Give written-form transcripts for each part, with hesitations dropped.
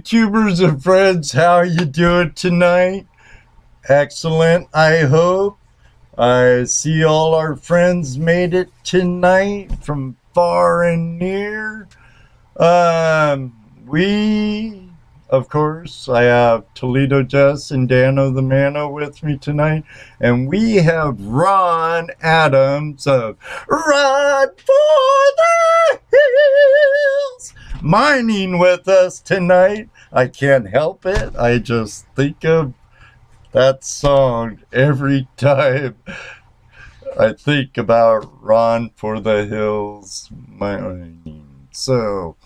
YouTubers and friends, how you doing tonight? Excellent, I hope. I see all our friends made it tonight from far and near. We, of course, I have Toledo Jess and Dano the Mano with me tonight, and we have Ron Adams of Run for the Hills mining with us tonight. I can't help it. I just think of that song every time I think about Run for the Hills mining. So,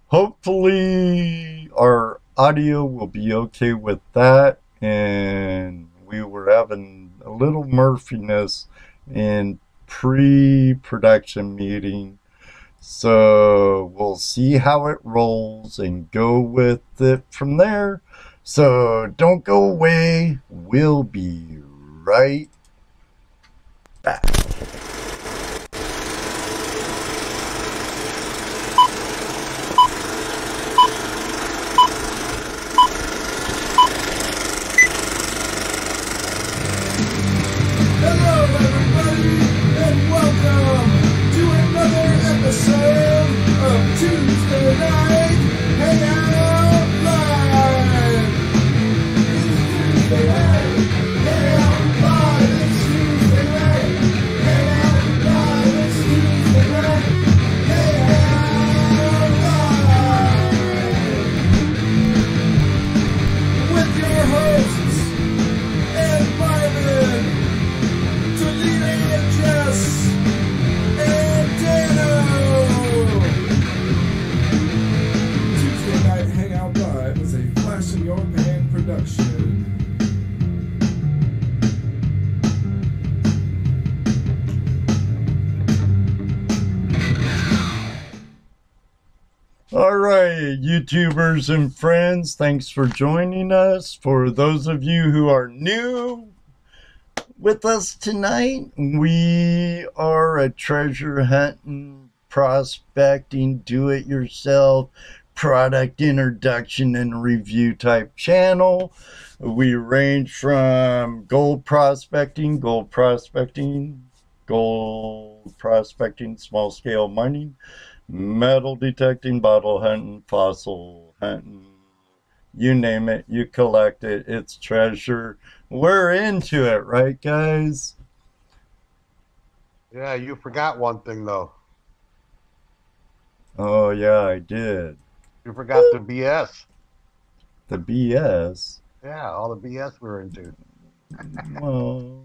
hopefully our audio will be okay with that, and we were having a little murphiness in pre-production meeting, so we'll see how it rolls and go with it from there. So don't go away, we'll be right back. Tuesday Night Hangout Live. It's Tuesday Night Hangout Live. It's Tuesday Night Hangout Live. It's Tuesday Night Hangout Live. With your hosts, Ed Byron, Toledo Jess, and Dano. Hangout Live is a Flash in Your Pan production. All right, YouTubers and friends, thanks for joining us. For those of you who are new with us tonight, we are a treasure hunting, prospecting, do-it-yourself, product introduction and review type channel. We range from gold prospecting, small scale mining, metal detecting, bottle hunting, fossil hunting, you name it, you collect it, it's treasure. We're into it, right guys? Yeah, you forgot one thing though. Oh yeah, I did. You forgot the BS. The BS? Yeah, all the BS we're into. Well,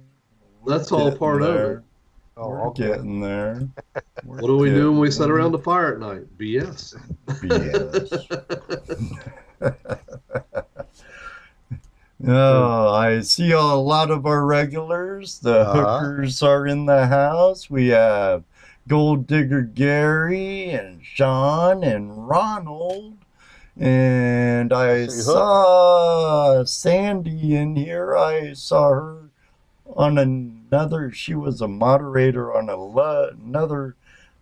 that's all part of it. Oh, We're okay. getting there. What do we do when we sit around the fire at night? BS. BS. Oh, I see a lot of our regulars. The hookers are in the house. We have Gold Digger Gary and Sean and Ronald. And I saw Sandy in here. I saw her on another, she was a moderator on another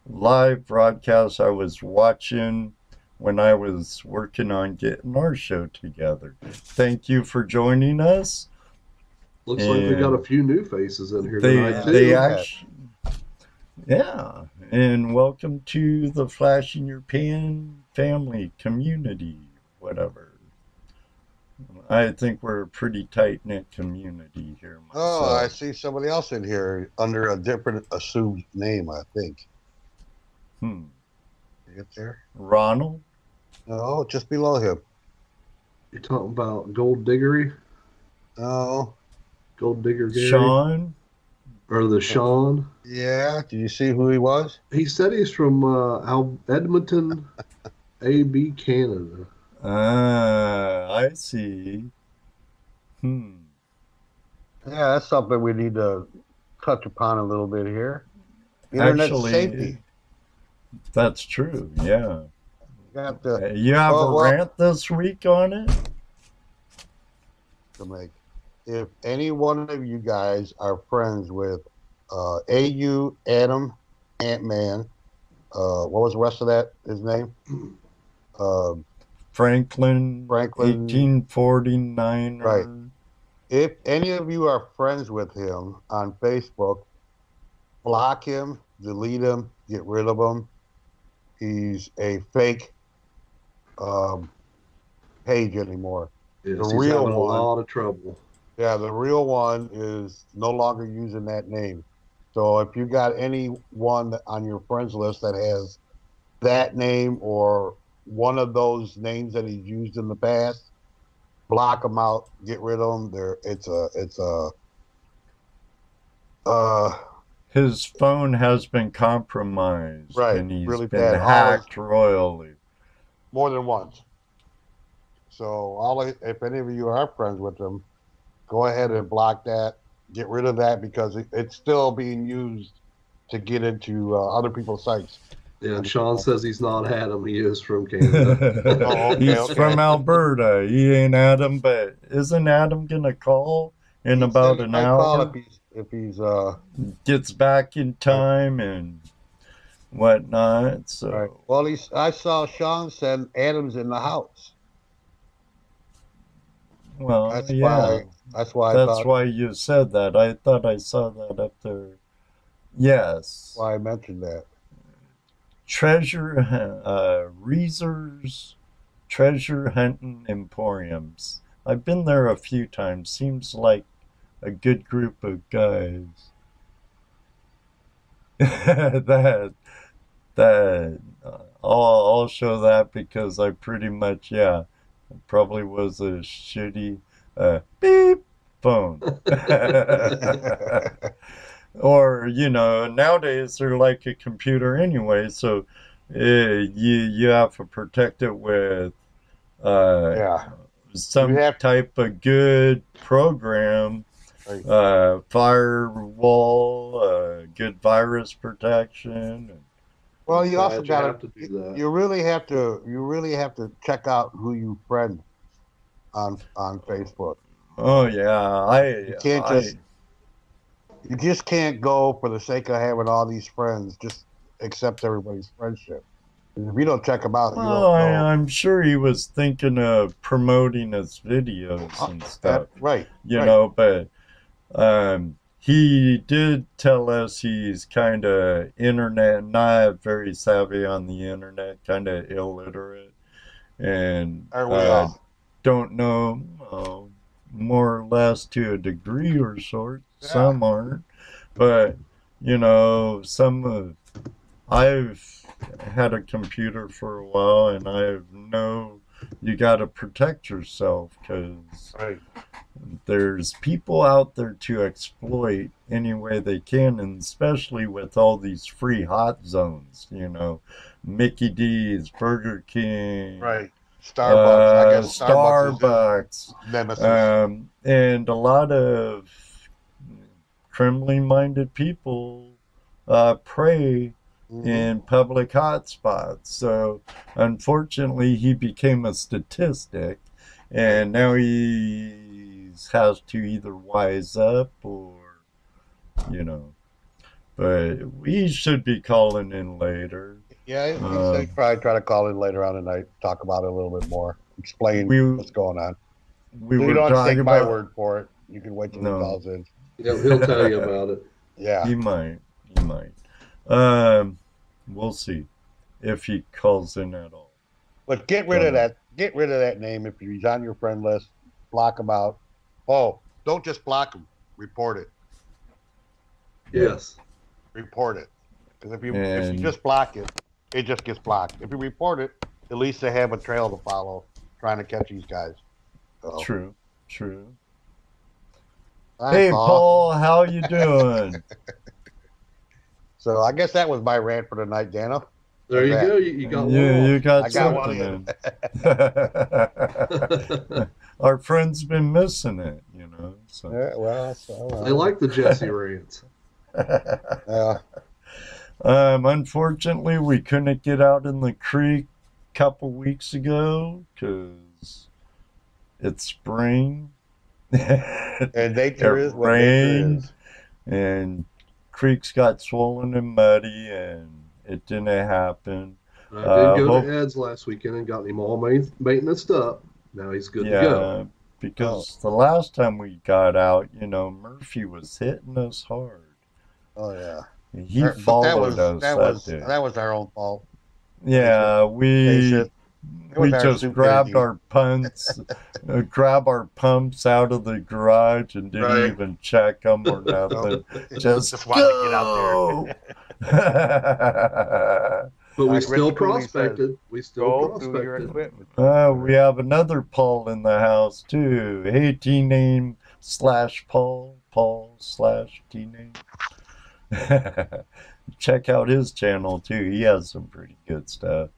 live broadcast I was watching when I was working on getting our show together. Thank you for joining us. Looks like we got a few new faces in here tonight too. They actually, yeah, and welcome to the Flash in Your Pan family, community, whatever. I think we're a pretty tight-knit community here myself. Oh, I see somebody else in here under a different assumed name, I think. You get there? Ronald? No, just below him. You're talking about Gold Diggery? No. Gold Digger Gary? Sean? Or the Sean? Yeah. Did you see who he was? He said he's from Edmonton, AB, Canada. I see. Yeah, that's something we need to touch upon a little bit here. Internet safety. That's true, yeah. You have a rant this week on it? To make. If any one of you guys are friends with AU, Adam, Ant-Man, what was the rest of that, his name? Franklin, Franklin. 1849. Right. If any of you are friends with him on Facebook, block him, delete him, get rid of him. He's a fake page anymore. Yes, The he's real having a one, lot of trouble. yeah, the real one is no longer using that name. So if you got anyone on your friends list that has that name or one of those names that he's used in the past, block them out, get rid of them. His phone has been compromised Right, and he's really been bad. hacked royally. More than once. So if any of you are friends with him, go ahead and block that. Get rid of that because it's still being used to get into other people's sites. Yeah, and Sean says he's not Adam. He is from Canada. Oh, okay, He's okay. from Alberta. He ain't Adam, but isn't Adam gonna call in He about said he an might call hour? if he's Gets back in time and whatnot. So right. Well, I saw Sean said Adam's in the house. well, That's yeah. why I That's thought. why you said that. I thought I saw that up there. Yes. Why I mentioned that. Reeser's Treasure Hunting Emporiums. I've been there a few times. Seems like a good group of guys. that I'll show that because I pretty much probably was a shitty beep phone. Or nowadays they're like a computer anyway, so you have to protect it with some type of good program, right. firewall, good virus protection. Well, you also got to do that. You really have to check out who you friend on Facebook. Oh yeah, you just can't go for the sake of having all these friends. Just accept everybody's friendship. If you don't check them out, you don't know. I'm sure he was thinking of promoting his videos and stuff. Right. But he did tell us he's kind of not very savvy on the internet, kind of illiterate, and don't know more or less to a degree or sort. Yeah. Some aren't, but I've had a computer for a while, and I know you got to protect yourself because there's people out there to exploit any way they can, and especially with all these free hot zones, Mickey D's, Burger King, right. Starbucks, I guess Starbucks, nemesis. And a lot of criminally-minded people prey in public hotspots. So unfortunately, he became a statistic, and now he has to either wise up or, But we should be calling in later. Yeah, he said probably try to call in later on tonight, talk about it a little bit more, explain what's going on. You don't have to take my word for it. You can wait till he calls in. Yeah, he'll tell you about it. Yeah, he might. We'll see if he calls in at all. But get rid of that. Get rid of that name if he's on your friend list. Block him out. Oh, don't just block him. Report it. Yes. Report it. Because if you just block it, it just gets blocked. If you report it, at least they have a trail to follow trying to catch these guys. So. True. Hi, hey, Paul, how you doing? So I guess that was my rant for tonight, Dana. There you go. You got one. You got I something in. Our friend's been missing it, So. Yeah, well, they like the Jesse rants. Unfortunately, we couldn't get out in the creek a couple weeks ago because it's spring. And nature is what rained, nature is. And creeks got swollen and muddy, and it didn't happen. I did go Hope, to Ed's last weekend and got him all maintenanced up. Now he's good to go. yeah, because the last time we got out, Murphy was hitting us hard. Oh yeah. He But followed us that day. that was our own fault. Yeah, It we was our just grabbed stupidity. our grab our pumps out of the garage and didn't Right. even check them or nothing. Just wanted to get out there. But we Like still Richard Cooley says, prospected. We still Go through your prospected. equipment. We have another Paul in the house too. Hey, T-name / Paul, Paul / T-name. Check out his channel too. He has some pretty good stuff.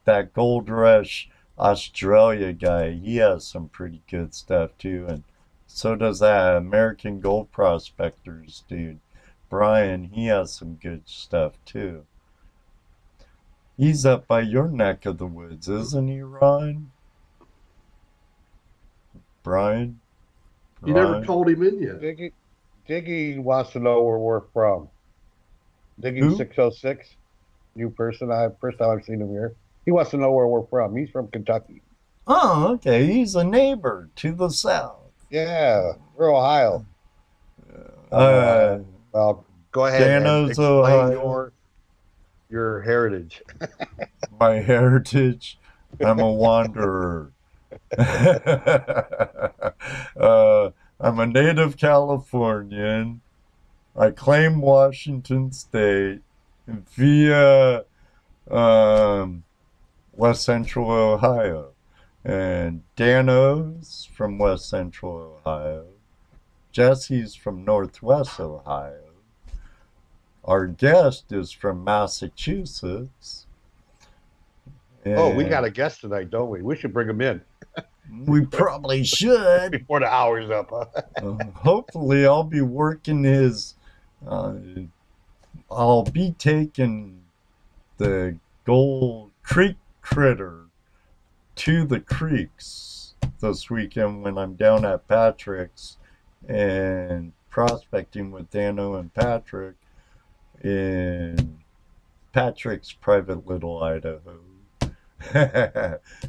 That Gold Rush Australia guy, he has some pretty good stuff too. And so does that American Gold Prospectors dude. Brian, he has some good stuff too. He's up by your neck of the woods, isn't he, Ron? Brian? You never called him in yet. Diggy wants to know where we're from. Diggy Who? 606, new person. First time I've seen him here. He wants to know where we're from. He's from Kentucky. Oh, okay. He's a neighbor to the south. Yeah, we're Ohio. Well, go ahead and Dano's explain Ohio. your heritage. My heritage. I'm a wanderer. I'm a native Californian. I claim Washington State via West Central Ohio. And Dano's from West Central Ohio. Jesse's from Northwest Ohio. Our guest is from Massachusetts. Oh, we got a guest tonight, don't we? We should bring him in. We probably should. Before the hour's up. Hopefully, I'll be working his. I'll be taking the Gold Creek Critter to the creeks this weekend when I'm down at Patrick's and prospecting with Dano and Patrick in Patrick's private little Idaho.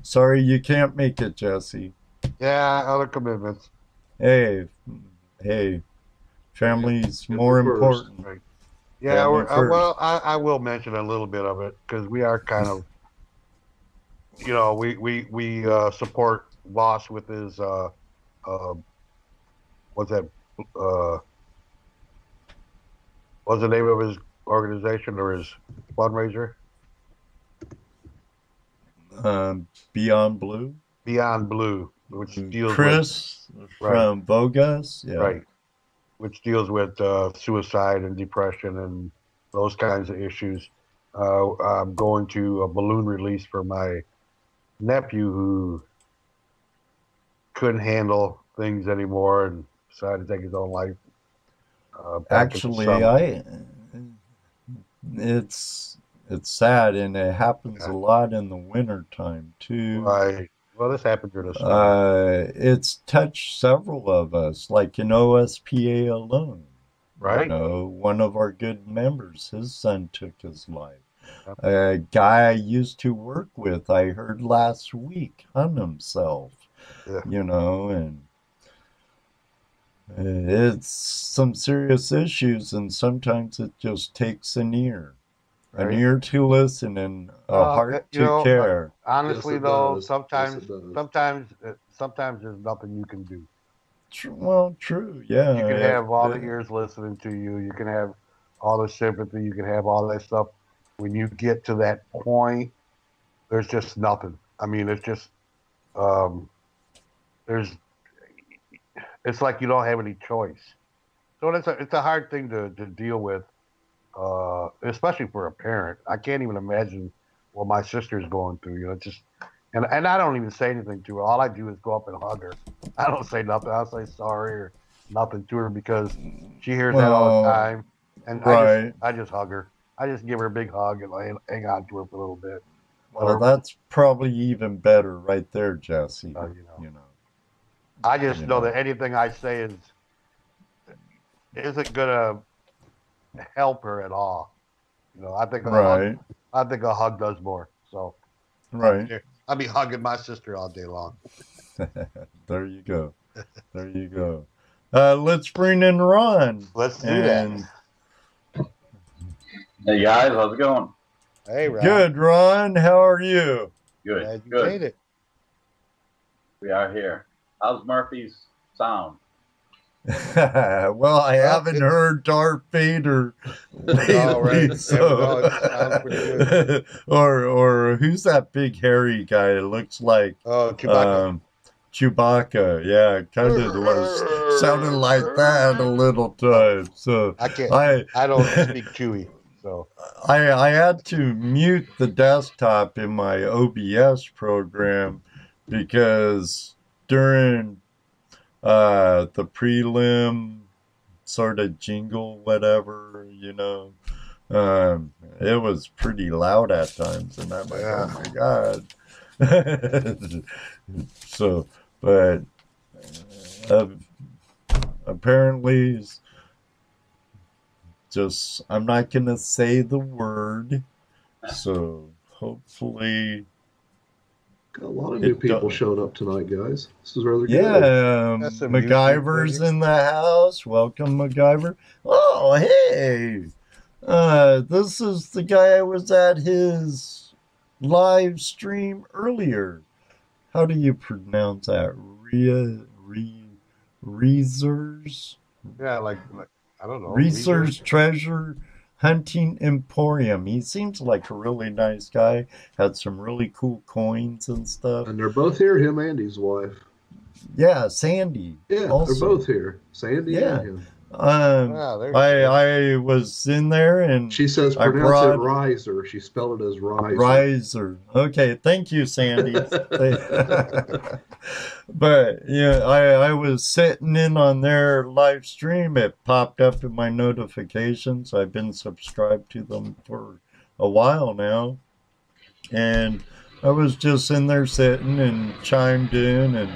Sorry you can't make it, Jesse. Yeah, other commitments. Hey, family's more important. Right. Yeah, well, I will mention a little bit of it because we are kind of, we support Voss with his what's that? What's the name of his organization or his fundraiser? Beyond Blue. Beyond Blue, which deals Chris with, from Bogus, yeah. Right, which deals with suicide and depression and those kinds of issues. I'm going to a balloon release for my nephew who couldn't handle things anymore and decided to take his own life. Actually, it's sad, and it happens a lot in the winter time too. Right. Well, this happened during the summer. It's touched several of us, like in OSPA alone. Right. One of our good members, his son took his life. A guy I used to work with, I heard last week, hung himself. Yeah. And it's some serious issues, and sometimes it just takes an ear. Right. An ear to listen and a heart to care. Honestly, though, sometimes there's nothing you can do. True, yeah. You can have all the ears listening to you. You can have all the sympathy. You can have all that stuff. When you get to that point, there's just nothing. I mean, it's just it's like you don't have any choice. So it's a hard thing to deal with. Especially for a parent. I can't even imagine what my sister's going through. And I don't even say anything to her. All I do is go up and hug her. I don't say nothing. I'll say sorry or nothing to her because she hears that all the time. And I just hug her. I just give her a big hug and hang on to her for a little bit. Well, that's probably even better right there, Jesse. I just know that anything I say isn't gonna help her at all. I think I think a hug does more. So Right. I'll be hugging my sister all day long. There you go. There you go. Let's bring in Ron. Let's do that. Hey guys, how's it going? Hey, Ron. Good, Ron. How are you? Good. Glad you Good. made it. We are here. How's Murphy's sound? Well, I haven't heard Darth Vader lately, right. so It sounds pretty good. or who's that big hairy guy? It looks like Chewbacca. Chewbacca. Yeah, kind of sounded like that a little time. So I don't speak Chewy, so I had to mute the desktop in my OBS program because during the prelim sort of jingle, whatever, it was pretty loud at times, and I'm like, oh my God. So, but apparently, I'm not gonna say the word, so hopefully. Got a lot of new people showing up tonight, guys. This is rather good. Yeah, MacGyver's in the house. Welcome, MacGyver. Oh, hey. This is the guy I was at his live stream earlier. How do you pronounce that? Reezers? Yeah, like I don't know. Reezers Treasure Hunting Emporium. He seems like a really nice guy. Had some really cool coins and stuff. And they're both here, him and his wife. Yeah, Sandy. Yeah, also. They're both here. Sandy and him. I was in there and she says pronounce it riser. She spelled it as riser. Riser. Okay, thank you, Sandy. But yeah, I was sitting in on their live stream. It popped up in my notifications. I've been subscribed to them for a while now. And I was just in there sitting and chimed in and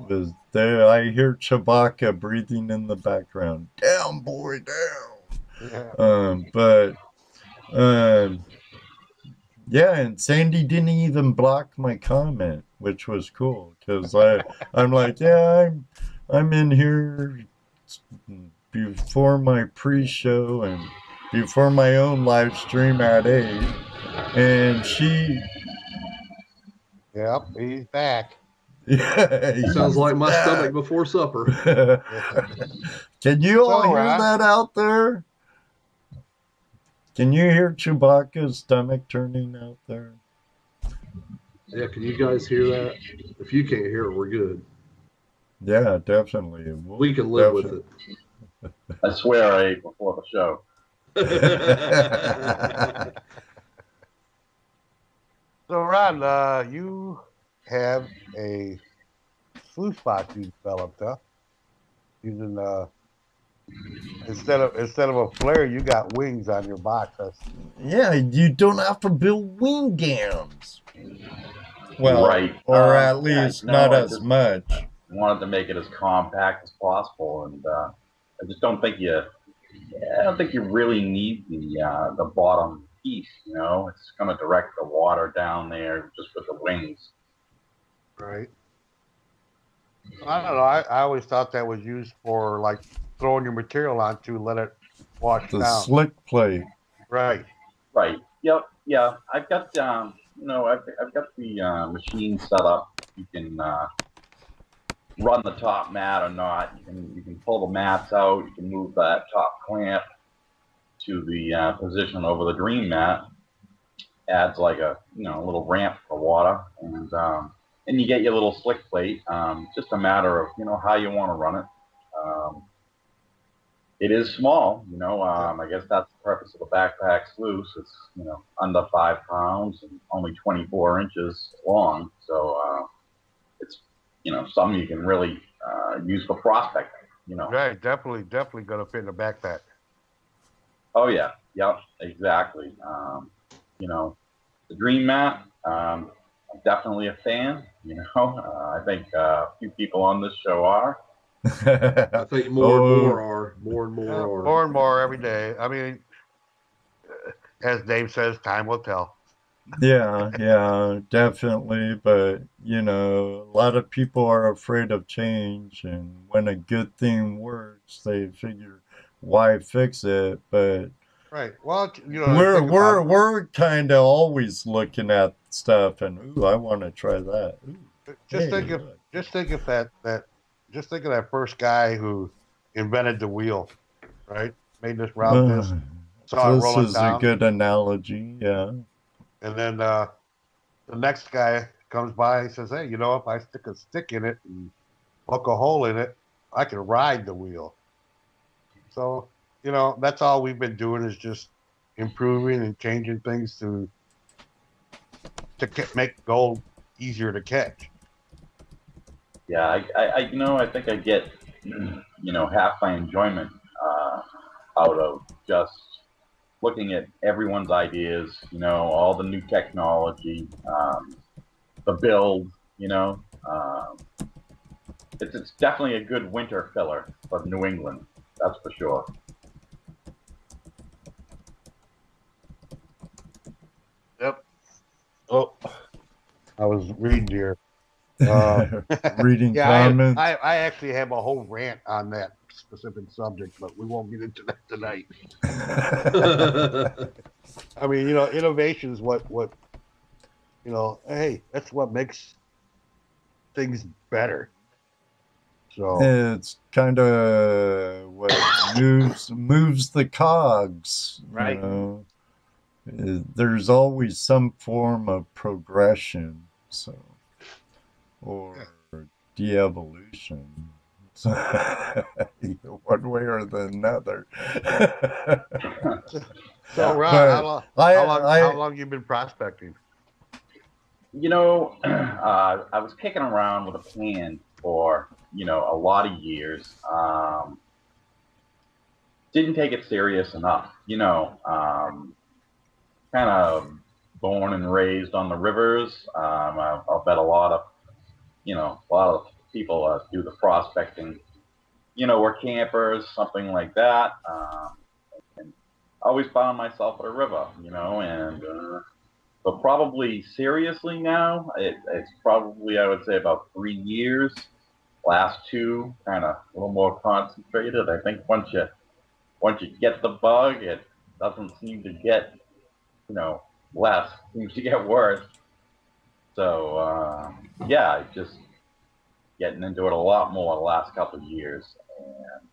was there. I hear Chewbacca breathing in the background. Down, boy, down. Yeah, and Sandy didn't even block my comment, which was cool because I'm like, yeah, I'm in here before my pre-show and before my own live stream at 8, and she. Yep, he's back. Yeah, sounds like my stomach before supper. Can you all hear that out there? Can you hear Chewbacca's stomach turning out there? Yeah, can you guys hear that? If you can't hear it, we're good. Yeah, definitely. We can live with it. I swear I ate before the show. So, Ron, you have a sluice box you developed, huh? Using instead of a flare, you got wings on your box. Yeah, you don't have to build wing gams. Well, right, or at least not as much. I wanted to make it as compact as possible, and I just don't think you really need the bottom piece. It's going to direct the water down there just with the wings. Right. I don't know. I always thought that was used for like throwing your material onto, let it wash down. The slick plate. Right. Right. Yep. Yeah. I've got I've got the machine set up. You can run the top mat or not. You can pull the mats out. You can move that top clamp to the position over the green mat. Adds like a little ramp for water, and you get your little slick plate. Just a matter of how you want to run it. It is small, I guess that's the purpose of the backpack sluice. It's under 5 pounds and only 24 inches long, so it's something you can really use for prospecting. Right, definitely gonna fit in a backpack. Oh yeah, yep, exactly. The green mat, I'm definitely a fan. I think a few people on this show are. I think more and more are. More and more are. More and more every day. I mean, as Dave says, time will tell. Yeah, definitely. But, you know, a lot of people are afraid of change, and when a good thing works, they figure, why fix it? But Right. Well, you know, we're think about we're it. we're kind of always looking at stuff, and ooh, I want to try that. Ooh, Just hey, think if look. just think if just think of that first guy who invented the wheel, right? Made this round disc, Uh, saw it this rolling is a down, good analogy. Yeah. and then the next guy comes by and says, "Hey, you know, if I stick a stick in it and poke a hole in it, I can ride the wheel." So, you know, that's all we've been doing is just improving and changing things to make gold easier to catch. Yeah, you know, I think I get, you know, half my enjoyment out of just looking at everyone's ideas, you know, all the new technology, the build, you know. It's definitely a good winter filler for New England, that's for sure. Yep. Oh, I was reading here. Uh, Reading yeah, comments. I actually have a whole rant on that specific subject, but we won't get into that tonight. I mean, you know, innovation is what you know. Hey, that's what makes things better. So It's kind of what moves the cogs, you right, know. There's always some form of progression, so, or de-evolution. So, one way or the another. so Yeah. Ron, But how I long you been prospecting? You know, I was kicking around with a plan for, you know, a lot of years. Didn't take it serious enough, you know. Kind of born and raised on the rivers. I'll bet a lot of, you know, a lot of people do the prospecting. You know, we're campers, something like that. And always found myself at a river, you know, and but probably seriously now, it's probably, I would say, about 3 years. Last two, kind of a little more concentrated. I think once you get the bug, it doesn't seem to get, you know, less. It seems to get worse. So yeah, just getting into it a lot more the last couple of years, and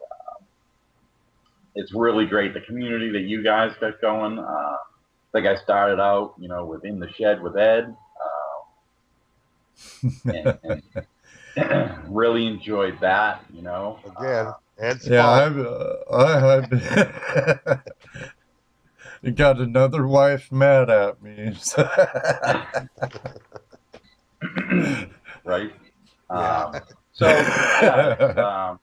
it's really great. The community that you guys got going. I think I started out, you know, within the shed with Ed, and really enjoyed that. You know, Again, Ed's yeah, fault. I've got another wife mad at me. right? Yeah. So yeah,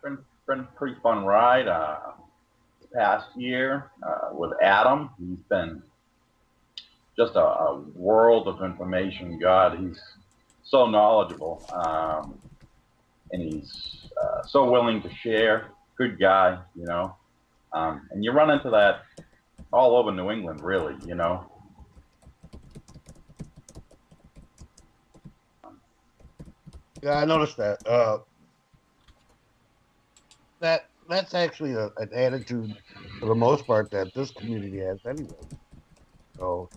it's been a pretty fun ride. This past year with Adam, he's been just a world of information. God, he's so knowledgeable, and he's so willing to share. Good guy, you know. And you run into that all over New England, really, you know. Yeah, I noticed that. That's actually an attitude for the most part that this community has anyway. So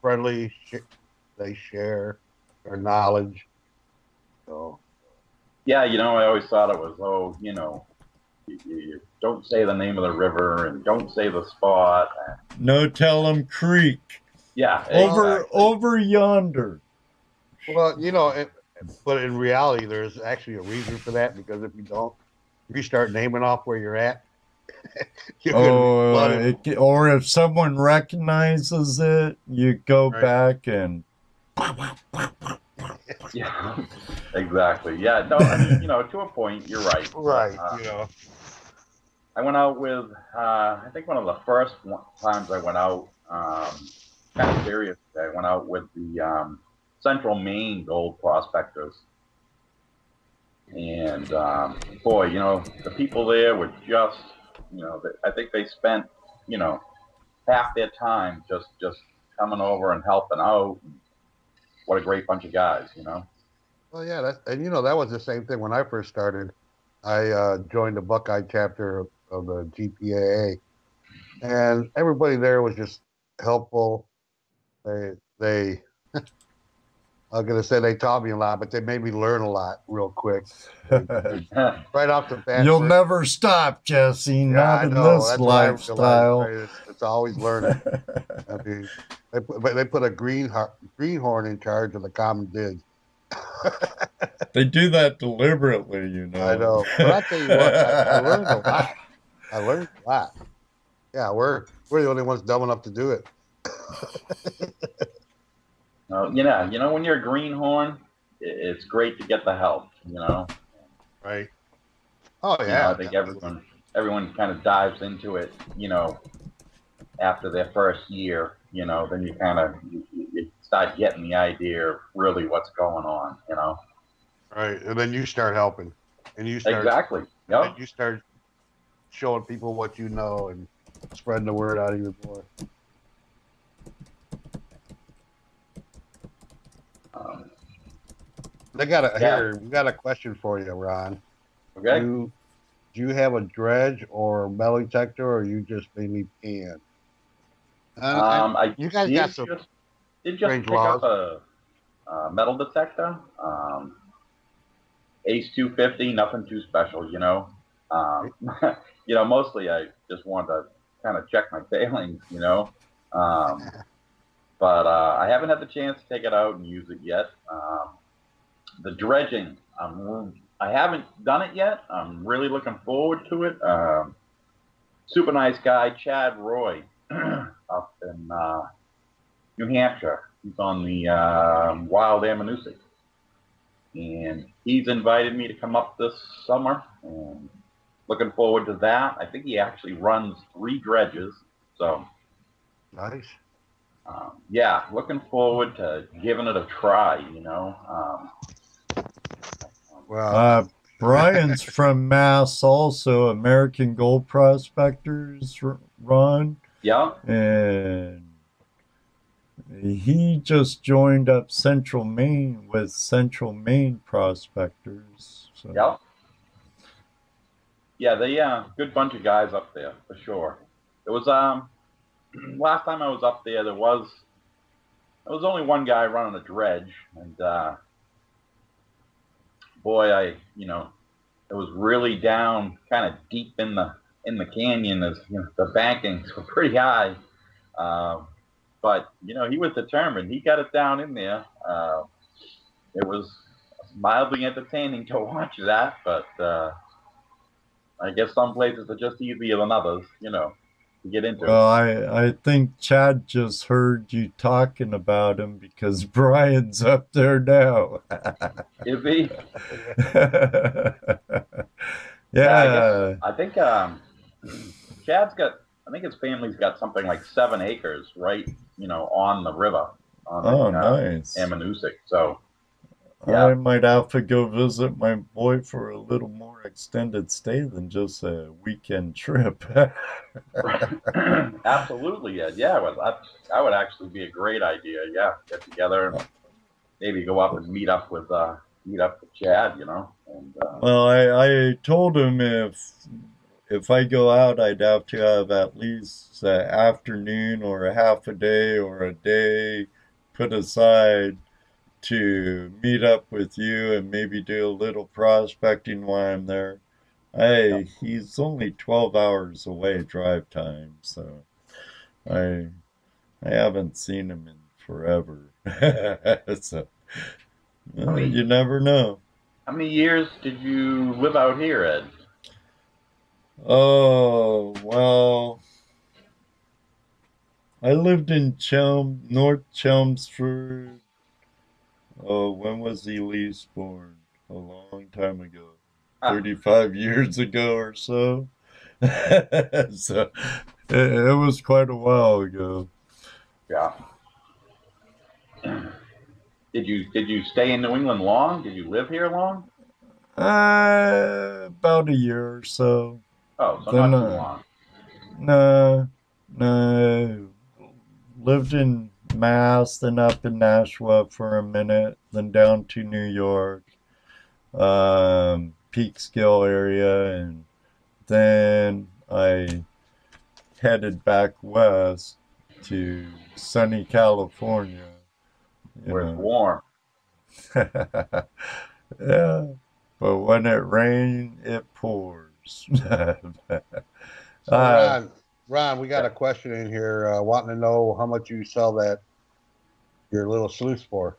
friendly, they share their knowledge. So Yeah, you know, I always thought it was, oh, you know, you don't say the name of the river and don't say the spot. No Tell 'em Creek. Yeah, well, exactly. Over yonder. you know, but in reality, there's actually a reason for that because if you start naming off where you're at, you're going to be flooded. Or if someone recognizes it, you go Right. back and Yeah, exactly. Yeah, no, I mean, you know, to a point, you're right. Right. You know. I went out with, I think one of the first times I went out, kind of serious, I went out with the Central Maine Gold Prospectors. And boy, you know, the people there were just, you know, I think they spent, you know, half their time just coming over and helping out. What a great bunch of guys, you know. Well, yeah, and that was the same thing when I first started. I joined the Buckeye chapter of the GPAA, and everybody there was just helpful. They I'm gonna say they taught me a lot, but they made me learn a lot real quick. Right off the bat. You'll never stop, Jesse. Not in this That's lifestyle. Right? It's always learning. I mean, they put a greenhorn in charge of the common dig. They do that deliberately, I know. But I tell you what, I learned a lot. I learned a lot. Yeah, we're the only ones dumb enough to do it. When you're a greenhorn, it's great to get the help, Right. Oh yeah. I think everyone kind of dives into it, after their first year, then you start getting the idea of really what's going on, Right, and then you start helping, and you start exactly. Yep. And you start showing people what you know and spreading the word out even more. We got a question for you, Ron. Okay. Do you have a dredge or metal detector, or you just mainly pan? You guys got some did just strange pick laws. up a metal detector. Ace 250, nothing too special, mostly I just wanted to kind of check my failings, but I haven't had the chance to take it out and use it yet. The dredging, I haven't done it yet. I'm really looking forward to it. Super nice guy, Chad Roy, up in New Hampshire. He's on the Wild Amanuensis. And he's invited me to come up this summer, and looking forward to that. I think he actually runs 3 dredges, so nice. Yeah, looking forward to giving it a try. Well, Brian's from Mass, also American Gold Prospectors run. Yeah, and he just joined up Central Maine with Central Maine Prospectors. So. Yeah, they good bunch of guys up there for sure. It was last time I was up there, there was only one guy running a dredge, and boy, it was really down, kind of deep in the canyon. As the bankings were pretty high. But he was determined. He got it down in there. It was mildly entertaining to watch that, but I guess some places are just easier than others, to get into. Well, I think Chad just heard you talking about him because Brian's up there now. Is he? Yeah. I think Chad's got. I think his family's got something like 7 acres, right? On the river. Nice. Amanuensis. So. Yeah. I might have to go visit my boy for a little more extended stay than just a weekend trip. Absolutely, yeah. Well, that would actually be a great idea. Yeah, get together and maybe go up and meet up with Chad. And, well, I told him if I go out, I'd have to have at least an afternoon or a half a day or a day put aside to meet up with you and maybe do a little prospecting while I'm there. He's only 12 hours away drive time, so I haven't seen him in forever. So you never know. How many years did you live out here, Ed? Oh, well, I lived in North Chelmsford. Oh, when was Elise born? A long time ago. 35 years ago or so. So it was quite a while ago. Yeah. Did you stay in New England long? Did you live here long? About a year or so. Oh, so not too long. No. lived in Mass, then up in Nashua for a minute, then down to New York, Peekskill area, and then I headed back west to sunny California. Where it's warm. Yeah, but when it rains, it pours. So Ron, we got a question in here wanting to know how much you sell your little sluice for.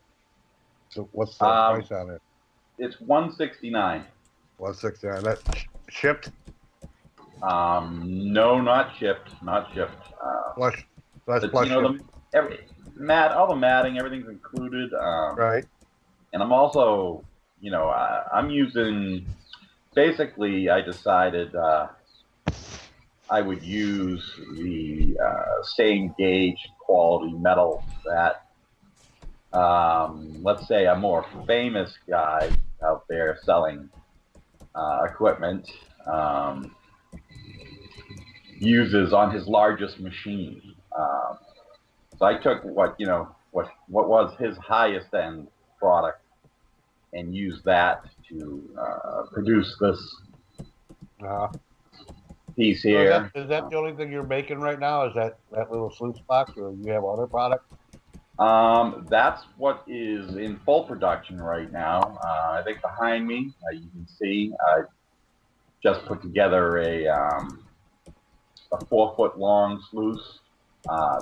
So what's the price on it? It's $169. $169. That's shipped? No, not shipped. Not shipped. Flush. That's flush shipped. All the matting, everything's included. Right. And I'm also, I'm using. Basically, I decided I would use the same gauge quality metal that, let's say, a more famous guy out there selling equipment uses on his largest machine. So I took what was his highest end product and used that to produce this piece here. Is that the only thing you're making right now? Is that little sluice box, or you have other products? That's what is in full production right now. I think behind me, you can see I just put together a 4-foot long sluice.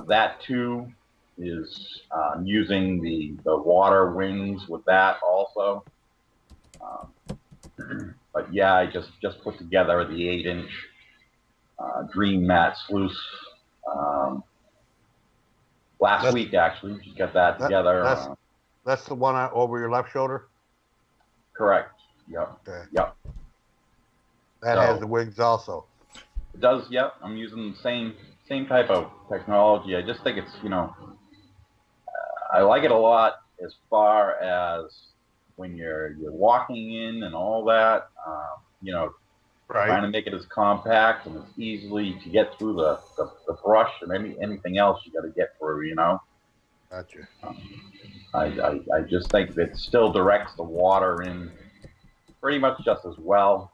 That too is using the water wings with that also. But yeah, I just put together the 8-inch Dream Mat sluice last week, actually. Just got that together. That's the one over your left shoulder? Correct. Yep. Okay. Yep. That has the wings also. It does. Yep. I'm using the same type of technology. I just think it's, I like it a lot as far as when you're walking in and all that, trying to make it as compact and as easily to get through the brush and anything else you got to get through, Gotcha. I just think that it still directs the water in pretty much just as well.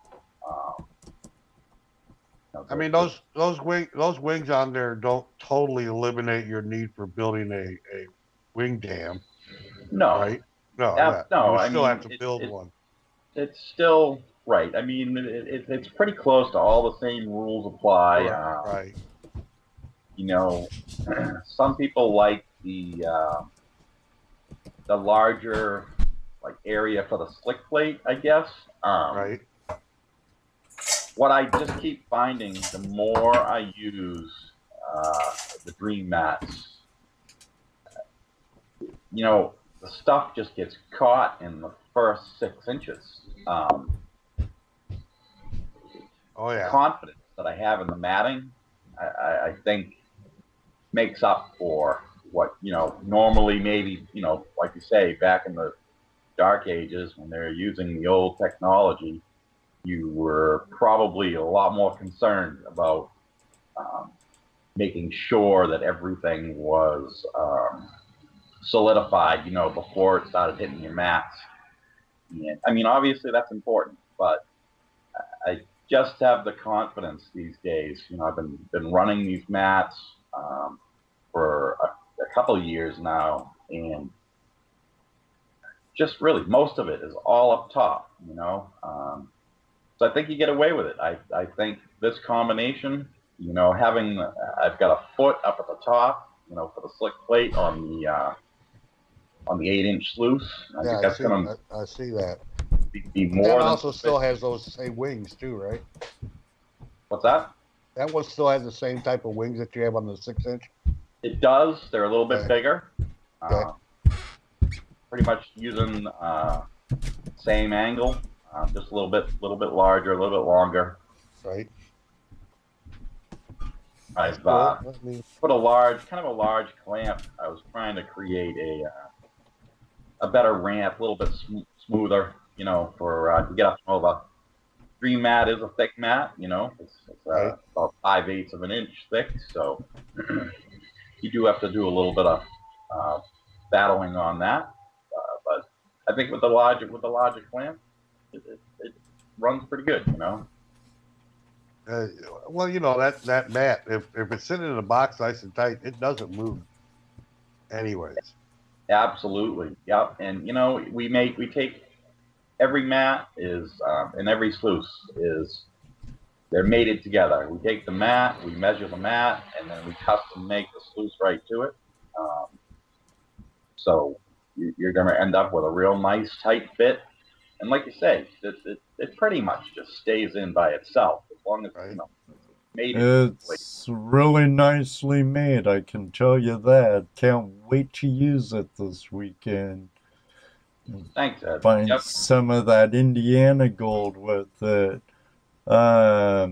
I mean, those wings on there don't totally eliminate your need for building a wing dam. No. Right? No. No. You still have to build one. It's still right. I mean, it's pretty close to all the same rules apply. Right. Some people like the larger area for the slick plate, I guess. Right. What I just keep finding, the more I use the Dream Mats, the stuff just gets caught in the first 6 inches. Oh yeah. Confidence that I have in the matting, I think makes up for what normally maybe like you say back in the dark ages when they're using the old technology, you were probably a lot more concerned about making sure that everything was solidified, before it started hitting your mats. And, I mean, obviously that's important, but I just have the confidence these days. I've been running these mats for a couple of years now, and just really most of it is all up top, So I think you get away with it. I think this combination, I've got a foot up at the top, for the slick plate on the 8-inch sluice. I think that's gonna. I see that. Be more. That also still has those same wings too, right? What's that? That one still has the same type of wings that you have on the 6-inch. It does. They're a little bit bigger. Okay. Pretty much using same angle, just a little bit larger, a little bit longer. Right. I've put a large clamp. I was trying to create a better ramp, a little bit smoother, for to get up over Dream mat is a thick mat, you know. It's Right. about 5/8 of an inch thick, so you do have to do a little bit of battling on that. But I think with the Logic clamp, it runs pretty good, you know. Well, you know that mat, if it's sitting in a box nice and tight, it doesn't move. Anyways. Absolutely, yep. And you know, we take every mat is and every sluice is they're mated together. We take the mat, we measure the mat, and then we custom make the sluice right to it. So you're going to end up with a real nice tight fit. And like you say, it pretty much just stays in by itself as long as you know. It's really nicely made, I can tell you that. Can't wait to use it this weekend. Thanks, Ed. Find some of that Indiana gold with it. I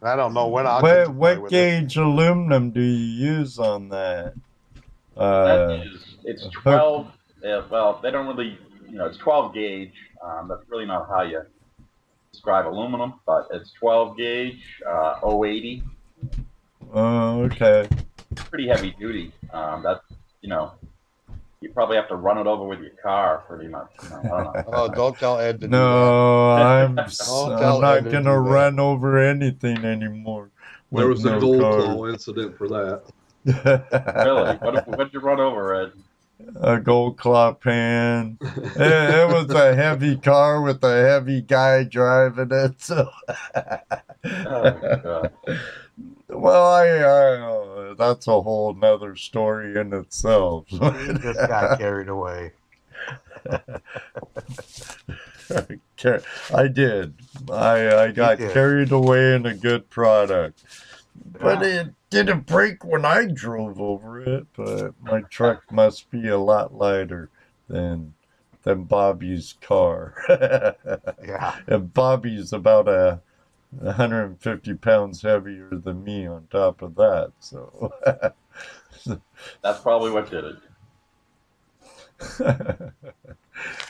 don't know when I'll what gauge aluminum do you use on that? It's 12. Well, they don't really, you know, it's 12 gauge. That's really not how you describe aluminum, but it's 12 gauge, 080. Oh, okay. Pretty heavy duty. That's, you know, you probably have to run it over with your car, pretty much. You know, I don't know. Oh, don't tell Ed to do that. No, I'm not going to run over anything anymore. There was a gold claw incident for that. Really? What'd you run over, Ed? A gold claw pan. It was a heavy car with a heavy guy driving it. So, well, that's a whole nother story in itself. He just got carried away. I did. I got carried away in a good product. But it didn't break when I drove over it. But my truck must be a lot lighter than Bobby's car. Yeah. And Bobby's about 150 pounds heavier than me on top of that. So that's probably what did it.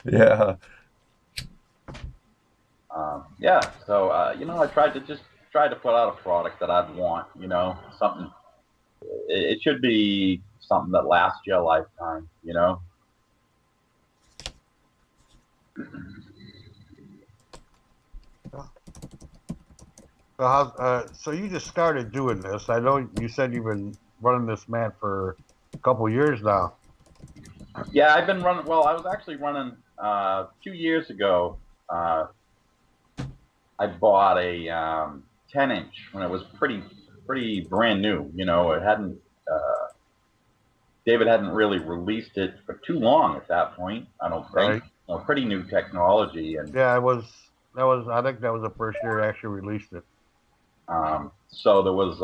Yeah. Yeah. So you know, I tried to put out a product that I'd want. You know, something. It should be something that lasts you a lifetime. You know. So you just started doing this. I know you said you've been running this mat for a couple years now. Yeah, I've been running. Well, I was actually running 2 years ago. I bought a 10-inch when it was pretty brand new. You know, it hadn't. David hadn't really released it for too long at that point. I don't think. Right. You know, pretty new technology, and yeah, it was. That was. I think that was the first year I actually released it. So there was,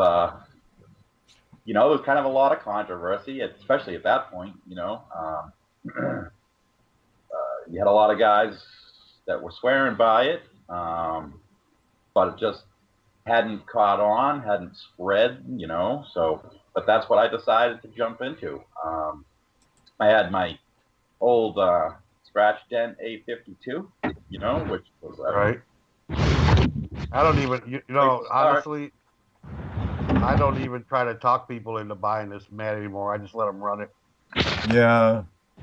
you know, there was kind of a lot of controversy, especially at that point. You know, you had a lot of guys that were swearing by it, but it just hadn't caught on, hadn't spread. You know, so but that's what I decided to jump into. I had my old scratch dent A52, you know, which was right. I don't even, you know, honestly, I don't even try to talk people into buying this mat anymore. I just let them run it. Yeah.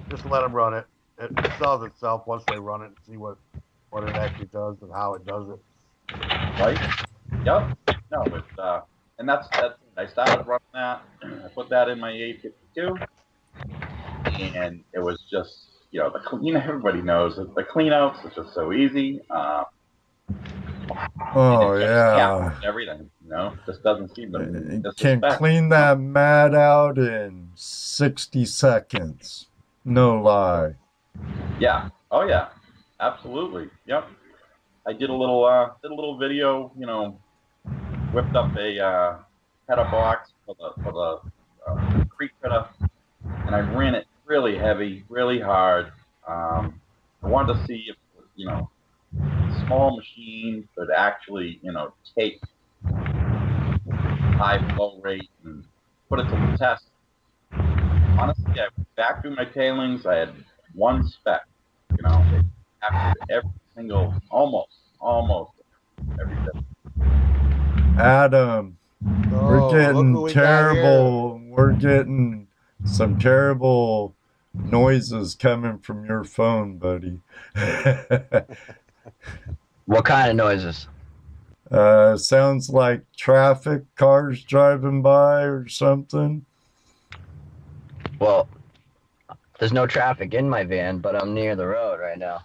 Just let them run it. It sells itself once they run it and see what it actually does and how it does it. Right. Yep. No, but and that's I started running that. I put that in my A52, and it was just, you know, everybody knows that the cleanouts is just so easy. Oh yeah. Everything, you know, just doesn't seem to. You can clean that mat out in 60 seconds. No lie. Yeah. Oh yeah. Absolutely. Yep. I did a little video. You know, whipped up a header box for the creek fitter, and I ran it really heavy, really hard. I wanted to see if, you know, small machine could actually, you know, take high flow rate and put it to the test. Honestly, I went back through my tailings. I had one spec, you know, after every single, almost almost every day. Adam, we're Oh, look getting who we got here. terrible. We're getting some terrible noises coming from your phone, buddy. What kind of noises? Sounds like traffic, cars driving by or something. Well, there's no traffic in my van, but I'm near the road right now.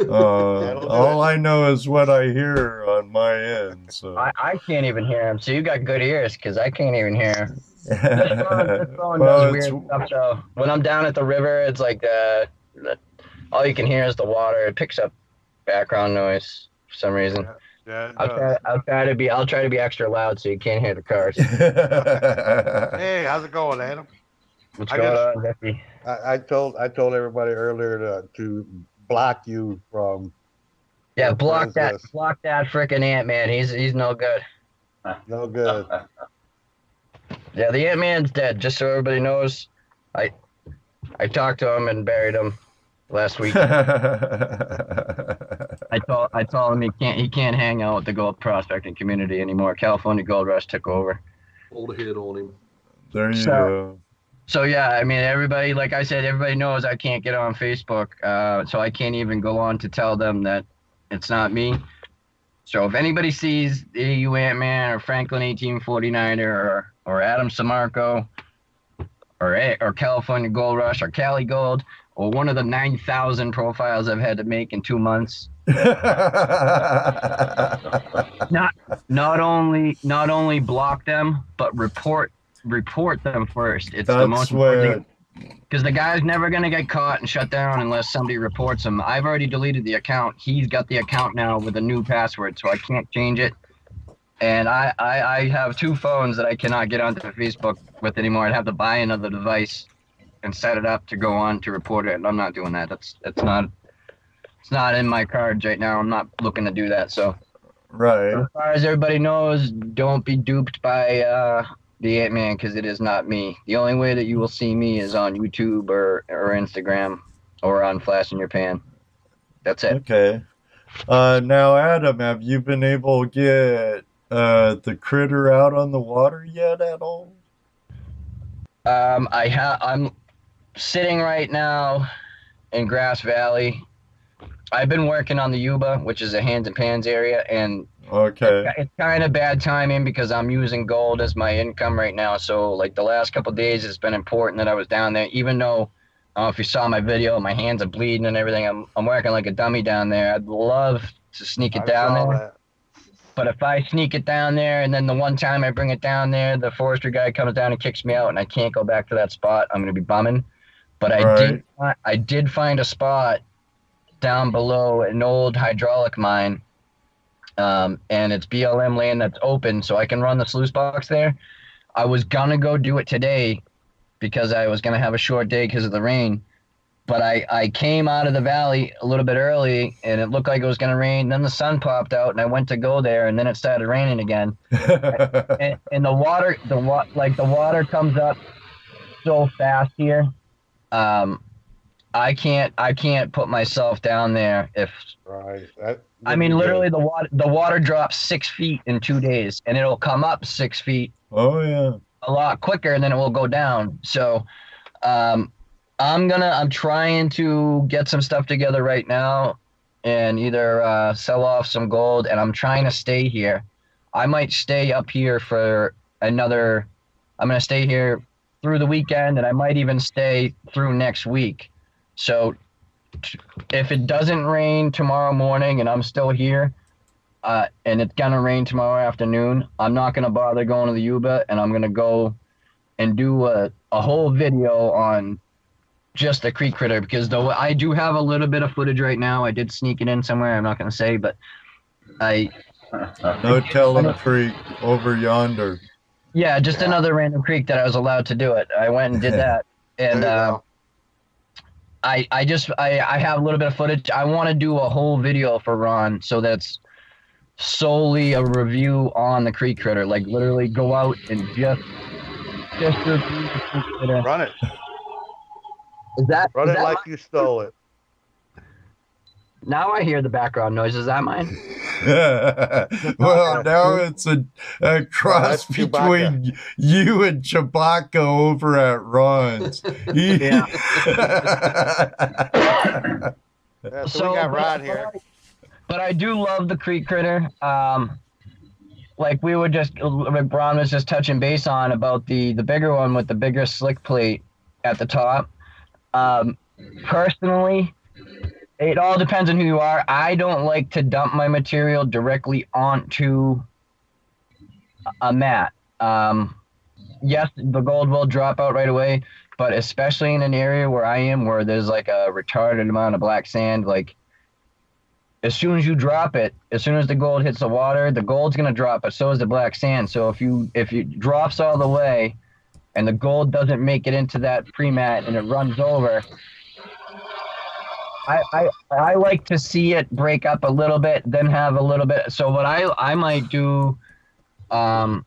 All I know is what I hear on my end. So I can't even hear him. So you got good ears, because I can't even hear him. This phone Well, does weird stuff. So when I'm down at the river, it's like all you can hear is the water. It picks up background noise for some reason. Yeah, I'll try to be extra loud so you can't hear the cars. Hey, how's it going, Adam? What's going on, Jeffy? I told everybody earlier to block you from. Yeah, block that freaking Ant-Man. He's no good. No good. Yeah, the Ant-Man's dead. Just so everybody knows, I talked to him and buried him last week. I told him he can't hang out with the gold prospecting community anymore. California Gold Rush took over. Hold a hit on him. There you go. So yeah, I mean, everybody, like I said, everybody knows I can't get on Facebook, so I can't even go on to tell them that it's not me. So if anybody sees the AU Ant-Man or Franklin 1849er or Adam Samarco or California Gold Rush or Cali Gold or one of the 9,000 profiles I've had to make in 2 months, not only block them, but report them first. It's the most important, because the guy's never going to get caught and shut down unless somebody reports him. I've already deleted the account. He's got the account now with a new password, so I can't change it. And I have 2 phones that I cannot get onto Facebook with anymore. I'd have to buy another device and set it up to go on to report it, and I'm not doing that. It's not in my cards right now. I'm not looking to do that. So right. as far as everybody knows, don't be duped by the Ant-Man, because it is not me. The only way that you will see me is on YouTube or Instagram or on Flash in Your Pan. That's it. Okay. Now, Adam, have you been able to get the critter out on the water yet at all? I'm sitting right now in Grass Valley. I've been working on the Yuba, which is a hands and pans area, and it's kind of bad timing because I'm using gold as my income right now. So like the last couple of days, it's been important that I was down there, even though if you saw my video, my hands are bleeding and everything. I'm working like a dummy down there. I'd love to sneak it down there. That. But if I sneak it down there and then the one time I bring it down there, the forestry guy comes down and kicks me out and I can't go back to that spot, I'm going to be bumming. But I did find a spot down below an old hydraulic mine, and it's BLM land that's open, so I can run the sluice box there. I was going to go do it today because I was going to have a short day because of the rain. But I came out of the valley a little bit early, and it looked like it was going to rain. Then the sun popped out, and I went to go there, and then it started raining again. and the water comes up so fast here. I can't put myself down there if. Right. I mean, literally, the water drops 6 feet in 2 days, and it'll come up 6 feet. Oh yeah. A lot quicker, and then it will go down. So, I'm trying to get some stuff together right now and either sell off some gold, and I'm trying to stay here. I might stay up here for I'm going to stay here through the weekend, and I might even stay through next week. So if it doesn't rain tomorrow morning and I'm still here, and it's going to rain tomorrow afternoon, I'm not going to bother going to the Yuba, and I'm going to go and do a whole video on just the creek critter, because though I do have a little bit of footage right now. I did sneak it in somewhere, I'm not going to say, but no telling creek over yonder. Yeah, just another random creek that I was allowed to do it. I went and did that, and I have a little bit of footage. I want to do a whole video for Ron, so that's solely a review on the creek critter, like literally go out and just review the creek critter. Run it. Run it like you stole it. Now I hear the background noise. Is that mine? Well, now it's a cross that's Chewbacca. between you and Chewbacca over at Ron's. Yeah. Yeah, so we got Ron here. But I do love the creek critter. Like Ron was just touching base on about the bigger one with the bigger slick plate at the top. Personally, it all depends on who you are. I don't like to dump my material directly onto a mat. Yes, the gold will drop out right away, but especially in an area where I am, where there's like a retarded amount of black sand, like as soon as you drop it, as soon as the gold hits the water, the gold's gonna drop, but so is the black sand. So if it drops all the way and the gold doesn't make it into that pre-mat and it runs over, I like to see it break up a little bit, then have a little bit. So what I might do, I'm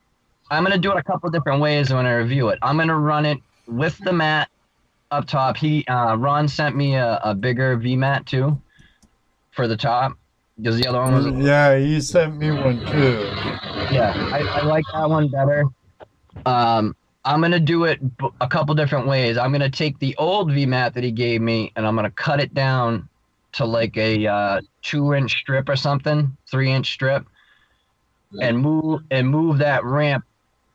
gonna do it a couple different ways when I review it. I'm gonna run it with the mat up top. Ron sent me a bigger V mat too for the top, because the other one was yeah, he sent me one too. Yeah, I like that one better. I'm gonna do it a couple different ways. I'm gonna take the old V mat that he gave me and I'm gonna cut it down to like a 2-inch strip or something, 3-inch strip, and move that ramp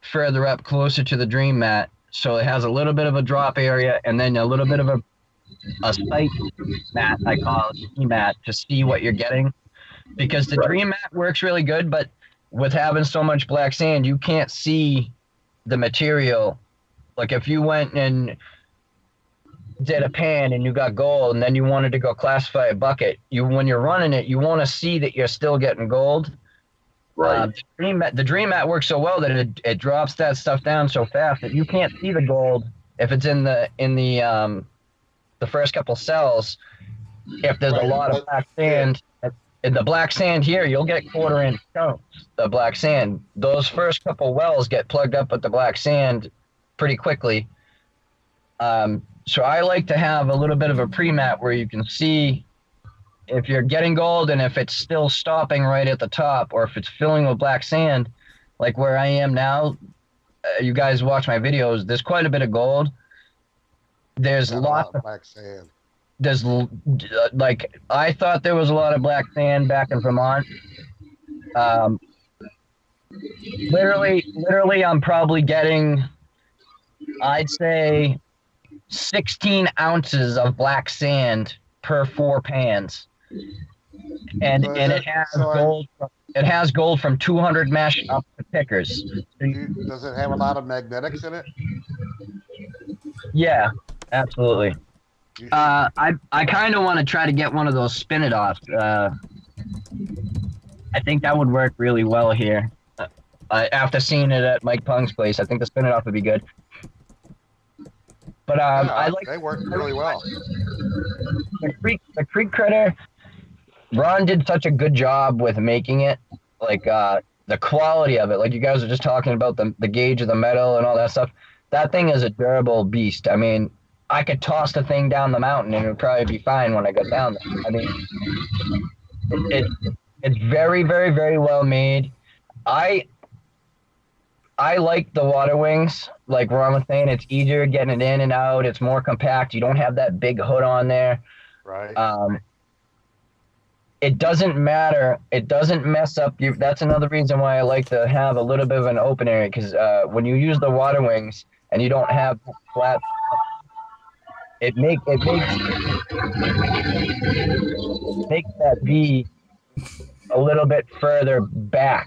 further up closer to the dream mat, so it has a little bit of a drop area and then a little bit of a sight mat, I call it, mat, to see what you're getting, because the dream mat works really good, but with having so much black sand, you can't see the material. Like if you went and did a pan and you got gold and then you wanted to go classify a bucket, when you're running it, you want to see that you're still getting gold. Right. The dream mat works so well that it drops that stuff down so fast that you can't see the gold if it's in the first couple cells. If there's a lot of black sand, in the black sand here, you'll get 1/4-inch chunks. The black sand, those first couple wells get plugged up with the black sand pretty quickly. So I like to have a little bit of a pre-mat where you can see if you're getting gold and if it's still stopping right at the top, or if it's filling with black sand, like where I am now. You guys watch my videos. There's quite a bit of gold. There's lots of black sand. There's like, I thought there was a lot of black sand back in Vermont. Literally, I'm probably getting, I'd say, 16 ounces of black sand per 4 pans, and it has gold. It has gold from 200 mesh up to pickers. Does it have a lot of magnetics in it? Yeah, absolutely. I kind of want to try to get one of those spin it offs. I think that would work really well here. After seeing it at Mike Pung's place, I think the spin it off would be good. But they work really well. The creek critter. Ron did such a good job with making it, like the quality of it. Like you guys were just talking about the gauge of the metal and all that stuff. That thing is a durable beast. I mean, I could toss the thing down the mountain and it would probably be fine when I got down there. I mean, it's very, very, very well made. I like the water wings. Like Ron was saying, it's easier getting it in and out. It's more compact. You don't have that big hood on there. Right. It doesn't matter. It doesn't mess up you. That's another reason why I like to have a little bit of an open area, because when you use the water wings and you don't have flat, it makes that V a little bit further back.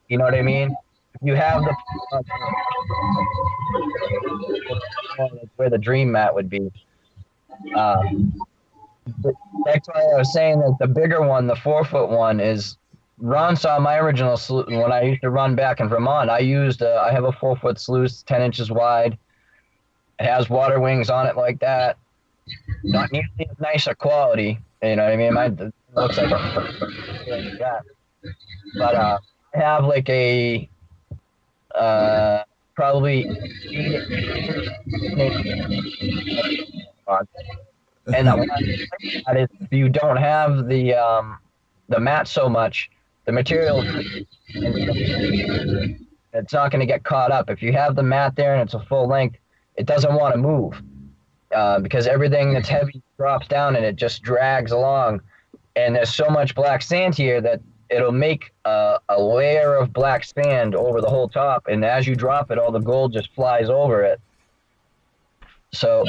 You know what I mean? You have the where the dream mat would be. That's why I was saying that the bigger one, the 4-foot one, is. Ron saw my original sluice when I used to run back in Vermont. I have a 4-foot sluice, 10 inches wide. It has water wings on it like that. Not nearly as nice a quality, you know what I mean? Mine looks like that. But I have like a probably 8 and that is, if you don't have the the mat so much, the material, it's not going to get caught up. If you have the mat there and it's a full length, it doesn't want to move because everything that's heavy drops down and it just drags along. And there's so much black sand here that it'll make a layer of black sand over the whole top. And as you drop it, all the gold just flies over it. So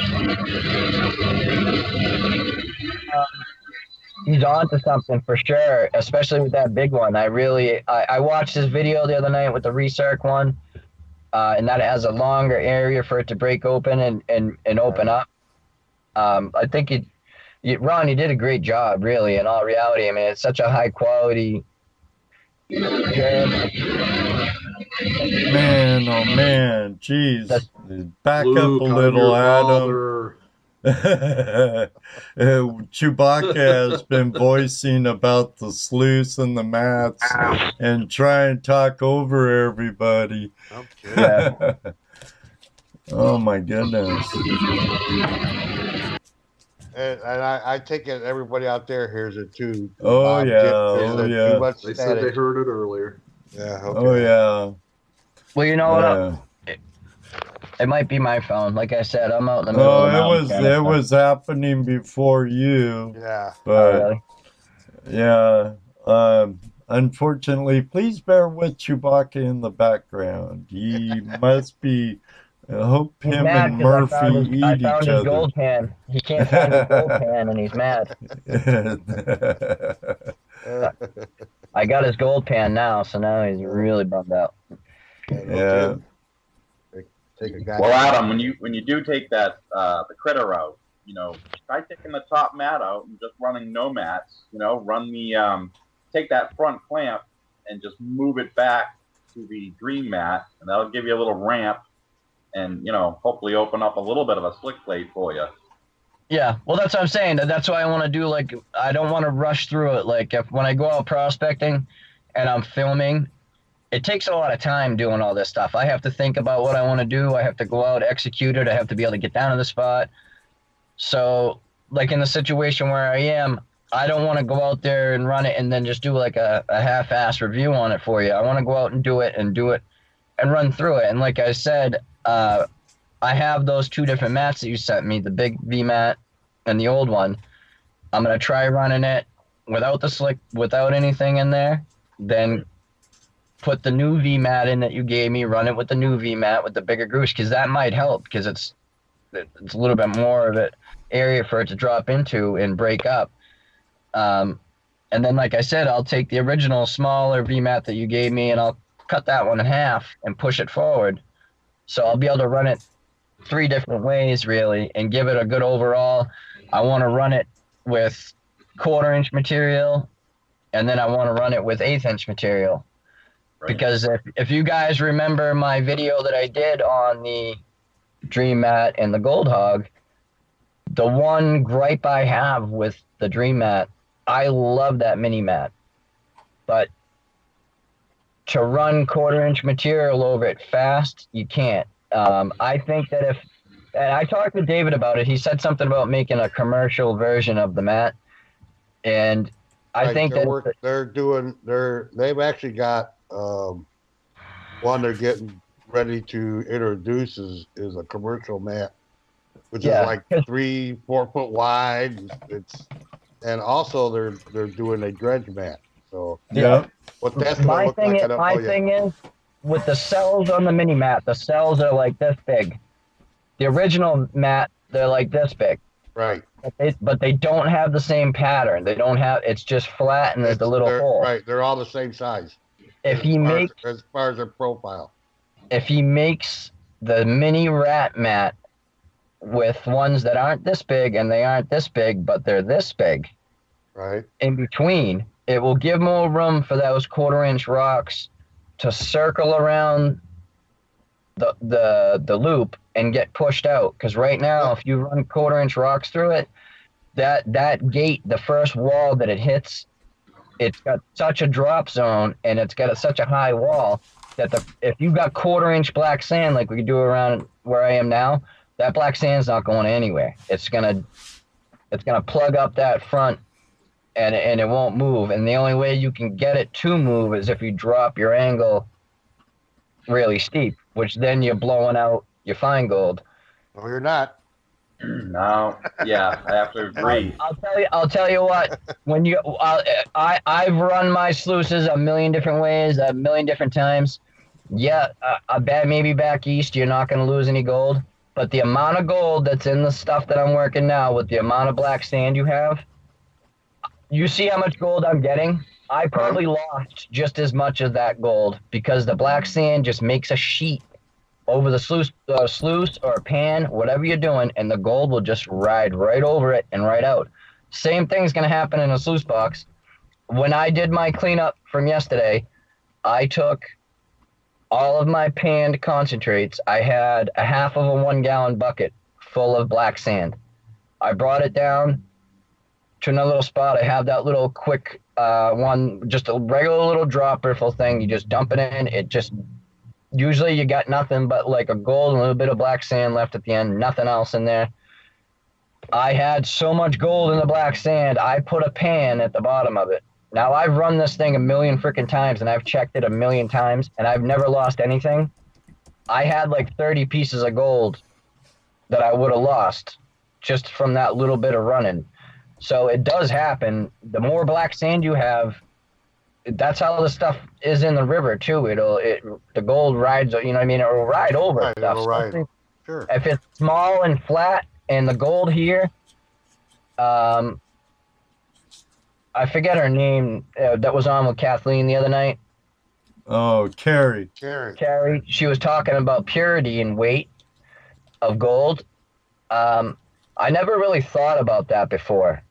he's on to something for sure, especially with that big one. I watched his video the other night with the Recirc one, and that has a longer area for it to break open and open up. I think Ron, you did a great job, really, in all reality. I mean, it's such a high quality. Man, oh man, jeez. Back Luke, up a I'm little, your Adam. Chewbacca has been voicing about the sluice and the mats and try and talk over everybody. Okay. Yeah. Oh my goodness. And I take it everybody out there hears it too. Oh Bob, yeah, Jim, oh too yeah. much They said they static. heard it earlier. Yeah. Okay. Oh yeah. Well, you know what? Yeah. It might be my phone. Like I said, I'm out in the middle of the Oh, mountains. it was happening before you. Yeah. But really? yeah. Unfortunately, please bear with Chewbacca in the background. He must be. I hope He's him mad and 'cause I Murphy found eat each his other. gold pan. He can't find his gold pan, and he's mad. I got his gold pan now, so now he's really bummed out. Yeah. Take a guy. Well, Adam, when you do take that the critter route, you know, try taking the top mat out and just running no mats. You know, run the take that front clamp and just move it back to the dream mat, and that'll give you a little ramp, and you know, hopefully open up a little bit of a slick plate for you. Yeah, well, that's what I'm saying. That's why I want to do, like, I don't want to rush through it. Like, when I go out prospecting and I'm filming, it takes a lot of time doing all this stuff. I have to think about what I want to do. I have to go out, execute it. I have to be able to get down to the spot. So, like, in the situation where I am, I don't want to go out there and run it and then just do, like, a half-ass review on it for you. I want to go out and do it and run through it. And like I said, I have those two different mats that you sent me, the big V mat and the old one. I'm going to try running it without the slick, without anything in there, then put the new V mat in that you gave me, run it with the new V mat with the bigger grooves, because that might help, because it's a little bit more of an area for it to drop into and break up. And then, like I said, I'll take the original smaller V mat that you gave me and I'll cut that one in half and push it forward. So I'll be able to run it 3 different ways, really, and give it a good overall. I want to run it with 1/4-inch material, and then I want to run it with 1/8-inch material. Right. Because if you guys remember my video that I did on the Dream Mat and the Gold Hog, the one gripe I have with the Dream Mat, I love that mini mat, but to run 1/4-inch material over it fast, you can't. I think that and I talked to David about it, he said something about making a commercial version of the mat, and I think they've actually got one they're getting ready to introduce is a commercial mat, which is like 3-4 foot wide. And also they're doing a dredge mat. So yeah. What that's gonna look like, I don't know my yet. thing is, with the cells on the mini mat, the cells are like this big. The original mat, they're like this big. Right. But they don't have the same pattern. They don't have. It's just flat and there's a little hole. Right. They're all the same size. If as far as their profile. If he makes the mini rat mat with ones that aren't this big and they aren't this big, but they're this big, right, in between, it will give more room for those 1/4-inch rocks to circle around the loop and get pushed out. Because right now, if you run 1/4-inch rocks through it, that gate, the first wall that it hits, it's got such a drop zone and it's got such a high wall that if you got 1/4-inch black sand like we do around where I am now, that black sand's not going anywhere. It's gonna plug up that front and it won't move. And the only way you can get it to move is if you drop your angle really steep, which then you're blowing out your fine gold. No, you're not. No, yeah, I have to agree. I'll tell you what. When you, I've run my sluices a million different ways, a million different times. Yeah, I bet maybe back east you're not going to lose any gold, but the amount of gold that's in the stuff that I'm working now, with the amount of black sand you have, you see how much gold I'm getting. I probably lost just as much of that gold because the black sand just makes a sheet over the sluice or a pan, whatever you're doing, and the gold will just ride right over it and right out. Same thing's going to happen in a sluice box. When I did my cleanup from yesterday, I took all of my panned concentrates. I had a half of a 1 gallon bucket full of black sand. I brought it down to another little spot. I have that little quick one, just a regular little dropper full thing. You just dump it in. It just, usually you got nothing but like a gold and a little bit of black sand left at the end, nothing else in there. I had so much gold in the black sand, I put a pan at the bottom of it. Now, I've run this thing a million freaking times, and I've checked it a million times, and I've never lost anything. I had like 30 pieces of gold that I would have lost just from that little bit of running. So it does happen. The more black sand you have, that's how the stuff is in the river too. The gold rides, you know what I mean? It'll ride over Right, stuff. it'll ride. Sure. If it's small and flat and the gold here, I forget her name that was on with Kathleen the other night. Oh, Carrie. Carrie. She was talking about purity and weight of gold. I never really thought about that before.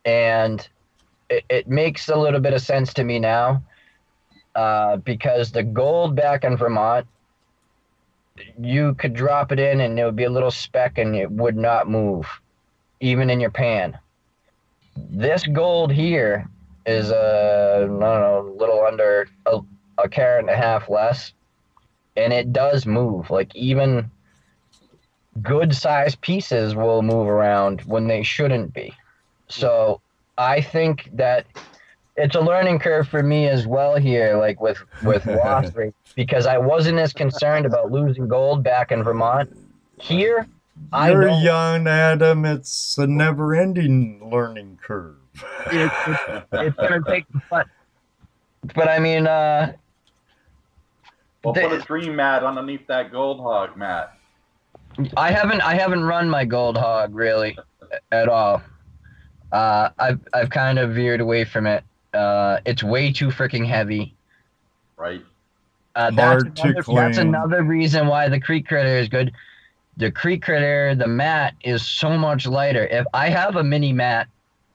And it makes a little bit of sense to me now, because the gold back in Vermont, you could drop it in and it would be a little speck and it would not move, even in your pan. This gold here is I don't know, a little under a carat and a half less, and it does move. Like, even good sized pieces will move around when they shouldn't be. So I think that it's a learning curve for me as well here, like with loss rate, because I wasn't as concerned about losing gold back in Vermont. Here, You're young, Adam. It's a never-ending learning curve. It's gonna take, but I mean, well, put a dream mat underneath that gold hog, Matt. I haven't run my gold hog really at all. I've kind of veered away from it. It's way too freaking heavy. Right. That's another reason why the creek critter is good. The creek critter, the mat is so much lighter. If I have a mini mat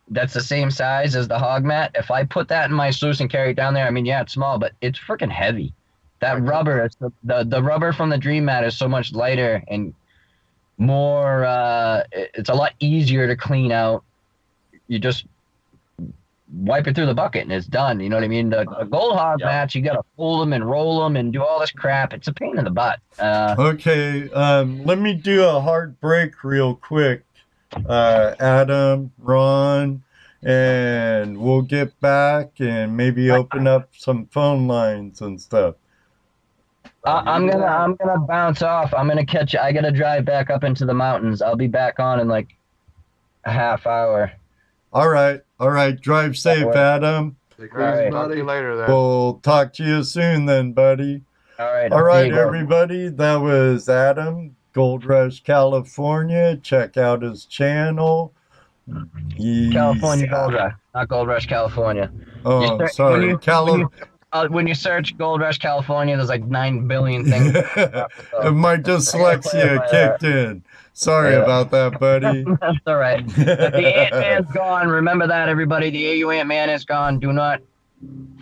that's the same size as the hog mat, if I put that in my sluice and carry it down there, I mean, yeah, it's small, but it's freaking heavy. That rubber, the rubber from the dream mat is so much lighter and more, it's a lot easier to clean out. You just wipe it through the bucket and it's done. You know what I mean? The gold hog mats, you got to fold them and roll them and do all this crap. It's a pain in the butt. Okay, let me do a hard break real quick. Adam, Ron, and we'll get back and maybe open up some phone lines and stuff. I'm gonna bounce off. I'm gonna catch. I gotta drive back up into the mountains. I'll be back on in like a half hour. All right. Drive safe, Adam. Take care, buddy. Talk to you later then. We'll talk to you soon then, buddy. All right, everybody. That was Adam, Gold Rush, California. Check out his channel. California Gold Rush, not Gold Rush, California. Oh, sorry. When you search Gold Rush, California, there's like 9 billion things. My dyslexia kicked in. Sorry about that, buddy. That's all right. But the Ant-Man's gone. Remember that, everybody. The AU Ant-Man is gone. Do not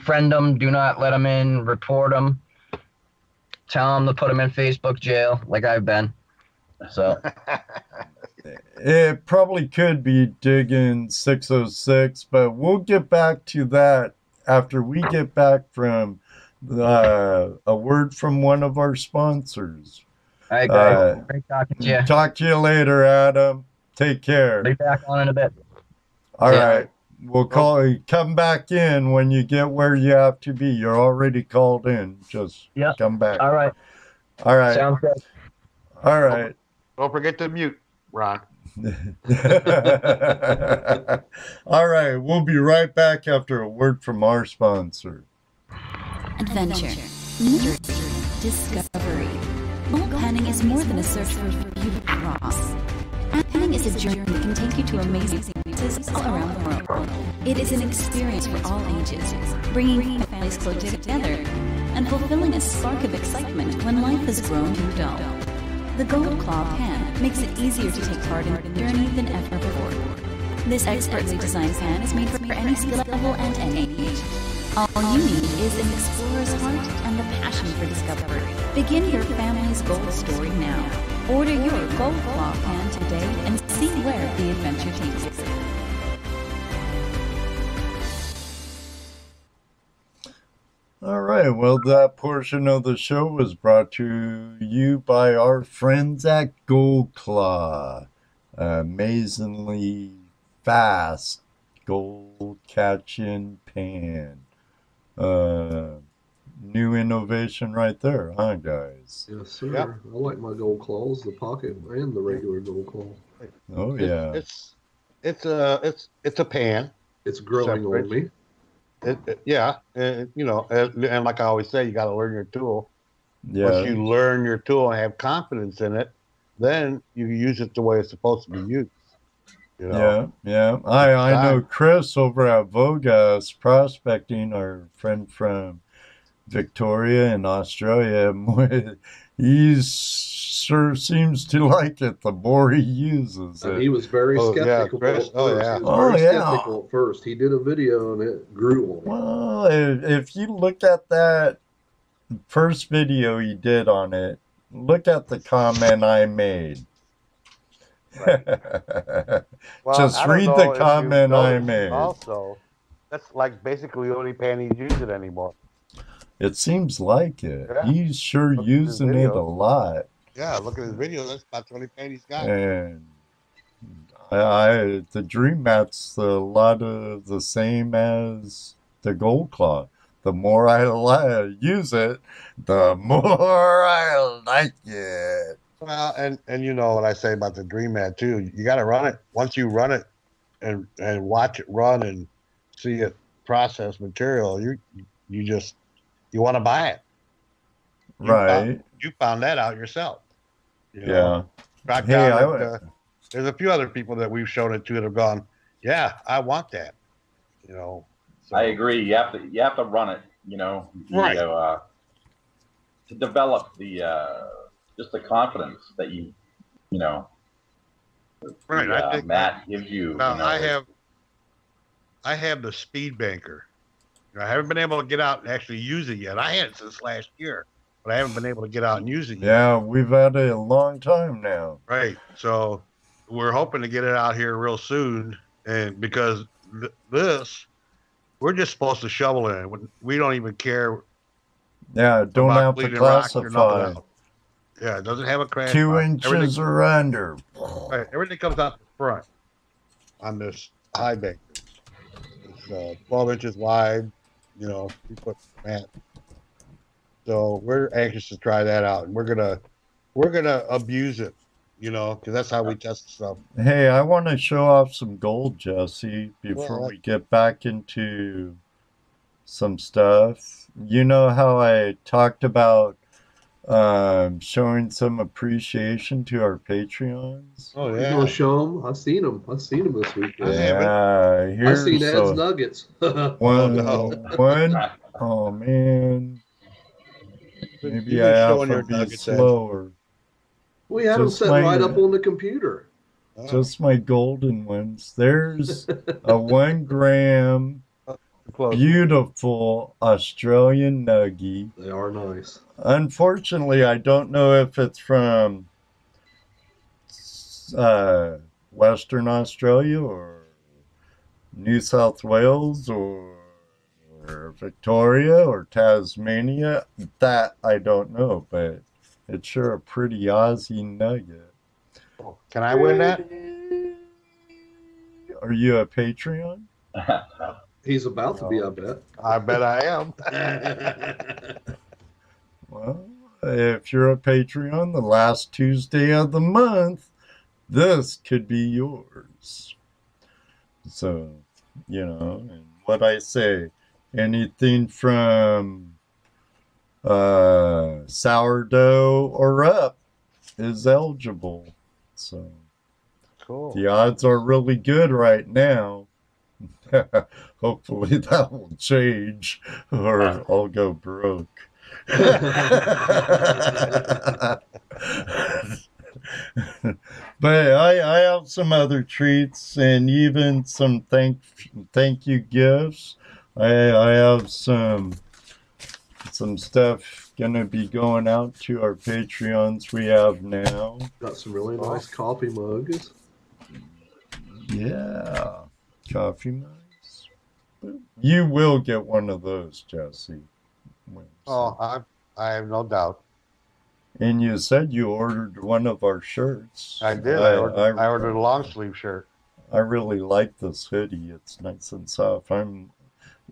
friend him. Do not let him in. Report him. Tell him to put him in Facebook jail, like I've been. So it probably could be digging 606, but we'll get back to that after we get back from a word from one of our sponsors. All right, guys. Great talking to you. Talk to you later, Adam. Take care. Be back on in a bit. All right. We'll call you. Come back in when you get where you have to be. You're already called in. Just come back. All right. All right. Sounds good. All right. Don't forget to mute, Ron. All right. We'll be right back after a word from our sponsor. Adventure, mystery, discovery. Gold panning is more than a search for beauty rocks. Panning is a journey that can take you to amazing places all around the world. It is an experience for all ages, bringing families closer together and fulfilling a spark of excitement when life has grown too dull. The Gold Claw pan makes it easier to take part in the journey than ever before. This expertly designed pan is made for any skill level and any age. All you need is an explorer's heart and the passion for discovery. Begin your family's gold story now. Order your Gold Claw pan today and see where the adventure takes you. All right. Well, that portion of the show was brought to you by our friends at Gold Claw. Amazingly fast gold catching pan. New innovation right there, huh, guys? Yes, sir. Yep. I like my gold claws, the pocket and the regular gold claw. Oh yeah. It's a pan. It's growing Separate. on me. And like I always say, you got to learn your tool. Yeah. Once you learn your tool and have confidence in it, then you use it the way it's supposed to be used. You know? Yeah. I know Chris over at Vogas Prospecting, our friend from Victoria in Australia. He sure seems to like it the more he uses it. He was very skeptical Chris. at first. He was very skeptical at first. He did a video and it grew on him. Well, if you look at that first video he did on it, look at the comment I made. Right. Well, just read the comment I made. Also, that's like basically the only pan he's using anymore. It seems like it. Yeah. He's sure Look at using his it a videos. lot. Yeah, look at his video. That's about the only pan he's got. And the Dream Mat's a lot of the same as the Gold Claw. The more I use it, the more I like it. Well, and you know what I say about the Dream Mat too. You got to run it. Once you run it and watch it run and see it process material, you want to buy it. Right. You found that out yourself. You Yeah. know? Right Hey, down there's a few other people that we've shown it to that have gone, yeah, I want that. You know. So. I agree. You have to run it. You know. Right. To develop the just the confidence that you know. Right. The, I think Matt gives you. Now, you know, I have the Speed Banker. I haven't been able to get out and actually use it yet. I had it since last year, but I haven't been able to get out and use it yet. Yeah, we've had it a long time now. Right. So we're hoping to get it out here real soon, and because this, we're just supposed to shovel in. We don't even care. Yeah, don't about have to bleeding rocks or nothing classify. else. Yeah, it doesn't have a crash. 2 bar. inches Everything- or under. Right, everything comes out the front on this high banker. It's 12 inches wide, 3-foot mat. So we're anxious to try that out, and we're gonna abuse it, because that's how we test stuff. Hey, I want to show off some gold, Jesse, before Well, we get back into some stuff. You know how I talked about showing some appreciation to our Patreons? Oh You yeah, gonna show them? I seen them this weekend. Yeah, I here's seen Ed's a- nuggets. one. no. One. Oh man, You've maybe been I have showing to your be nuggets, Ed. slower. We had them Just set my- right up on the computer. Oh, Just my golden ones. There's a 1 gram close. beautiful Australian nuggie. They are nice. Unfortunately, I don't know if it's from Western Australia or New South Wales or Victoria or Tasmania. That I don't know, but it's sure a pretty Aussie nugget. Can I win that? Are you a Patreon? He's about to be, I bet. I bet I am. Well, if you're a Patreon, the last Tuesday of the month, this could be yours. So, you know, and what I say, anything from sourdough or up is eligible. So Cool. the odds are really good right now. Hopefully that will change or I'll go broke. But I have some other treats and even some thank you gifts. I have some stuff gonna be going out to our Patreons we have now. Got some really nice coffee mugs. Yeah, coffee mugs. You will get one of those, Jesse. Oh, I have no doubt. And you said you ordered one of our shirts. I did. I ordered a long sleeve shirt. I really like this hoodie. It's nice and soft. I'm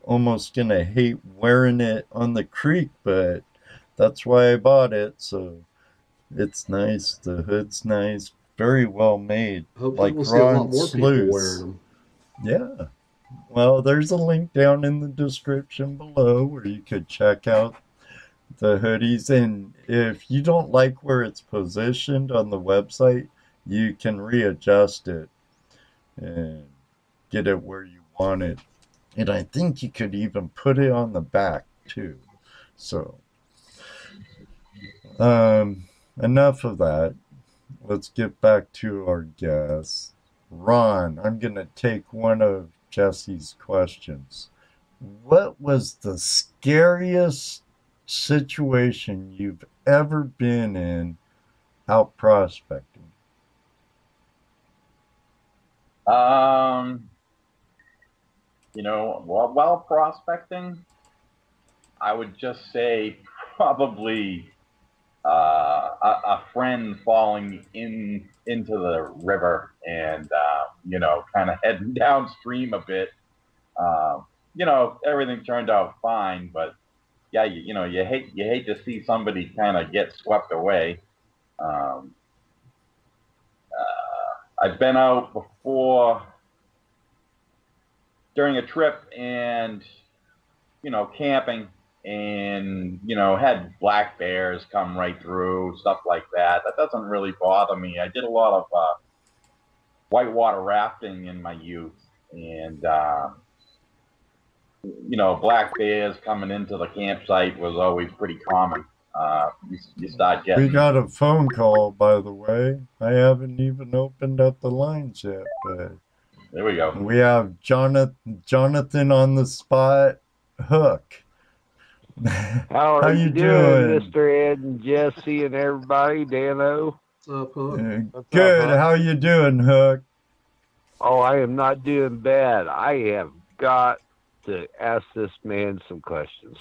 almost gonna hate wearing it on the creek, but that's why I bought it. So it's nice. The hood's nice. Very well made. Hopefully we'll see a lot more people wearing them. Yeah. Well, there's a link down in the description below where you could check out the hoodies. And if you don't like where it's positioned on the website, you can readjust it and get it where you want it. And I think you could even put it on the back too. So, enough of that. Let's get back to our guest. Ron, I'm going to take one of Jesse's questions. What was the scariest situation you've ever been in out prospecting? You know, while prospecting, I would just say probably a friend falling into the river and you know, kind of heading downstream a bit. You know, everything turned out fine, but yeah, you know, you hate to see somebody kind of get swept away. I've been out before during a trip and, you know, camping and, you know, had black bears come right through, stuff like that. That doesn't really bother me. I did a lot of whitewater rafting in my youth, and, you know, black bears coming into the campsite was always pretty common. You start getting... We got a phone call, by the way. I haven't even opened up the lines yet, but there we go. We have Jonathan on the spot. Hook. How are you doing, Mr. Ed and Jesse and everybody? Dano? What's up, Hook? Good. How you doing, Hook? Oh, I am not doing bad. I have got to ask this man some questions.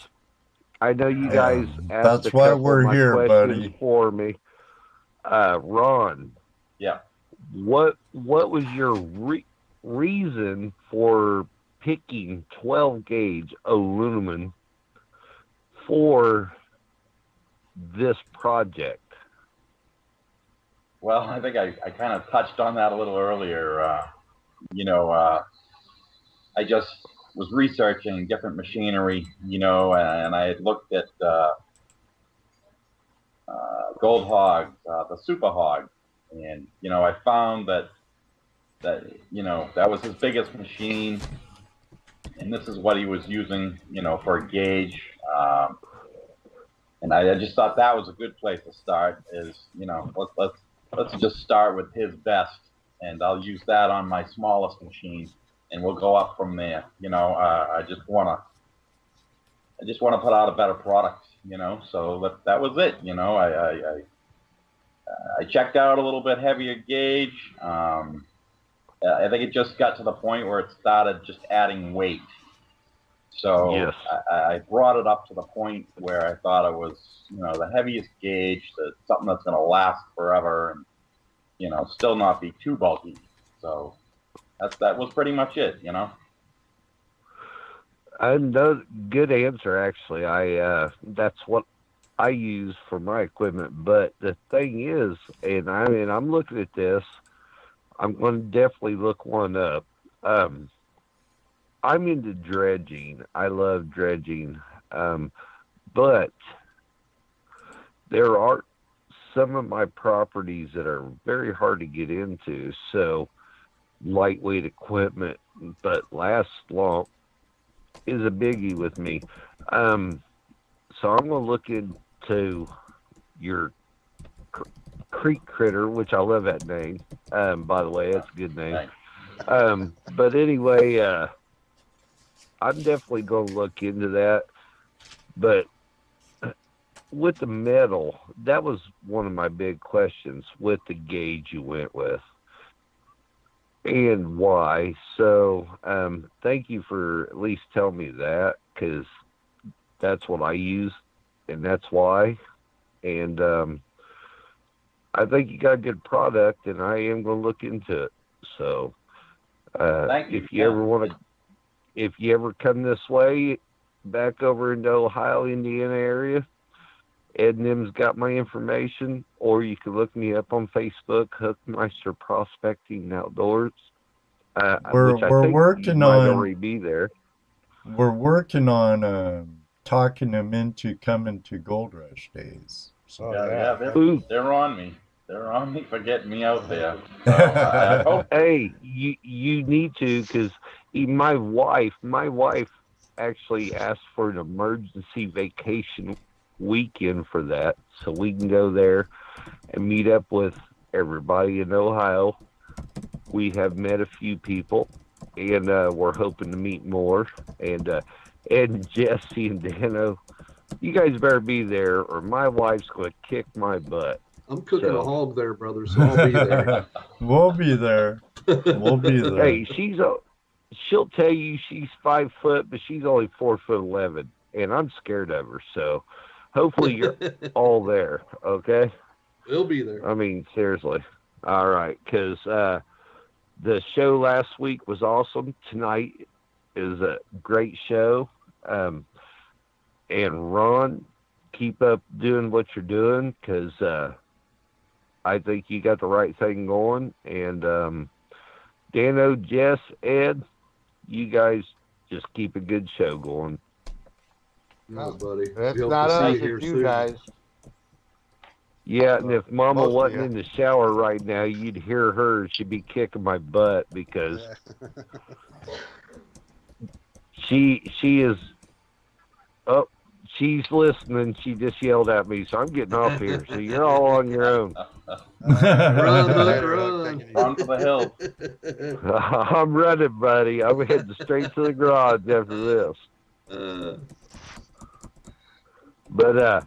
I know you guys asked that's why we're here, questions buddy. For me. Ron. Yeah. What was your reason for picking 12 gauge aluminum for this project? Well, I think I kind of touched on that a little earlier. You know, I just was researching different machinery, you know, and I had looked at Gold Hog, the Super Hog, and, you know, I found that you know, that was his biggest machine, and this is what he was using, you know, for a gauge. And I just thought that was a good place to start. Is, you know, let's just start with his best, and I'll use that on my smallest machine, and we'll go up from there. You know, I just wanna put out a better product. You know, so that was it. You know, I checked out a little bit heavier gauge. I think it just got to the point where it started just adding weight. So yes. I brought it up to the point where I thought it was, you know, the heaviest gauge, something that's going to last forever and, you know, still not be too bulky. So that was pretty much it, you know. No, good answer, actually. That's what I use for my equipment. But the thing is, and I'm looking at this, I'm going to definitely look one up. I'm into dredging. I love dredging. But there are some of my properties that are very hard to get into. So lightweight equipment, but lasts long is a biggie with me. So I'm going to look into your creek critter, which I love that name. By the way, that's a good name. But anyway, I'm definitely going to look into that. But with the metal, that was one of my big questions with the gauge you went with and why. So thank you for at least telling me that, because that's what I use and that's why. And I think you got a good product, and I am going to look into it. So if you ever come this way, back over into Ohio, Indiana area, Ed and them's got my information, or you can look me up on Facebook, Hookmeister Prospecting Outdoors. We're working on already be there. We're working on talking them into coming to Gold Rush Days. So. They're on me. They're on me for getting me out there. So, I hope. Hey, you need to, because my wife actually asked for an emergency vacation weekend for that, so we can go there and meet up with everybody in Ohio. We have met a few people, and we're hoping to meet more. And Ed and Jesse and Dano, you guys better be there, or my wife's going to kick my butt. I'm cooking a hog there, brother, so I'll be there. We'll be there. We'll be there. Hey, she'll tell you she's 5 foot, but she's only 4'11", and I'm scared of her. So hopefully you're all there, okay? We'll be there. I mean, seriously. All right, because the show last week was awesome. Tonight is a great show. And Ron, keep up doing what you're doing, because I think you got the right thing going. And Dano, Jess, Ed, you guys just keep a good show going. No, buddy. It's not us, it's you guys. Yeah, and if Mama wasn't in the shower right now, you'd hear her. She'd be kicking my butt, because she is. Oh, she's listening. She just yelled at me, so I'm getting off here. So you're all on your own. Run for the hill. I'm running, buddy. I'm heading straight to the garage after this. But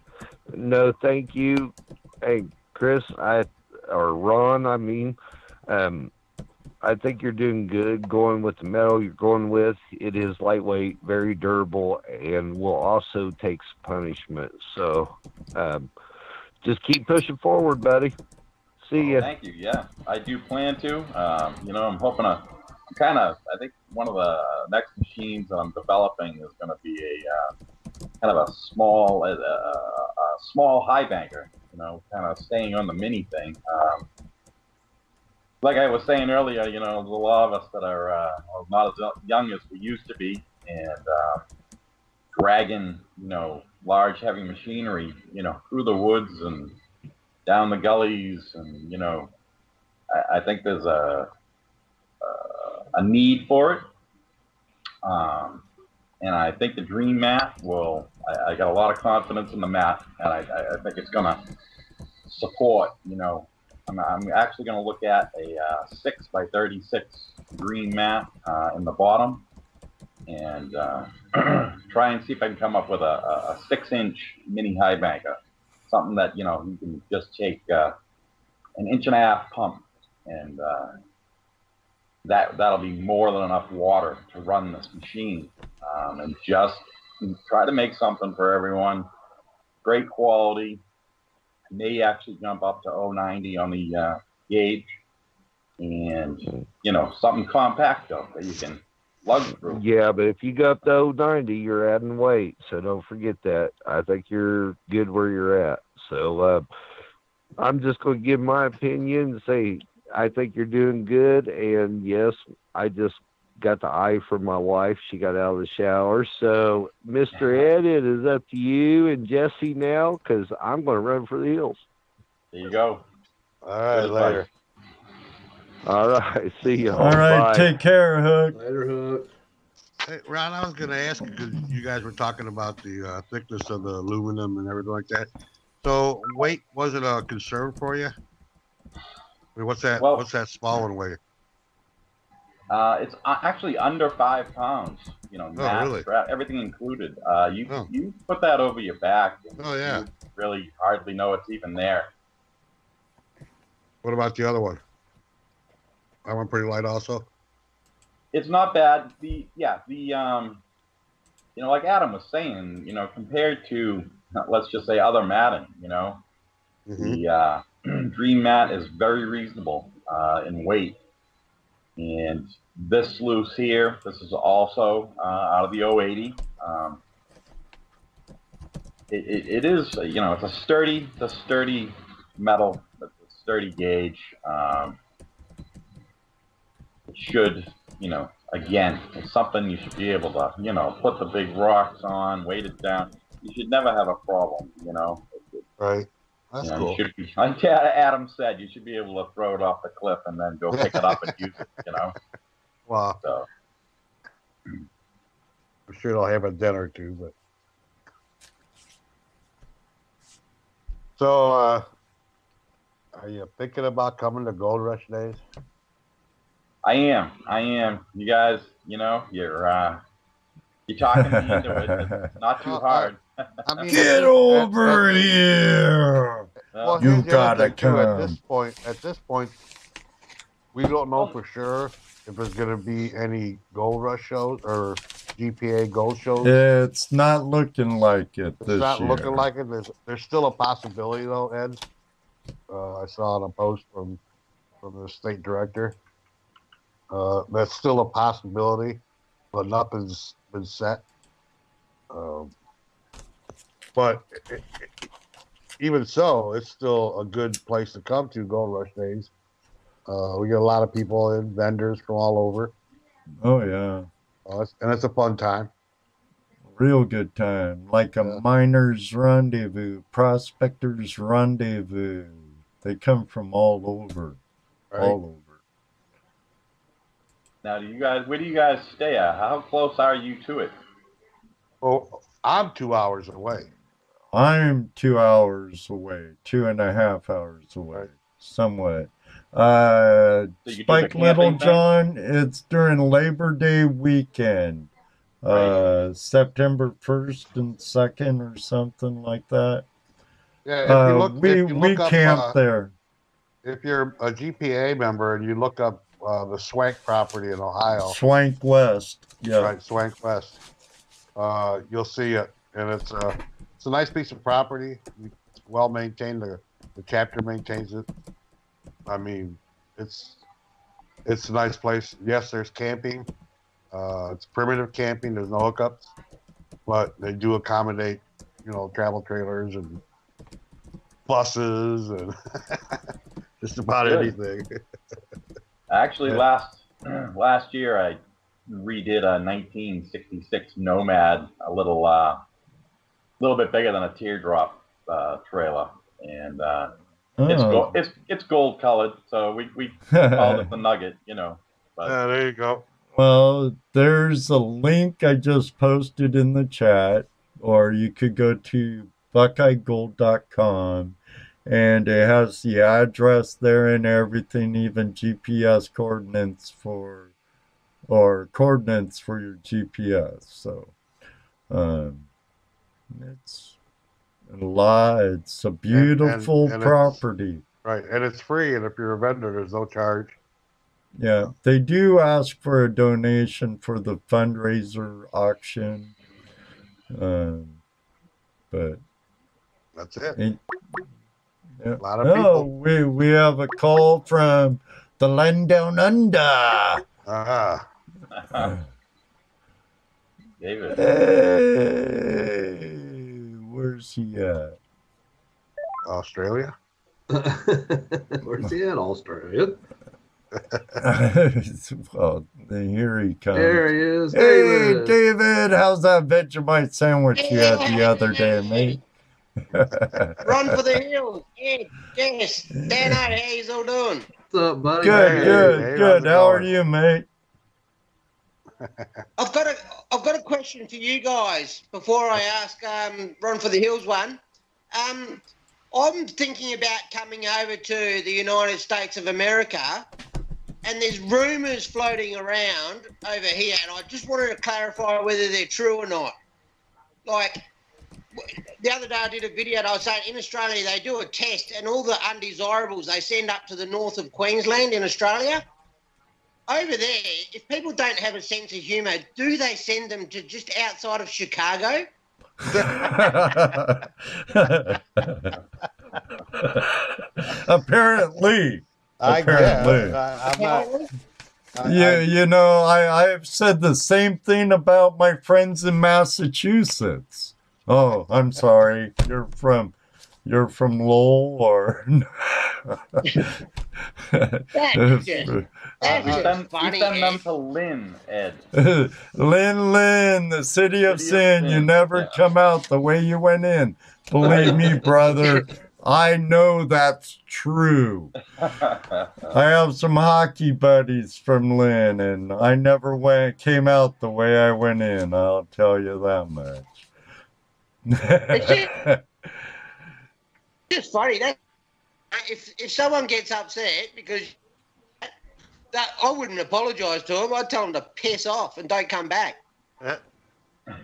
no, thank you. Hey, Chris, or Ron, I mean, I think you're doing good going with the metal you're going with. It is lightweight, very durable, and will also take some punishment. So just keep pushing forward, buddy. See ya. Thank you. Yeah, I do plan to. I'm hoping I think one of the next machines that I'm developing is going to be a kind of a small high banker, kind of staying on the mini thing. Like I was saying earlier, there's a lot of us that are not as young as we used to be, and dragging, large heavy machinery, through the woods and down the gullies, and I think there's a need for it, and I think the Dream mat will. I got a lot of confidence in the mat, and I think it's gonna support. I'm actually going to look at a 6x36 green mat in the bottom, and try and see if I can come up with a 6-inch mini high banker, something that you can just take an 1.5-inch pump, and that'll be more than enough water to run this machine, and just try to make something for everyone, great quality. May actually jump up to 090 on the gauge, and something compact though that you can lug proof. Yeah, but if you got the 090, you're adding weight, so don't forget that. I think you're good where you're at. So I'm just going to give my opinion and say I think you're doing good. And yes, I just got the eye from my wife. She got out of the shower. So, Mr. Ed, it is up to you and Jesse now, because I'm going to run for the hills. There you go. All right, Good later. advice. All right, see you. All right, Bye. take care, Hook. Later, Hook. Hey, Ron, I was going to ask you, because you guys were talking about the thickness of the aluminum and everything like that. So weight wasn't a concern for you? I mean, what's that? Well, what's that small one weigh? It's actually under 5 pounds. You know, mat, really? strap, everything included. You put that over your back. And yeah. You really hardly know it's even there. What about the other one? That one pretty light also? It's not bad. Like Adam was saying, compared to, let's just say, other matting, the Dream mat is very reasonable in weight. And this loose here, this is also out of the 080. It is, it's a sturdy metal, it's a sturdy gauge. It should, again, it's something you should be able to, put the big rocks on, weight it down. You should never have a problem, Right. That's cool. You should be, like Adam said, you should be able to throw it off the cliff and then go pick it up and use it, Wow. So. I'm sure they'll have a den or two, but. So, are you thinking about coming to Gold Rush Days? I am. You guys, you're talking me into it. It's not too hard. I mean, Get over here! Well, You gotta come. At this point, we don't know for sure if there's going to be any Gold Rush shows or GPA Gold shows. It's not looking like it this year. It's not looking like it. There's still a possibility, though, Ed. I saw on a post from the state director. That's still a possibility, but nothing's been set. But even so, it's still a good place to come to, Gold Rush Days. We get a lot of people in, vendors from all over. Oh, yeah. And it's a fun time. Real good time. Like a miner's rendezvous, prospector's rendezvous. They come from all over. Right. All over. Now, where do you guys stay at? How close are you to it? Well, I'm 2 hours away. I'm 2 hours away, 2.5 hours away, Right. somewhat. So you Spike do the Little camping thing? John, it's during Labor Day weekend, Right. September 1st and 2nd or something like that. Yeah, we camp there. If you're a GPA member and you look up the Swank property in Ohio, Swank West, yeah. right, Swank West, you'll see it, and it's a nice piece of property. It's well maintained. The chapter maintains it. I mean, it's a nice place. Yes, there's camping. It's primitive camping. There's no hookups, but they do accommodate, travel trailers and buses and just about anything. Actually, last year I redid a 1966 Nomad, a little bit bigger than a teardrop trailer, and it's gold colored, so we called it the Nugget, But Yeah, there you go. Well, there's a link I just posted in the chat, or you could go to buckeyegold.com, and it has the address there and everything, even GPS coordinates for your GPS. So it's a beautiful and property. Right, and it's free, and if you're a vendor, there's no charge. Yeah, they do ask for a donation for the fundraiser auction, but that's it. Yeah. A lot of people. We have a call from the land down under. David. Hey, where's he at? Australia. Where's he at, Australia? Well, here he comes. There he is, Hey, David. David, how's that Vegemite sandwich you had the other day, mate? Run for the hills. Yeah, yes. Dan, how you all doing? What's up, buddy? Good. How are you, mate? I've got a question for you guys before I ask Run for the Hills one. I'm thinking about coming over to the United States of America, and there's rumours floating around over here, and I just wanted to clarify whether they're true or not. Like, the other day I did a video and I was saying in Australia they do a test, and all the undesirables they send up to the north of Queensland in Australia. Over there, if people don't have a sense of humour, do they send them to just outside of Chicago? Apparently. I guess. You know, I've said the same thing about my friends in Massachusetts. Oh, I'm sorry. You're from Lowell, or That's just funny. Send them to Lynn, Ed. Lynn, the city of sin. You never come out the way you went in. Believe me, brother. I know that's true. I have some hockey buddies from Lynn, and I never came out the way I went in. I'll tell you that much. It's just funny that if someone gets upset because that, I wouldn't apologise to them. I'd tell them to piss off and don't come back.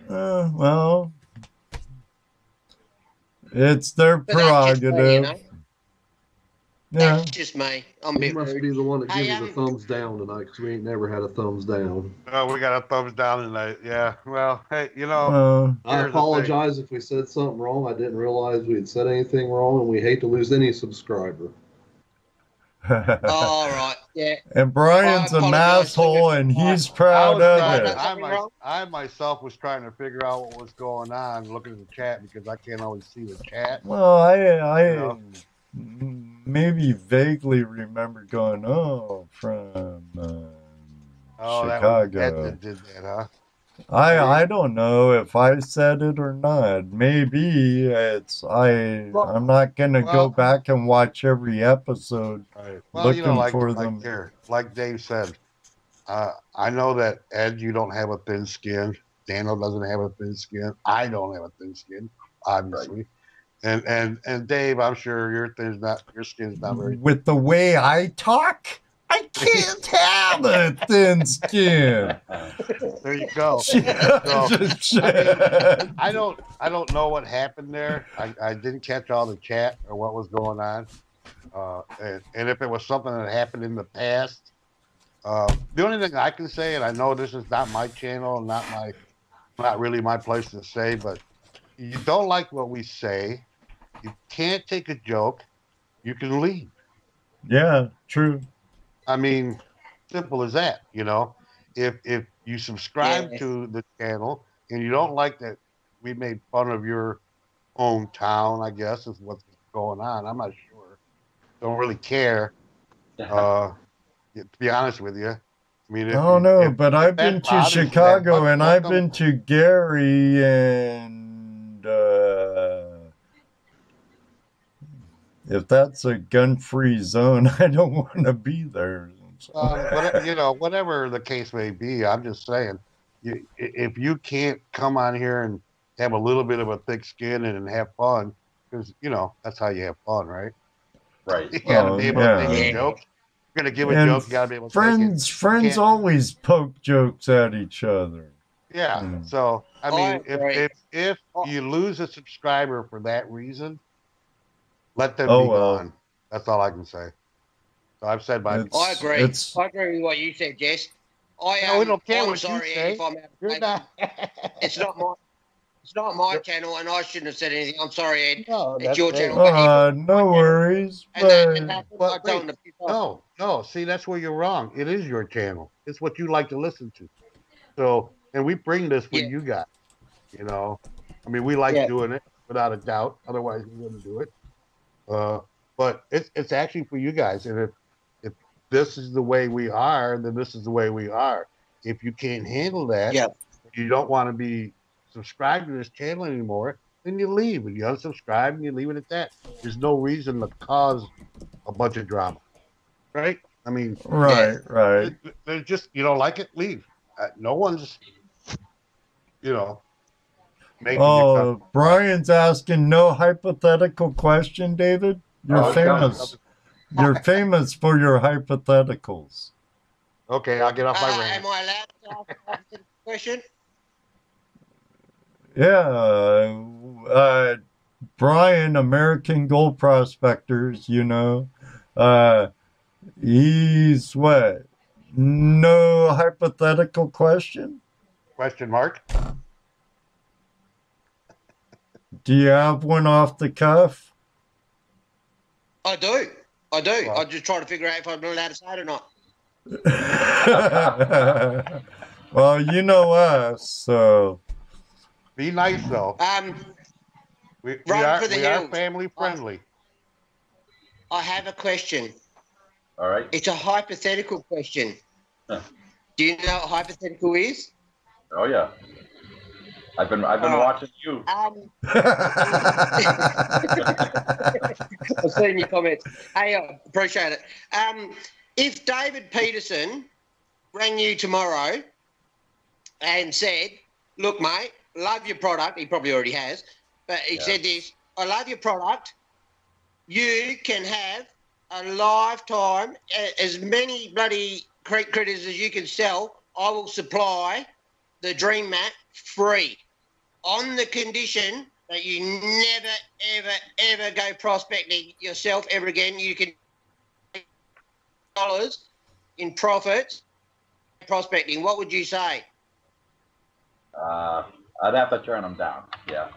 Well, it's their prerogative. That's just me, you know? Yeah. That's just me. I'm a You bit must rude. be the one that gives Hey, you the thumbs down tonight, because we ain't never had a thumbs down. Oh, we got a thumbs down tonight. Yeah. Well, hey, you know. I apologize if we said something wrong. I didn't realize we had said anything wrong, and we hate to lose any subscriber. All right. Yeah. And Brian's an asshole, and he's proud of it. I myself was trying to figure out what was going on, looking at the chat, because I can't always see the chat. Well, I maybe vaguely remember going, from Chicago. That did that, huh? I don't know if I said it or not. Maybe I'm not gonna go back and watch every episode. Right. Well, looking like Dave said, I know that Ed, you don't have a thin skin. Daniel doesn't have a thin skin. I don't have a thin skin, obviously. Right. And Dave, I'm sure your skin's not very. With the way I talk, I can't have a thin skin. There you go. I don't know what happened there. I didn't catch all the chat or what was going on. And if it was something that happened in the past, the only thing I can say, and I know this is not my channel, not really my place to say, but you don't like what we say, you can't take a joke, you can leave. Yeah, true. I mean, simple as that, you know. If you subscribe to the channel and you don't like that we made fun of your hometown, I guess is what's going on. I'm not sure. Don't really care. To be honest with you. I mean, but I've been to Chicago, and I've been to Gary, and if that's a gun-free zone, I don't want to be there. Whatever the case may be, I'm just saying, if you can't come on here and have a little bit of a thick skin and have fun, because that's how you have fun, right? Right. You gotta be able to make a joke. You're gonna give a joke. You gotta be able to friends always poke jokes at each other. Yeah. So I mean, if you lose a subscriber for that reason, let them be gone. That's all I can say. So I've said my. I agree. I agree with what you said, Jess. We don't care what you say. It's not my channel, and I shouldn't have said anything. I'm sorry, Ed. No, it's your channel. No worries. No. See, that's where you're wrong. It is your channel. It's what you like to listen to. So, and we bring this for you guys. You know, I mean, we like doing it without a doubt. Otherwise, we wouldn't do it. But it's actually for you guys. And if this is the way we are, then this is the way we are. If you can't handle that, you don't want to be subscribed to this channel anymore, then you leave and you unsubscribe and you leave it at that. There's no reason to cause a bunch of drama, right? I mean, right. They're just, you don't like it, leave. No one's, you know. Brian's asking no hypothetical question, David. You're famous. You're famous for your hypotheticals. Okay, I'll get off my rant. Am I allowed to ask a hypothetical question? Yeah. Brian, American Gold Prospectors, you know. He's what? No hypothetical question? Question mark? Do you have one off the cuff? I do. Well, I'm just trying to figure out if I'm allowed to say it or not. Well, you know us, so. Be nice, though. We are family friendly. I have a question. All right. It's a hypothetical question. Huh. Do you know what hypothetical is? Oh yeah. I've been watching you. I've seen your comments. Hey, I appreciate it. If David Peterson rang you tomorrow and said, "Look, mate, love your product," he probably already has, but he said this: "I love your product. You can have a lifetime, as many bloody creek critters as you can sell. I will supply the dream mat free, on the condition that you never, ever, ever go prospecting yourself ever again. You can $1 in profits prospecting." What would you say? I'd have to turn them down. Yeah.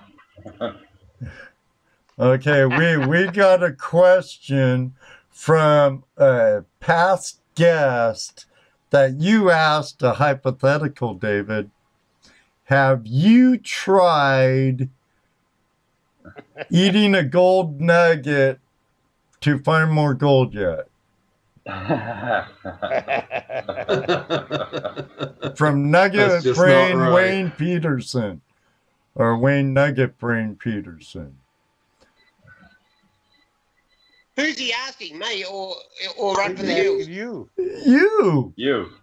Okay, we got a question from a past guest that you asked a hypothetical, David. Have you tried eating a gold nugget to find more gold yet? From Nugget Brain Wayne Peterson, or Wayne Nugget Brain Peterson. Who's he asking, me or Run for the Hills? You.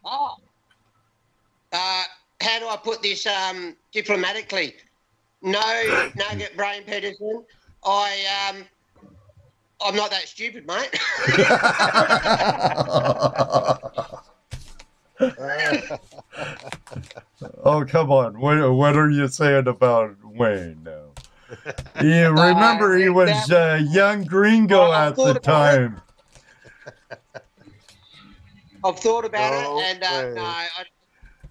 Oh. How do I put this diplomatically? No, Nugget Brain Peterson. I'm not that stupid, mate. Oh, come on. What are you saying about Wayne now? You remember he was a young gringo at the time. I've thought about it, and no, I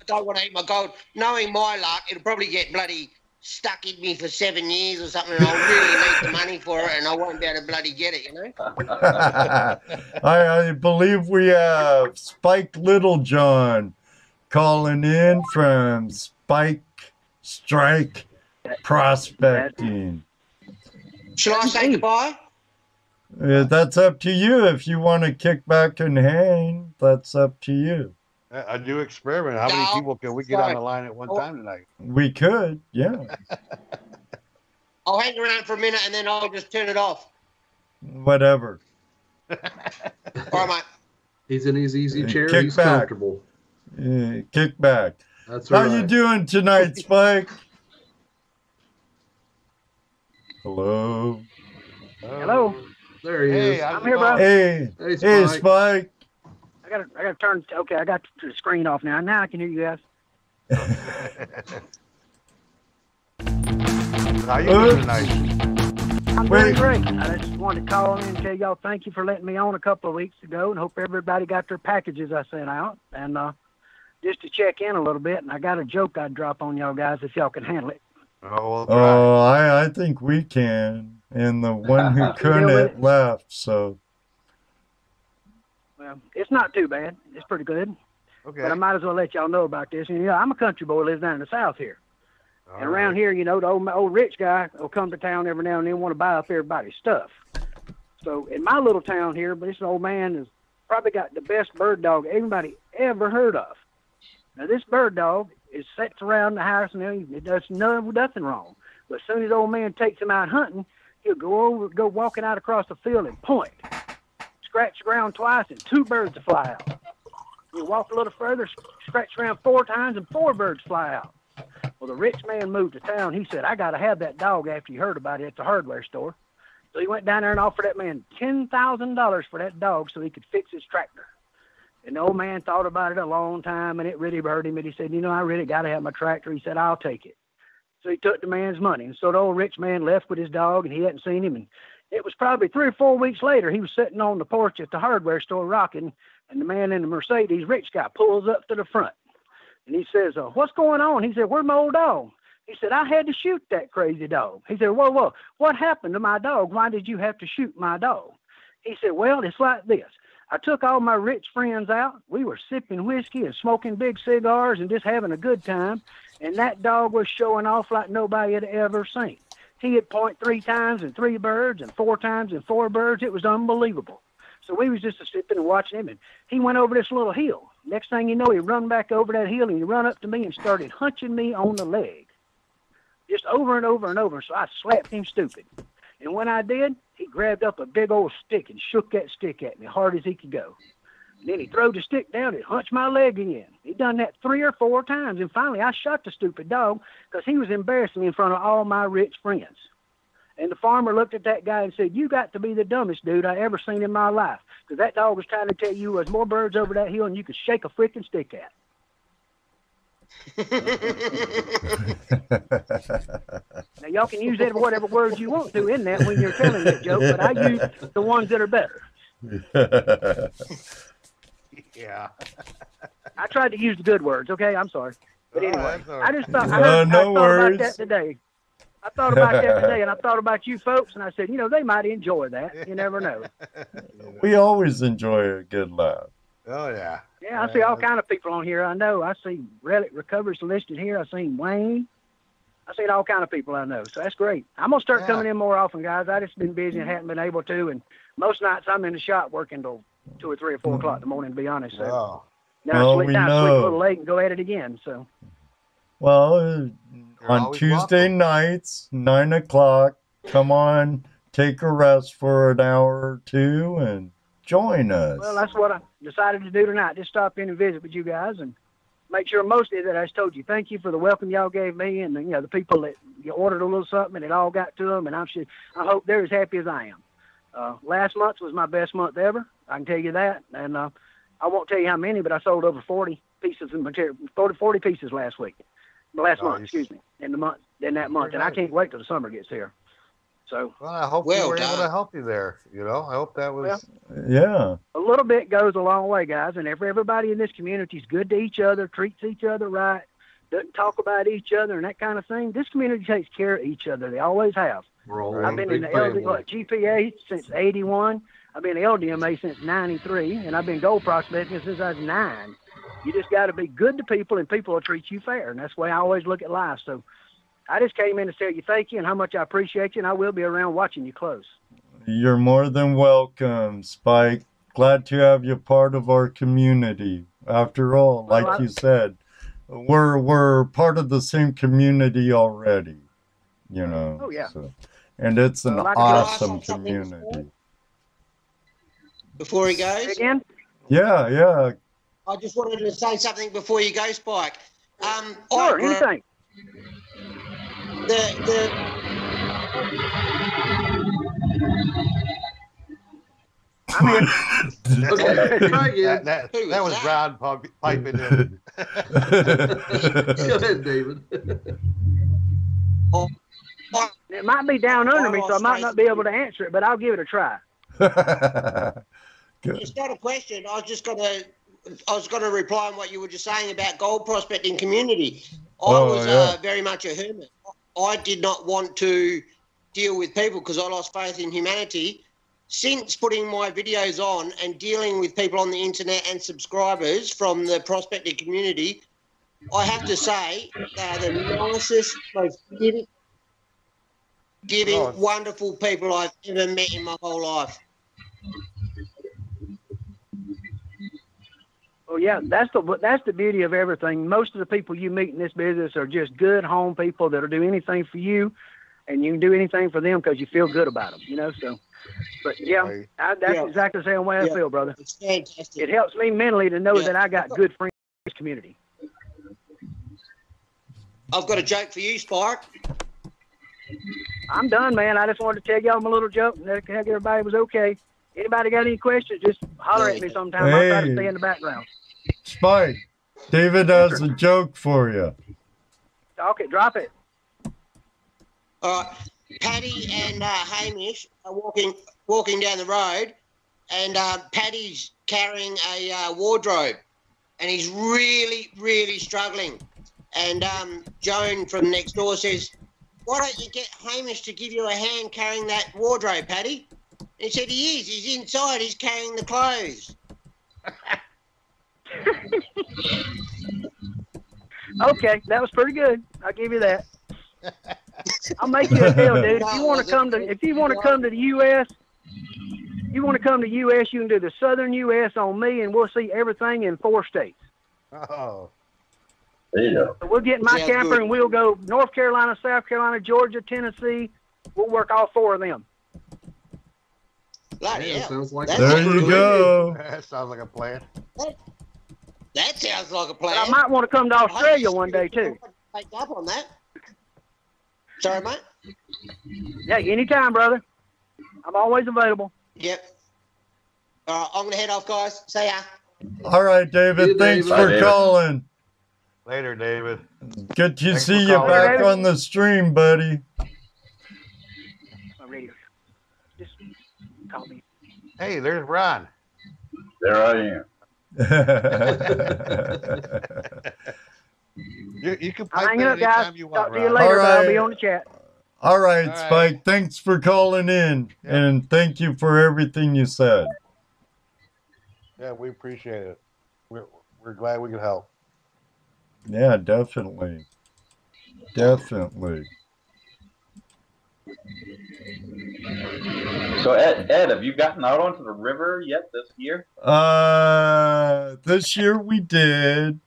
don't want to eat my gold. Knowing my luck, it'll probably get bloody stuck in me for 7 years or something, and I'll really need the money for it, and I won't be able to bloody get it, you know? I believe we have Spike Littlejohn calling in from Spike Strike Prospecting. Shall I say goodbye? That's up to you. If you want to kick back and hang, that's up to you. A new experiment. How many people can we get on the line at one time tonight? We could, yeah. I'll hang around for a minute and then I'll just turn it off. Whatever. All right, mate. He's in his easy chair. Kick He's back. comfortable. Kick back. That's How right. you doing tonight, Spike? Hello. Hello. There he is. I'm here, bro. Hey, hey, Spike. I gotta turn. Okay, I got the screen off now. Now I can hear you guys. How you doing tonight? I'm doing great. I just wanted to call in and tell y'all thank you for letting me on a couple of weeks ago, and hope everybody got their packages I sent out. And just to check in a little bit, and I got a joke I'd drop on y'all guys if y'all can handle it. Oh, I think we can. And the one who couldn't left, so. Well, it's not too bad. It's pretty good. Okay. But I might as well let y'all know about this. And, I'm a country boy, lives down in the South here. And around here, the old rich guy will come to town every now and then, want to buy up everybody's stuff. So in my little town here, this old man has probably got the best bird dog anybody ever heard of. Now, this bird dog is sits around the house and it does nothing wrong. But as soon as the old man takes him out hunting, he'll go walking out across the field and point, scratch the ground twice, and 2 birds will fly out. He'll walk a little further, scratch around 4 times, and 4 birds fly out. Well, the rich man moved to town. He said, I got to have that dog after he heard about it at the hardware store. So he went down there and offered that man $10,000 for that dog so he could fix his tractor. And the old man thought about it a long time, and it really hurt him. And he said, I really got to have my tractor. He said, I'll take it. So he took the man's money. And so the old rich man left with his dog, and he hadn't seen him. And it was probably 3 or 4 weeks later, he was sitting on the porch at the hardware store rocking, and the man in the Mercedes, rich guy, pulls up to the front. And he says, what's going on? He said, where's my old dog? He said, I had to shoot that crazy dog. He said, whoa, what happened to my dog? Why did you have to shoot my dog? He said, well, it's like this. I took all my rich friends out. We were sipping whiskey and smoking big cigars and just having a good time. And that dog was showing off like nobody had ever seen. He had point 3 times and 3 birds and 4 times and 4 birds. It was unbelievable. So we was just sipping and watching him. And he went over this little hill. Next thing you know, he run back over that hill and he run up to me and started hunching me on the leg. Just over and over and over. So I slapped him stupid. And when I did, he grabbed up a big old stick and shook that stick at me hard as he could go. And then he threw the stick down and hunched my leg again. He done that 3 or 4 times. And finally, I shot the stupid dog because he was embarrassing me in front of all my rich friends. And the farmer looked at that guy and said, you got to be the dumbest dude I ever seen in my life. Because that dog was trying to tell you there's more birds over that hill than you could shake a freaking stick at. Now, y'all can use whatever words you want to in that when you're telling that joke, but I use the ones that are better. Yeah. I tried to use the good words, okay? I'm sorry. But anyway, I just thought, I thought about that today. I thought about that today, and I thought about you folks, and I said, they might enjoy that. You never know. We always enjoy a good laugh. Oh, yeah. Yeah, I see all kind of people on here. I know. I see Relic Recovery's listed here. I seen Wayne. I seen all kind of people I know. So that's great. I'm going to start coming in more often, guys. I just been busy and haven't been able to. And most nights I'm in the shop working till 2 or 3 or 4 o'clock in the morning, to be honest. So then I sleep down, sleep a little late, and go at it again. So. Well, on Tuesday nights, 9 o'clock, come on, take a rest for an hour or 2 and join us. Well, that's what I decided to do tonight. Just stop in and visit with you guys and make sure mostly that I just told you thank you for the welcome y'all gave me and the people that you ordered a little something and it all got to them. And I hope they're as happy as I am. Last month was my best month ever. I can tell you that. And I won't tell you how many, but I sold over 40 pieces of material, 40 pieces last week. Last month, excuse me, in that month. And I can't wait till the summer gets here. So, well, I hope we were able to help you there. I hope that was. Yeah. A little bit goes a long way, guys. And if everybody in this community is good to each other, treats each other right, doesn't talk about each other and that kind of thing, this community takes care of each other. They always have. I've been in the GPAA since 81. I've been in the LDMA since 93. And I've been gold prospecting since I was 9. You just got to be good to people, and people will treat you fair. And that's the way I always look at life. So I just came in to tell you thank you and how much I appreciate you, and I will be around watching you close. You're more than welcome, Spike. Glad to have you part of our community. After all, like you said, we're part of the same community already, Oh, yeah. So, and it's an awesome community. Before he goes? Again? Yeah. I just wanted to say something before you go, Spike. Sure, anything. I'm in. Okay, try again. That was Ron piping in. Go ahead, David. It might be down under me, so I might not be able to answer it, but I'll give it a try. It's not a question. I was going to reply on what you were just saying about gold prospecting community. I was very much a hermit. I did not want to deal with people because I lost faith in humanity. since putting my videos on and dealing with people on the internet and subscribers from the Prospector community, I have to say they are the nicest, most giving, wonderful people I've ever met in my whole life. Well, yeah, that's the beauty of everything. Most of the people you meet in this business are just good home people that'll do anything for you, and you can do anything for them because you feel good about them, you know. So, but yeah, that's exactly the same way I feel, brother. It's fantastic. It helps me mentally to know that I got good friends in this community. I've got a joke for you, Spark. I'm done, man. I just wanted to tell y'all my little joke and that everybody was okay. Anybody got any questions, just holler at me sometime. I'll try to stay in the background. Spike, David has a joke for you. Okay, drop it. All right. Paddy and Hamish are walking down the road, and Paddy's carrying a wardrobe, and he's really, really struggling. And Joan from next door says, "Why don't you get Hamish to give you a hand carrying that wardrobe, Paddy?" And he said, "He is. He's inside. He's carrying the clothes." Okay, that was pretty good. I'll give you that. I'll make you a deal, dude. If you want to come to the U.S., you can do the Southern U.S. on me, and we'll see everything in 4 states. Oh. There you go. So we'll get in my camper and we'll go North Carolina, South Carolina, Georgia, Tennessee. We'll work all 4 of them. Sounds like there you go. That sounds like a plan. That sounds like a plan. But I might want to come to Australia one day too. Take up on that. Sorry, mate. Yeah, anytime, brother. I'm always available. Yep. All right, I'm gonna head off, guys. See ya. All right, David. Thanks for calling. Later, David. Good to see you back on the stream, buddy. My radio. Just call me. Hey, there's Ron. There I am. You can I'm pipe hanging in up, guys. anytime you want, Talk to you Ron. later, but I'll be on the chat. All right, Spike. Thanks for calling in, and thank you for everything you said. Yeah, we appreciate it. We're glad we could help. Yeah, definitely. Definitely. So Ed, have you gotten out onto the river yet this year? This year we did.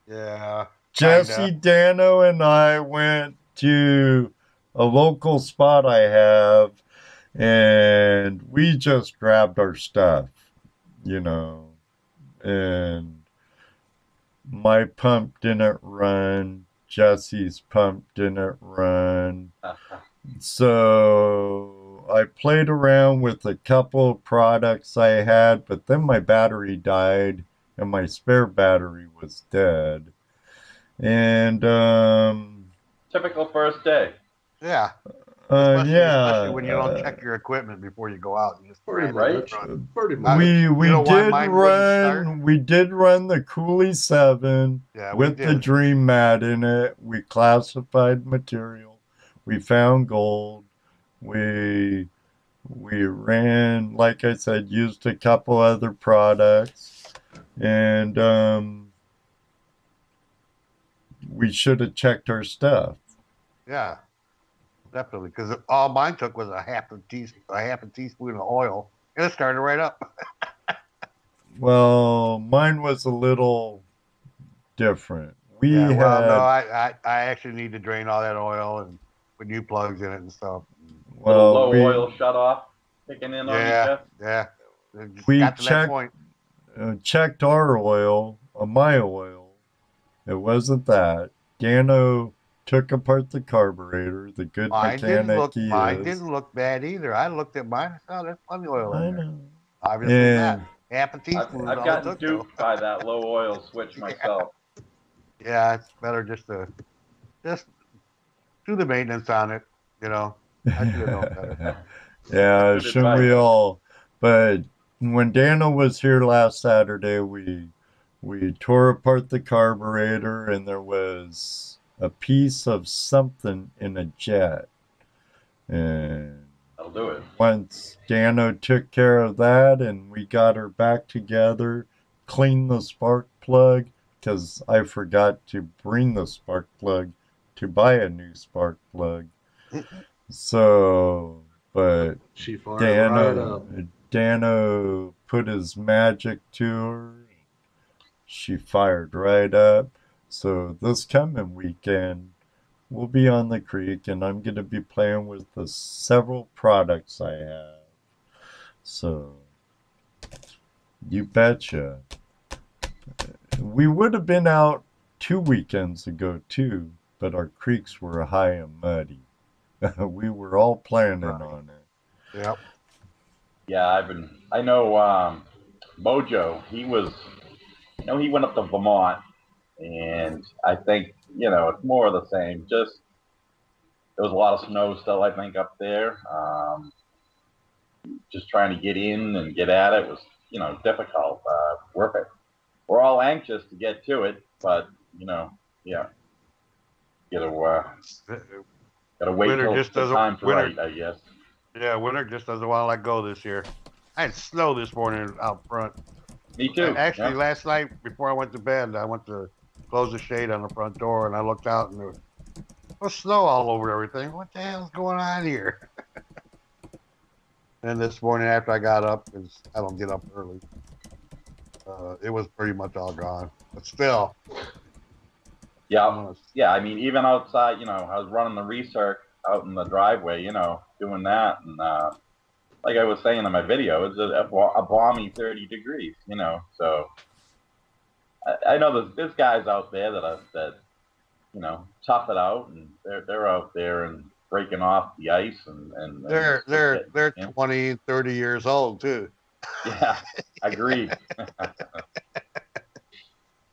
Yeah. Jesse, Dano, and I went to a local spot I have, and we just grabbed our stuff, you know, and my pump didn't run. Jesse's pump didn't run. So I played around with a couple of products I had, but then my battery died and my spare battery was dead. And typical first day. Yeah. Yeah. Especially when you don't check your equipment before you go out. You just Pretty much. We did run the Cooley 7 with the Dream Mat in it. We classified material. We found gold. We ran, like I said, used a couple other products, and we should have checked our stuff. Yeah, definitely, because all mine took was a half a teaspoon of oil, and it started right up. Well, mine was a little different. I actually need to drain all that oil and put new plugs in it and stuff. Well, low oil shut off, kicking in on you. Yeah. We checked our oil, my oil. It wasn't that. Dano took apart the carburetor, the good mechanic he is. Mine didn't look bad either. I looked at mine and saw there's plenty of oil in there. know. Obviously not. Half a teaspoon. I've gotten duped by that low oil switch myself. Yeah, it's better just to do the maintenance on it, you know. I should have known better. Yeah, shouldn't we all? But when Dano was here last Saturday, we tore apart the carburetor, and there was a piece of something in a jet. And That'll do it. Once Dano took care of that and we got her back together, cleaned the spark plug, because I forgot to bring the spark plug to buy a new spark plug. So, but She fired right up. Dano put his magic to her. She fired right up. So this coming weekend, we'll be on the creek, and I'm going to be playing with the several products I have. So, you betcha. We would have been out 2 weekends ago, too, but our creeks were high and muddy. We were all planning on it. Yep. Yeah, I know Mojo, he went up to Vermont, and I think, it's more of the same. Just, there was a lot of snow still, I think, up there. Just trying to get in and get at it was, difficult. We're all anxious to get to it, but, yeah. Gotta wait till the time's right, I guess. Yeah, winter just doesn't want to let go this year. I had snow this morning out front. Me too. Actually, last night before I went to bed, I went to close the shade on the front door, and I looked out, and there was snow all over everything. What the hell's going on here? And this morning after I got up, because I don't get up early, it was pretty much all gone. But still. Yeah, I mean, even outside, I was running the recirc out in the driveway, doing that, and like I was saying in my video, it's a balmy 30 degrees, so I know there's guys out there that tough it out, and they're out there and breaking off the ice, and they're 20, 30 years old too. Yeah, agreed.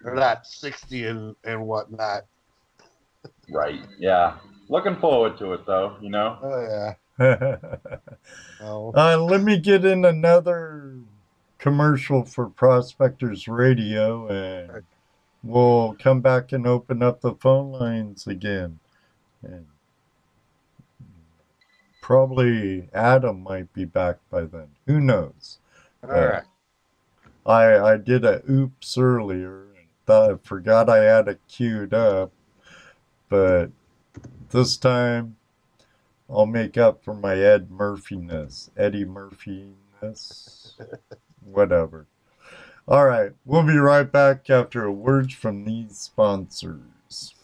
They're not 60 and whatnot. Right. Yeah. Looking forward to it, though. Oh yeah. Let me get in another commercial for Prospectors Radio, and we'll come back and open up the phone lines again. And probably Adam might be back by then. Who knows? All right. I did a oops earlier. I forgot I had it queued up, but this time I'll make up for my Eddie Murphy-ness, whatever. All right, we'll be right back after a word from these sponsors.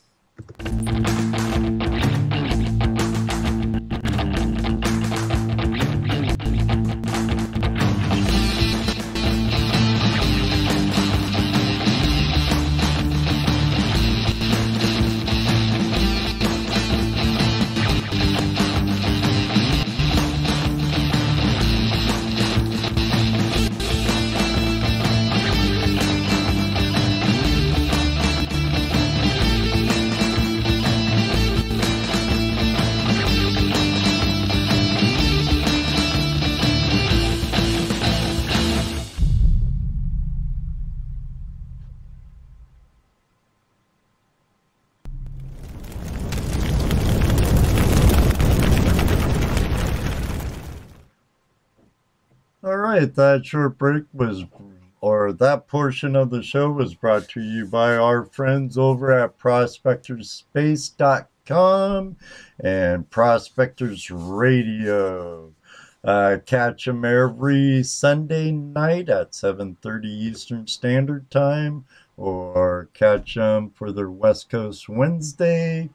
That short break that portion of the show was brought to you by our friends over at prospectorspace.com and Prospectors Radio. Catch them every Sunday night at 7:30 Eastern Standard Time, or catch them for their West Coast Wednesday,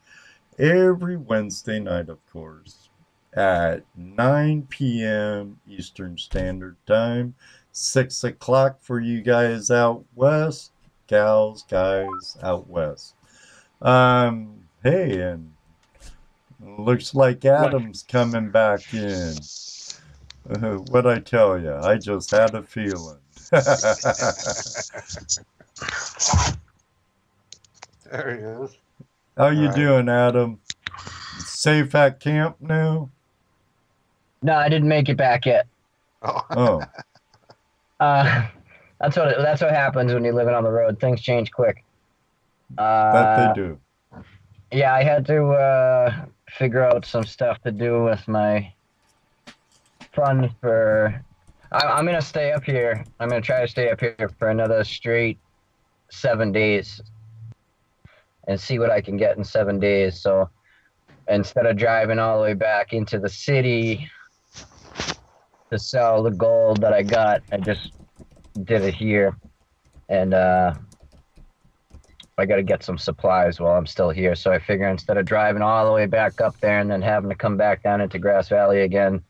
every Wednesday night, of course, at 9 p.m. Eastern Standard Time, 6 o'clock for you guys out west, gals, guys out west. Hey, and looks like Adam's coming back in. What'd I tell you? I just had a feeling. There he is. How you doing, Adam? Safe at camp now? No, I didn't make it back yet. Oh. That's what happens when you're living on the road. Things change quick. That they do. Yeah, I had to figure out some stuff to do with my fun for. I'm gonna stay up here. I'm gonna try to stay up here for another straight 7 days, and see what I can get in 7 days. So instead of driving all the way back into the city to sell the gold that I got, I just did it here, and I got to get some supplies while I'm still here. So I figure instead of driving all the way back up there and then having to come back down into Grass Valley again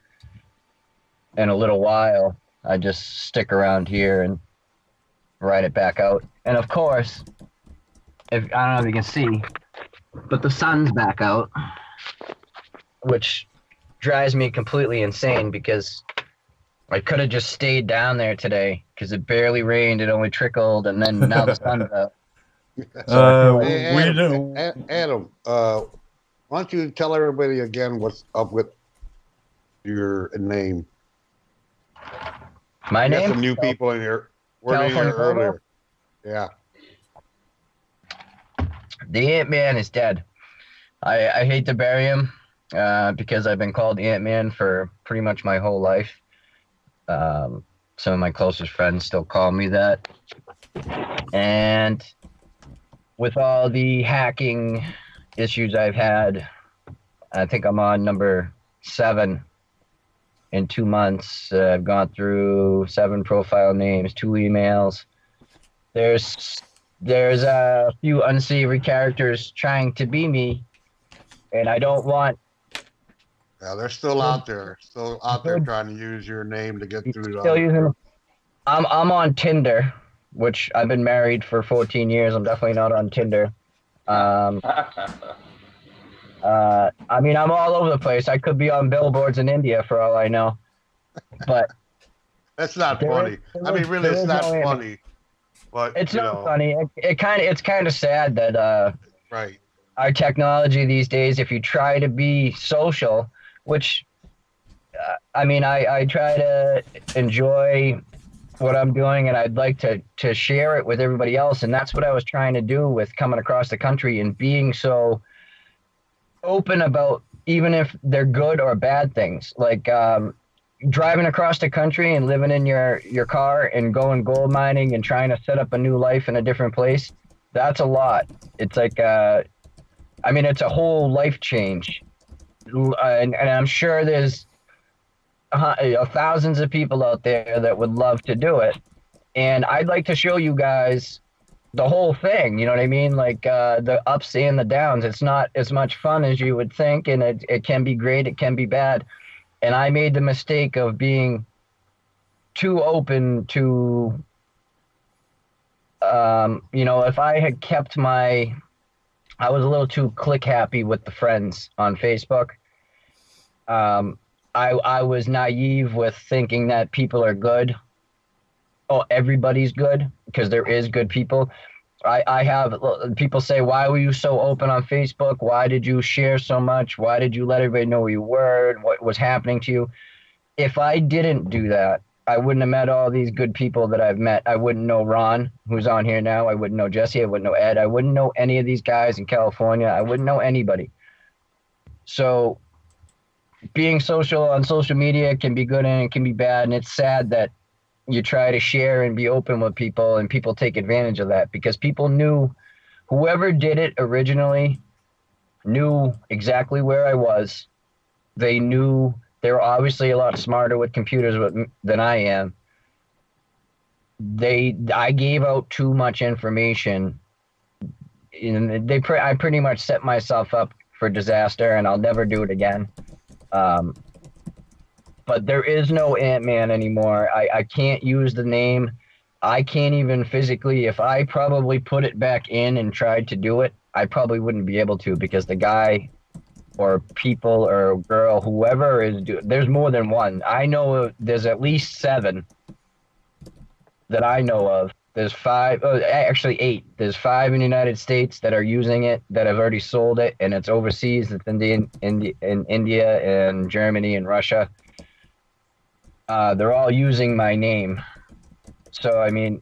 in a little while, I just stick around here and ride it back out. And of course, if I don't know if you can see, but the sun's back out, which drives me completely insane because I could have just stayed down there today because it barely rained, it only trickled, and then now the sun's out. So Adam, why don't you tell everybody again what's up with your name? My name? Some new people in here. Were in here earlier. Yeah. The Ant-Man is dead. I hate to bury him because I've been called Ant-Man for pretty much my whole life. Some of my closest friends still call me that. And with all the hacking issues I've had, I think I'm on number 7 in 2 months. I've gone through 7 profile names, 2 emails. There's a few unsavory characters trying to be me, and I don't want. Yeah, they're still out there, trying to use your name to get through. Still using. I'm on Tinder, which I've been married for 14 years. I'm definitely not on Tinder. I mean, I'm all over the place. I could be on billboards in India for all I know. But that's not funny. I mean, really, it's not funny. But it's not funny. It's kind of sad that right. Our technology these days, if you try to be social, which I mean, I try to enjoy what I'm doing, and I'd like to share it with everybody else, and that's what I was trying to do with coming across the country and being so open about even if they're good or bad things, like driving across the country and living in your car and going gold mining and trying to set up a new life in a different place. That's a lot. It's like I mean, it's a whole life change, and I'm sure there's thousands of people out there that would love to do it, and I'd like to show you guys the whole thing, you know what I mean? Like the ups and the downs. It's not as much fun as you would think, and it can be great, it can be bad. And I made the mistake of being too open to, you know, if I had kept I was a little too click happy with the friends on Facebook. I was naive with thinking that people are good. Oh, everybody's good, because there is good people. I have people say, why were you so open on Facebook? Why did you share so much? Why did you let everybody know who you were and what was happening to you? If I didn't do that, I wouldn't have met all these good people that I've met. I wouldn't know Ron, who's on here now. I wouldn't know Jesse. I wouldn't know Ed. I wouldn't know any of these guys in California. I wouldn't know anybody. So being social on social media can be good and it can be bad. And it's sad that you try to share and be open with people and people take advantage of that, because people knew, whoever did it originally knew exactly where I was. They knew. They were obviously a lot smarter with computers than I am. I gave out too much information, and I pretty much set myself up for disaster, and I'll never do it again. But there is no Ant-Man anymore. I can't use the name. I can't even physically, if I probably put it back in and tried to do it, I probably wouldn't be able to, because the guy or people or girl, whoever is doing, there's more than one. I know there's at least 7 that I know of. There's 5, actually 8. There's 5 in the United States that are using it, that have already sold it, and it's overseas. It's in India and Germany and Russia. They're all using my name. So, I mean,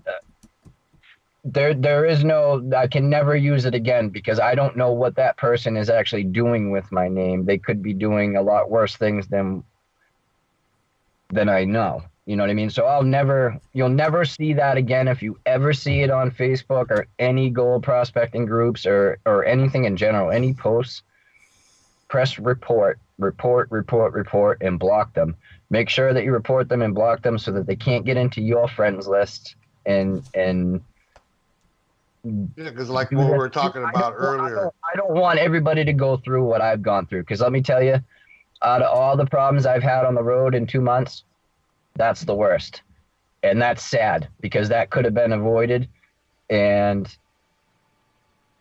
there is no, I can never use it again, because I don't know what that person is actually doing with my name. They could be doing a lot worse things than then I know. You know what I mean? So you'll never see that again. If you ever see it on Facebook or any gold prospecting groups or anything in general, any posts, press report, and block them. Make sure that you report them and block them so that they can't get into your friends list and yeah, because like what we were talking about earlier. I don't want everybody to go through what I've gone through, because let me tell you, out of all the problems I've had on the road in 2 months, that's the worst. And that's sad, because that could have been avoided. And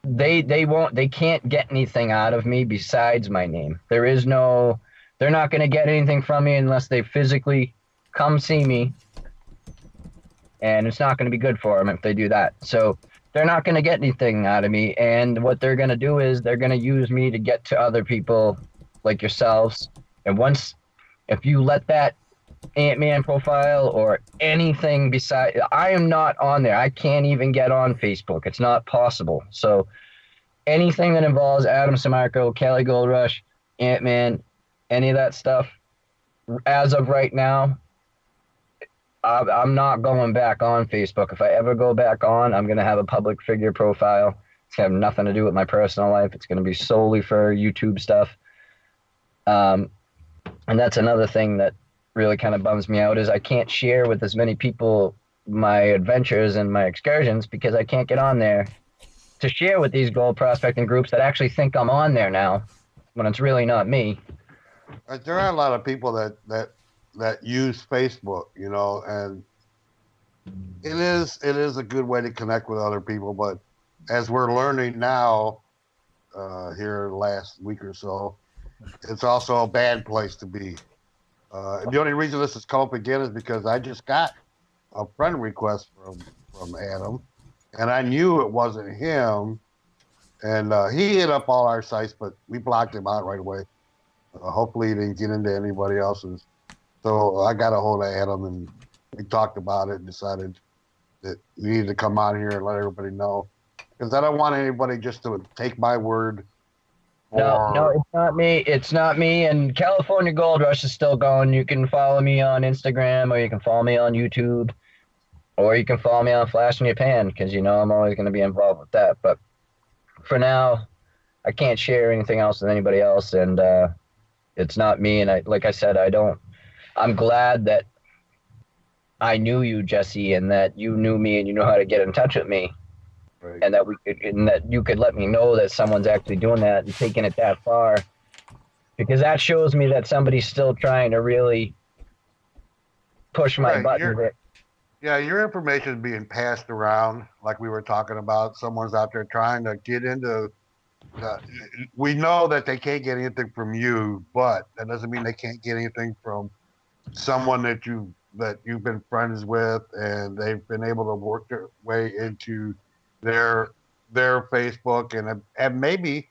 they can't get anything out of me besides my name. They're not going to get anything from me unless they physically come see me. And it's not going to be good for them if they do that. So they're not going to get anything out of me. And what they're going to do is they're going to use me to get to other people like yourselves. And if you let that Ant-Man profile or anything beside, I am not on there. I can't even get on Facebook. It's not possible. So anything that involves Adam Samarco, Kelly Goldrush, Ant-Man, any of that stuff, as of right now, I'm not going back on Facebook. If I ever go back on, I'm going to have a public figure profile. It's going to have nothing to do with my personal life. It's going to be solely for YouTube stuff. And that's another thing that really kind of bums me out, is I can't share with as many people my adventures and my excursions because I can't get on there to share with these gold prospecting groups that actually think I'm on there now, when it's really not me. There are a lot of people that use Facebook, you know, and it is a good way to connect with other people. But as we're learning now, here last week or so, it's also a bad place to be. The only reason this has come up again is because I just got a friend request from Adam, and I knew it wasn't him. And he hit up all our sites, but we blocked him out right away. Hopefully he didn't get into anybody else's. So I got a hold of Adam, and we talked about it and decided that we needed to come out here and let everybody know. Because I don't want anybody just to take my word. No, it's not me. It's not me. And California Gold Rush is still going. You can follow me on Instagram, or you can follow me on YouTube, or you can follow me on Flash in Japan, because you know I'm always going to be involved with that. But for now, I can't share anything else with anybody else, and it's not me. And like I said, I'm glad that I knew you, Jesse, and that you knew me and you know how to get in touch with me. Right. And that you could let me know that someone's actually doing that and taking it that far, because that shows me that somebody's still trying to really push my button. Yeah, your information is being passed around, like we were talking about. Someone's out there trying to get into. We know that they can't get anything from you, but that doesn't mean they can't get anything from someone that you've been friends with, and they've been able to work their way into their Facebook and have maybe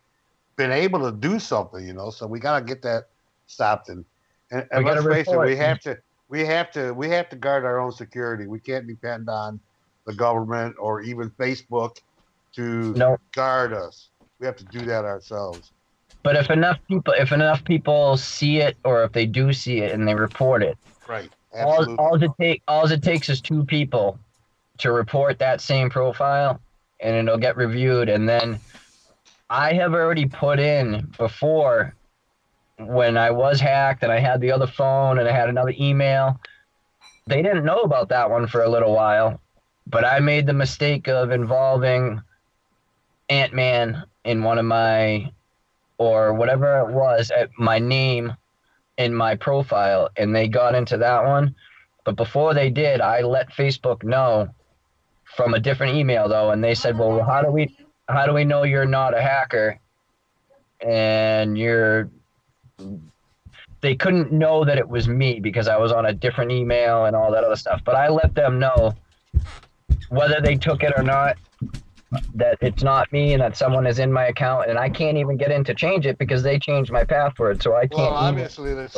been able to do something, you know. So we got to get that stopped, and let's face it, we have to guard our own security. We can't depend on the government or even Facebook to guard us. We have to do that ourselves. But if enough people see it, or if they do see it and they report it, right? Absolutely. All it takes is 2 people to report that same profile, and it'll get reviewed. And then I have already put in before, when I was hacked and I had the other phone and I had another email, they didn't know about that one for a little while, but I made the mistake of involving Ant-Man in one of my, or whatever it was, my name in my profile, and they got into that one. But before they did, I let Facebook know from a different email though, and they said, well, how do we know you're not a hacker? And they couldn't know that it was me because I was on a different email and all that other stuff. But I let them know, whether they took it or not, that it's not me and that someone is in my account, and I can't even get in to change it because they changed my password, so I can't. Well, obviously it's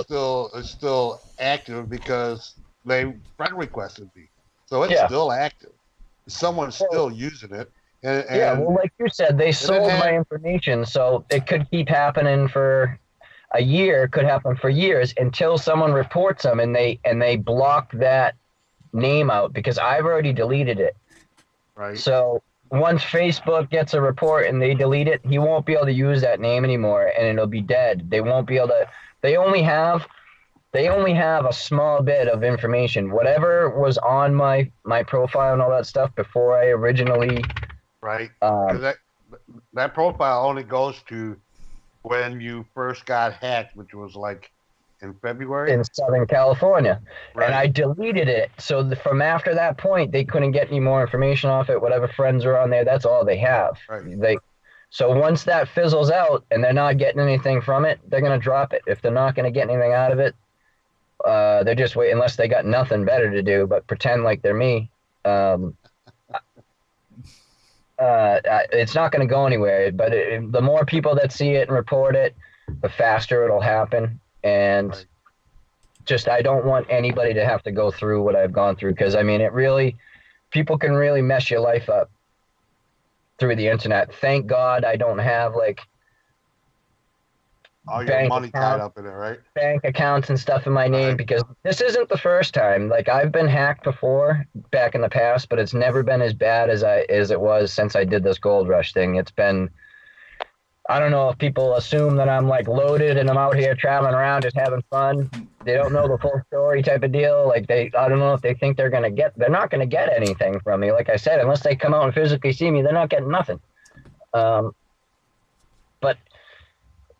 still active because they friend requested me, so it's still active. Someone's still using it. And yeah, well, like you said, they sold my information, so it could keep happening for. a year, could happen for years until someone reports them and they block that name out because I've already deleted it. Right. So once Facebook gets a report and they delete it, he won't be able to use that name anymore, and it'll be dead. They won't be able to. They only have a small bit of information. Whatever was on my profile and all that stuff before I originally. Right. 'Cause that profile only goes to when you first got hacked, which was like in February in Southern California. Right. And I deleted it. So from after that point, they couldn't get any more information off it. Whatever friends are on there, that's all they have. Right. So once that fizzles out and they're not getting anything from it, they're going to drop it. If they're not going to get anything out of it, they're just waiting unless they got nothing better to do but pretend like they're me. It's not going to go anywhere. But the more people that see it and report it, the faster it'll happen. And just I don't want anybody to have to go through what I've gone through because, I mean, people can really mess your life up through the internet. Thank God I don't have, like, all your money tied up in it, right? Bank accounts and stuff in my name because this isn't the first time. Like, I've been hacked before back in the past, but it's never been as bad as it was since I did this gold rush thing. It's been... I don't know if people assume that I'm like loaded and I'm out here traveling around just having fun. They don't know the full story type of deal. Like I don't know if they think they're not going to get anything from me. Like I said, unless they come out and physically see me, they're not getting nothing. But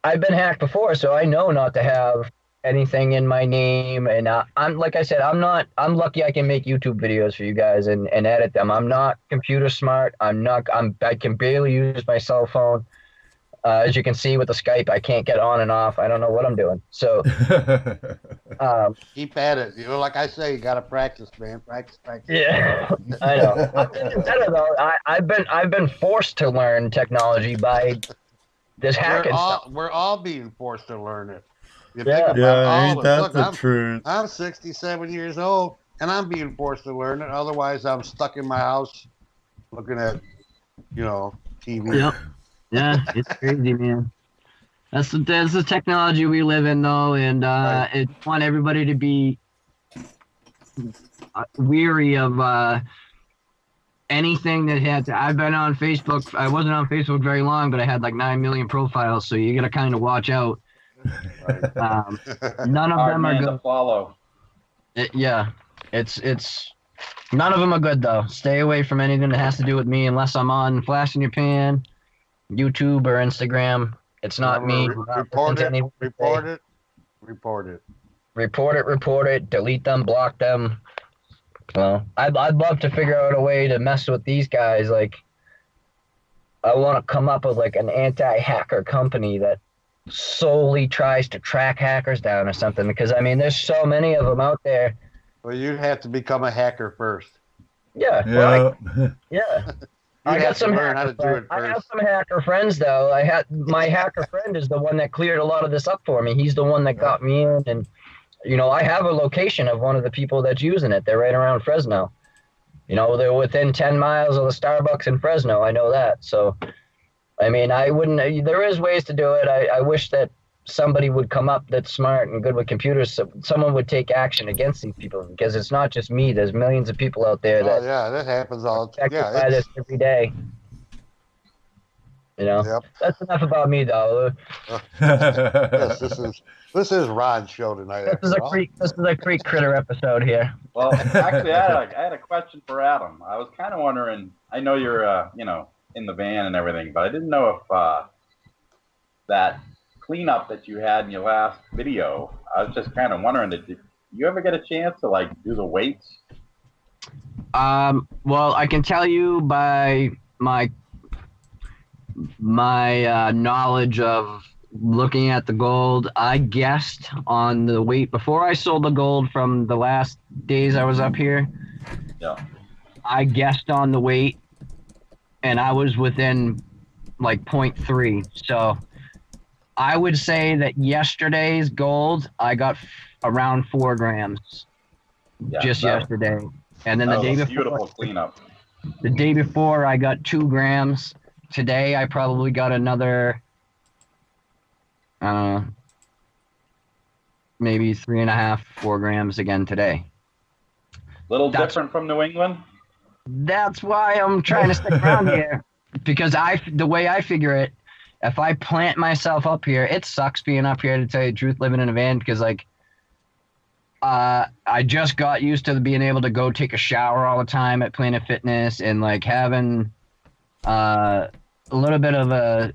I've been hacked before, so I know not to have anything in my name. And I'm, like I said, I'm lucky I can make YouTube videos for you guys and edit them. I'm not computer smart. I can barely use my cell phone. As you can see with the Skype, I can't get on and off. I don't know what I'm doing. So keep at it. You know, like I say, you got to practice, man. Practice. Yeah, I know. I'm getting better though. I've been forced to learn technology by this hacking stuff. We're all being forced to learn it. You think about that's the truth. I'm 67 years old, and I'm being forced to learn it. Otherwise, I'm stuck in my house looking at, TV. Yep. Yeah, it's crazy, man. That's the technology we live in, though, and I want everybody to be weary of anything that had to. I've been on Facebook. I wasn't on Facebook very long, but I had like 9 million profiles, so you got to kind of watch out. None of them are good to follow. It's none of them are good though. Stay away from anything that has to do with me, unless I'm on Flash in Your Pan, YouTube or Instagram. It's not me. Report it. Delete them, block them. Well, I'd love to figure out a way to mess with these guys. Like, I want to come up with like an anti-hacker company that solely tries to track hackers down or something. Because I mean, there's so many of them out there. Well, you'd have to become a hacker first. Yeah. I got some hacker friends. I have some hacker friends though. My hacker friend is the one that cleared a lot of this up for me. He's the one that got me in, and I have a location of one of the people that's using it. They're right around Fresno. They're within 10 miles of the Starbucks in Fresno. I know that. So, I mean, there is ways to do it. I wish that somebody would come up that's smart and good with computers. So someone would take action against these people, because it's not just me. There's millions of people out there that happens all the time. By this every day. Yep. That's enough about me, though. Yes, this is Ron's show tonight. This is a Creek Critter episode here. Well, actually, I had a question for Adam. I was kind of wondering. I know you're, in the van and everything, but I didn't know if that cleanup that you had in your last video. I was just kind of wondering, did you ever get a chance to like do the weights? Well, I can tell you by my knowledge of looking at the gold, I guessed on the weight before I sold the gold from the last days I was up here. Yeah. I guessed on the weight, and I was within like 0.3. So I would say that yesterday's gold, I got around 4 grams yesterday. And then the day before, beautiful cleanup. The day before, I got 2 grams. Today, I probably got another maybe 3.5, 4 grams again today. Little different from New England? That's why I'm trying to stick around here, because the way I figure it, if I plant myself up here, it sucks being up here, to tell you the truth, living in a van, because like I just got used to being able to go take a shower all the time at Planet Fitness, and like having a little bit of a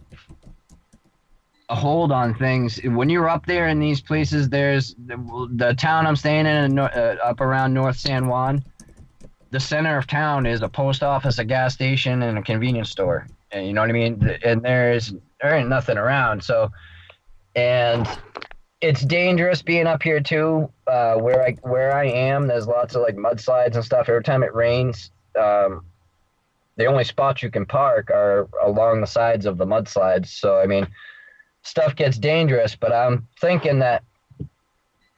hold on things. When you're up there in these places, there's the town I'm staying in, up around North San Juan. The center of town is a post office, a gas station, and a convenience store. And you know what I mean? And there ain't nothing around. So, and it's dangerous being up here too. Where I am, there's lots of like mudslides and stuff. Every time it rains, the only spots you can park are along the sides of the mudslides. So, I mean, stuff gets dangerous, but I'm thinking that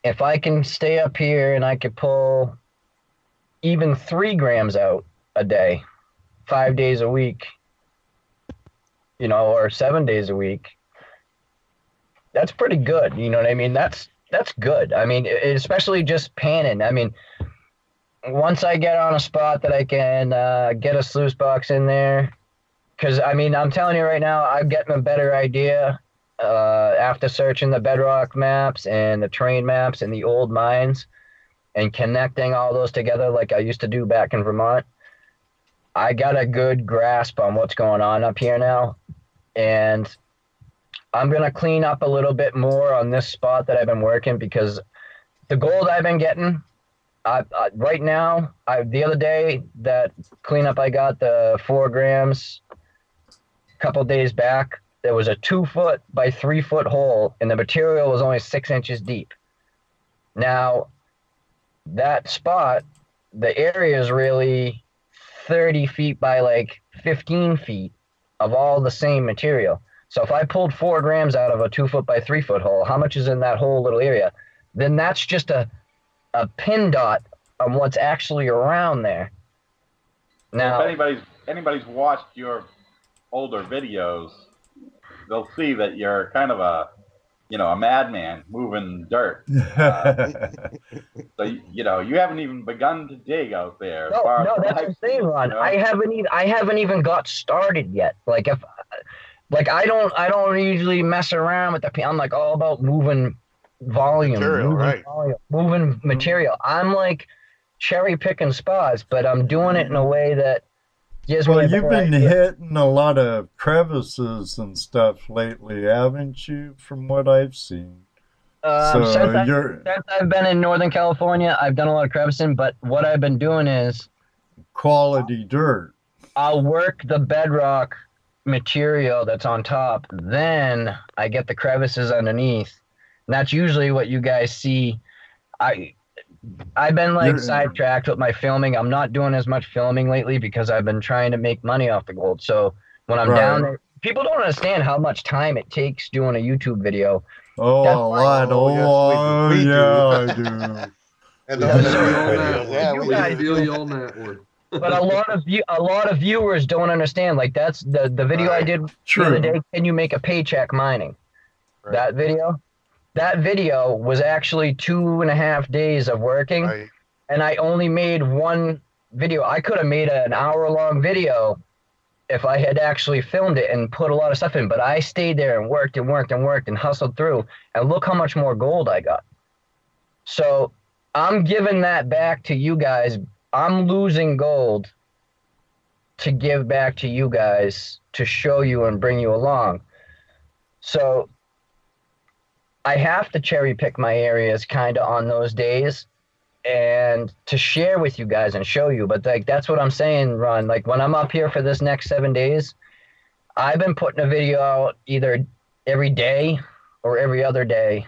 if I can stay up here and I could pull even 3 grams out a day, 5 days a week, you know, or 7 days a week, that's pretty good. You know what I mean? That's good. I mean, especially just panning. I mean, once I get on a spot that I can get a sluice box in there, because I mean, I'm telling you right now, I'm getting a better idea after searching the bedrock maps and the terrain maps and the old mines and connecting all those together like I used to do back in Vermont. I got a good grasp on what's going on up here now, and I'm going to clean up a little bit more on this spot that I've been working, because the gold I've been getting right now, the other day, that cleanup I got, the 4 grams, a couple days back, there was a 2-foot by 3-foot hole, and the material was only 6 inches deep. Now, that spot, the area is really 30 feet by like 15 feet of all the same material. So if I pulled 4 grams out of a 2-foot by 3-foot hole, how much is in that whole little area? Then that's just a pin dot on what's actually around there. Now, if anybody's watched your older videos, they'll see that you're kind of a madman moving dirt. So you haven't even begun to dig out there. No, that's insane, Ron. You know? I haven't even got started yet. Like I don't usually mess around with I'm like all about moving volume, moving material. I'm like cherry picking spots, but I'm doing it in a way that gives me. Well, you've been hitting a lot of crevices and stuff lately, haven't you? From what I've seen. Since I've been in Northern California, I've done a lot of crevicing, but what I've been doing is quality dirt. I'll work the bedrock material that's on top, then I get the crevices underneath. And that's usually what you guys see. I've been like sidetracked with my filming. I'm not doing as much filming lately because I've been trying to make money off the gold. So when I'm down there, people don't understand how much time it takes doing a YouTube video. Oh, a lot. Oh, yeah, I do. And we feel you on that one. But a lot of viewers don't understand. Like that's the video I did the other day. Can you make a paycheck mining? That video was actually 2.5 days of working, and I only made one video. I could have made an hour-long video if I had actually filmed it and put a lot of stuff in, but I stayed there and worked and hustled through, and look how much more gold I got. So I'm giving that back to you guys. I'm losing gold to give back to you guys to show you and bring you along. So I have to cherry pick my areas kind of on those days and to share with you guys and show you. But like, that's what I'm saying, Ron. Like when I'm up here for this next 7 days, I've been putting a video out either every day or every other day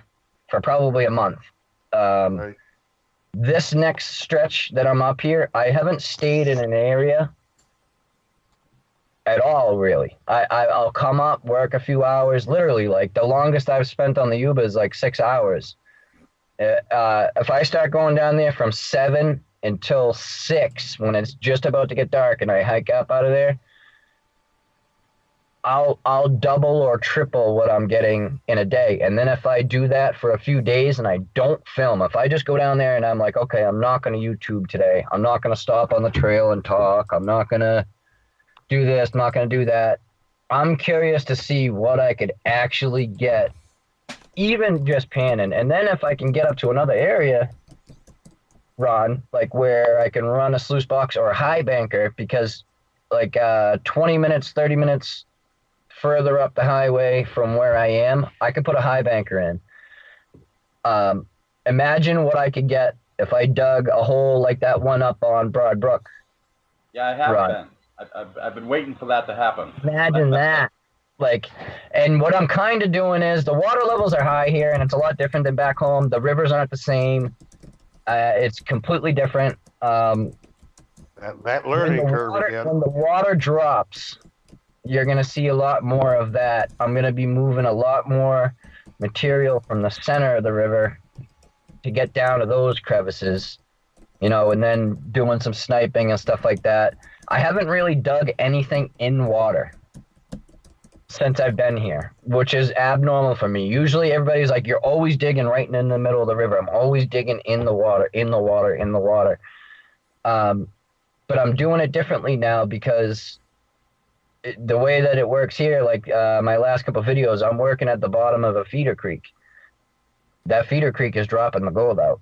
for probably a month. This next stretch that I'm up here, I haven't stayed in an area at all, really. I'll come up, work a few hours, literally. Like the longest I've spent on the Yuba is like 6 hours. If I start going down there from 7 until 6 when it's just about to get dark and I hike up out of there, I'll double or triple what I'm getting in a day. And then if I do that for a few days and I don't film, if I just go down there and I'm like, okay, I'm not going to YouTube today. I'm not going to stop on the trail and talk. I'm not going to do this. I'm not going to do that. I'm curious to see what I could actually get, even just panning. And then if I can get up to another area, Ron, like where I can run a sluice box or a high banker, because like 20 minutes, 30 minutes further up the highway from where I am, I could put a high banker in. Imagine what I could get if I dug a hole like that one up on Broad Brook. Yeah, I have been. I've been waiting for that to happen. Imagine that. Like, and what I'm kind of doing is the water levels are high here, and it's a lot different than back home. The rivers aren't the same. It's completely different. That learning curve again. When the water drops, you're going to see a lot more of that. I'm going to be moving a lot more material from the center of the river to get down to those crevices, you know, and then doing some sniping and stuff like that. I haven't really dug anything in water since I've been here, which is abnormal for me. Usually everybody's like, you're always digging right in the middle of the river. I'm always digging in the water, in the water, in the water. But I'm doing it differently now because the way that it works here, like my last couple of videos, I'm working at the bottom of a feeder creek. That feeder creek is dropping the gold out.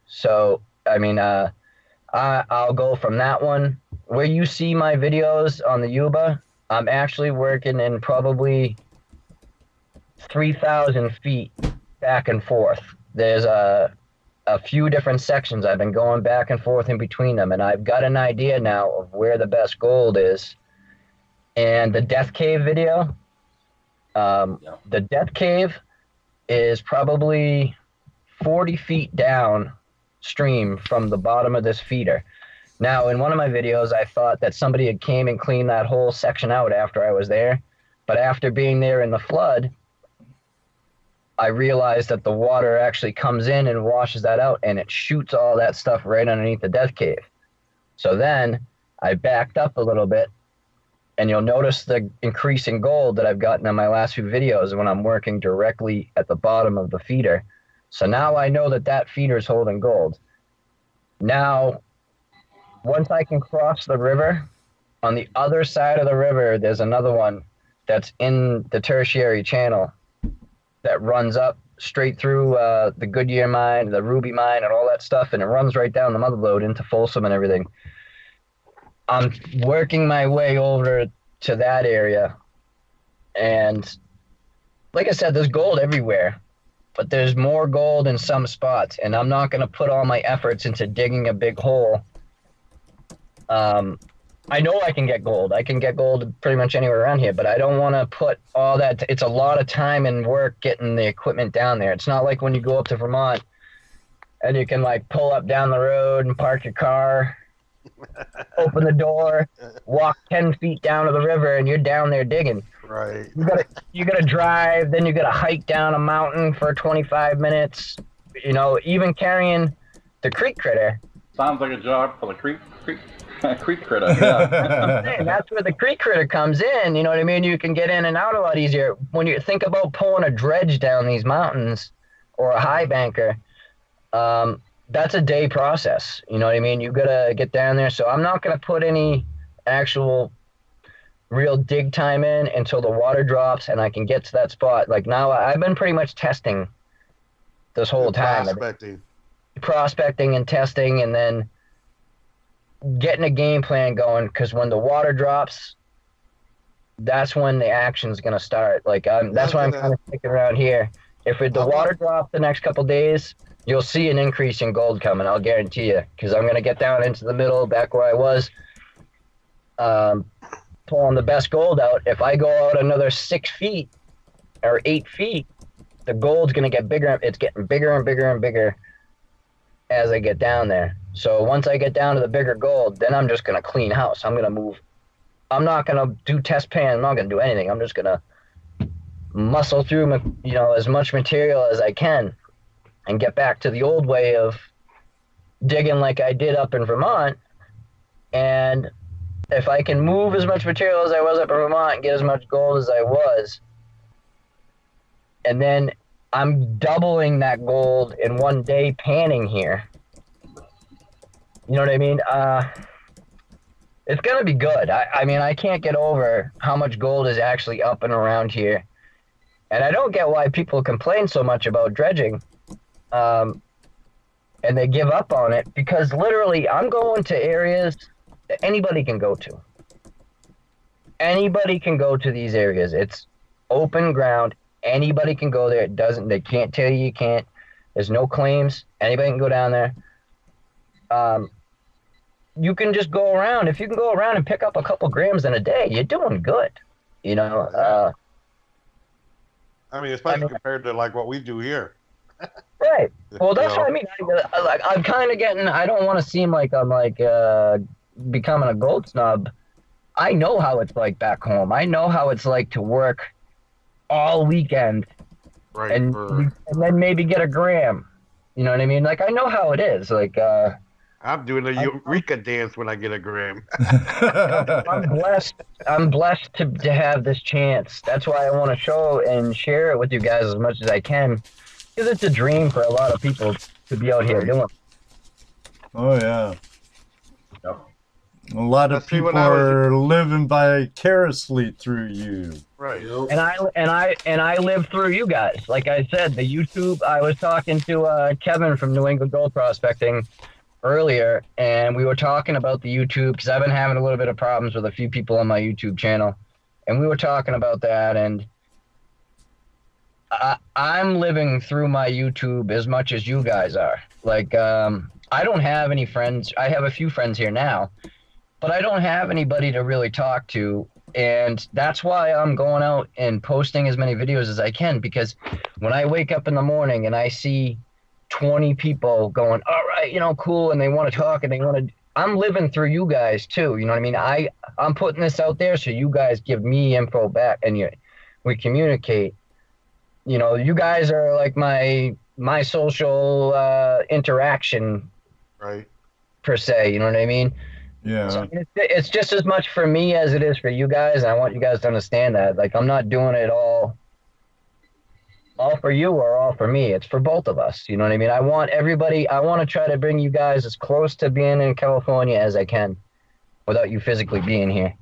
So, I mean, I'll go from that one. Where you see my videos on the Yuba, I'm actually working in probably 3,000 feet back and forth. There's a few different sections. I've been going back and forth in between them, and I've got an idea now of where the best gold is. And the Death Cave video, the Death Cave is probably 40 feet downstream from the bottom of this feeder. Now, in one of my videos, I thought that somebody had came and cleaned that whole section out after I was there. But after being there in the flood, I realized that the water actually comes in and washes that out, and it shoots all that stuff right underneath the Death Cave. So then I backed up a little bit, and you'll notice the increase in gold that I've gotten in my last few videos when I'm working directly at the bottom of the feeder. So now I know that that feeder is holding gold. Now, once I can cross the river, on the other side of the river, there's another one that's in the tertiary channel that runs up straight through the Goodyear mine, the Ruby mine, and all that stuff, and it runs right down the Mother Lode into Folsom and everything. I'm working my way over to that area, and like I said, there's gold everywhere, but there's more gold in some spots, and I'm not going to put all my efforts into digging a big hole. I know I can get gold. I can get gold pretty much anywhere around here, but I don't want to put all that. It's a lot of time and work getting the equipment down there. It's not like when you go up to Vermont and you can like pull up down the road and park your car, open the door, walk 10 feet down to the river, and you're down there digging. Right. You gotta drive, then you gotta hike down a mountain for 25 minutes. You know, even carrying the creek critter. Sounds like a job for the creek critter. Yeah. And that's where the creek critter comes in. You know what I mean? You can get in and out a lot easier. When you think about pulling a dredge down these mountains or a high banker, that's a day process. You know what I mean? You gotta get down there. So I'm not gonna put any actual real dig time in until the water drops and I can get to that spot. Like now, I've been pretty much testing this whole time. Prospecting and testing, and then getting a game plan going, because when the water drops, that's when the action's going to start. Like that's why I'm kind of sticking around here. If the water drops the next couple days, you'll see an increase in gold coming, I'll guarantee you, because I'm going to get down into the middle, back where I was, pulling the best gold out. If I go out another 6 feet or 8 feet, the gold's going to get bigger. It's getting bigger and bigger and bigger as I get down there. So once I get down to the bigger gold, then I'm just going to clean house. I'm going to move. I'm not going to do test pan. I'm not going to do anything. I'm just going to muscle through, you know, as much material as I can and get back to the old way of digging like I did up in Vermont. And if I can move as much material as I was up in Vermont and get as much gold as I was, and then I'm doubling that gold in one day panning here. You know what I mean? It's going to be good. I mean, I can't get over how much gold is actually up and around here. And I don't get why people complain so much about dredging. And they give up on it, because literally I'm going to areas that anybody can go to. Anybody can go to these areas. It's open ground. Anybody can go there. They can't tell you can't. There's no claims. Anybody can go down there. You can just go around. If you can go around and pick up a couple grams in a day, you're doing good. You know. I mean, especially compared to like what we do here. Right. Well, that's what I mean. I'm kind of getting. I don't want to seem like I'm like becoming a gold snob. I know how it's like back home. I know how it's like to work all weekend, right, and then maybe get a gram. You know what I mean? Like, I know how it is. Like, I'm doing a Eureka dance when I get a gram. I'm blessed to have this chance. That's why I want to show and share it with you guys as much as I can, because it's a dream for a lot of people to be out here doing. Oh yeah. Yep. A lot of people are living vicariously through you. Right. And I live through you guys. Like I said, the YouTube. I was talking to Kevin from New England Gold Prospecting earlier, and we were talking about the YouTube, because I've been having a little bit of problems with a few people on my YouTube channel, and we were talking about that, and I'm living through my YouTube as much as you guys are. Like, I don't have any friends. I have a few friends here now, but I don't have anybody to really talk to, and that's why I'm going out and posting as many videos as I can, because when I wake up in the morning and I see 20 people going, all right, you know, cool, and they want to talk and they want to, I'm living through you guys too, you know what I mean? I'm putting this out there so you guys give me info back, and we communicate. You know, you guys are like my social interaction, right, per se, you know what I mean? Yeah. So it's just as much for me as it is for you guys, and I want you guys to understand that. Like, I'm not doing it all for you or all for me. It's for both of us. You know what I mean? I want to try to bring you guys as close to being in California as I can without you physically being here.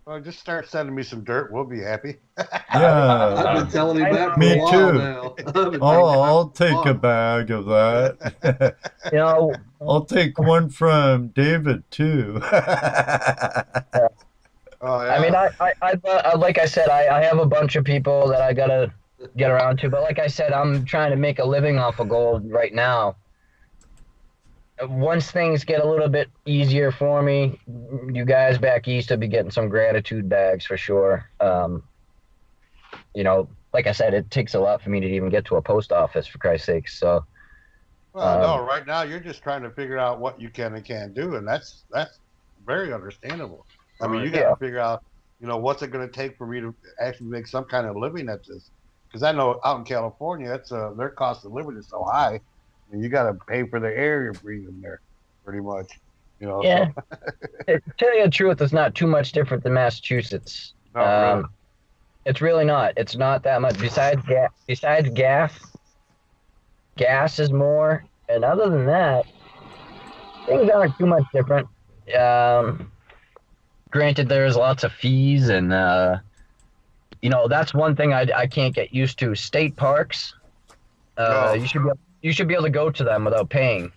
Well, just start sending me some dirt. We'll be happy. Yeah. I've been telling him that for Me a while too. now. I'll take a bag of that. You know, I'll take one from David too. Oh, yeah. I mean, I like I said, I have a bunch of people that I gotta get around to, but like I said, I'm trying to make a living off of gold right now. Once things get a little bit easier for me, you guys back east will be getting some gratitude bags for sure. You know, like I said, it takes a lot for me to even get to a post office, for Christ's sake. So, well, no, right now you're just trying to figure out what you can and can't do, and that's very understandable. I mean, you got to figure out, you know, what's it going to take for me to actually make some kind of living at this. Because I know out in California, it's their cost of living is so high, and you got to pay for the air you're breathing there, pretty much. You know. Yeah. So. To tell you the truth, it's not too much different than Massachusetts. No, really. It's really not. It's not that much. Besides gas is more, and other than that, things aren't too much different. Granted, there's lots of fees, and you know, that's one thing I can't get used to. State parks, you should be able to go to them without paying.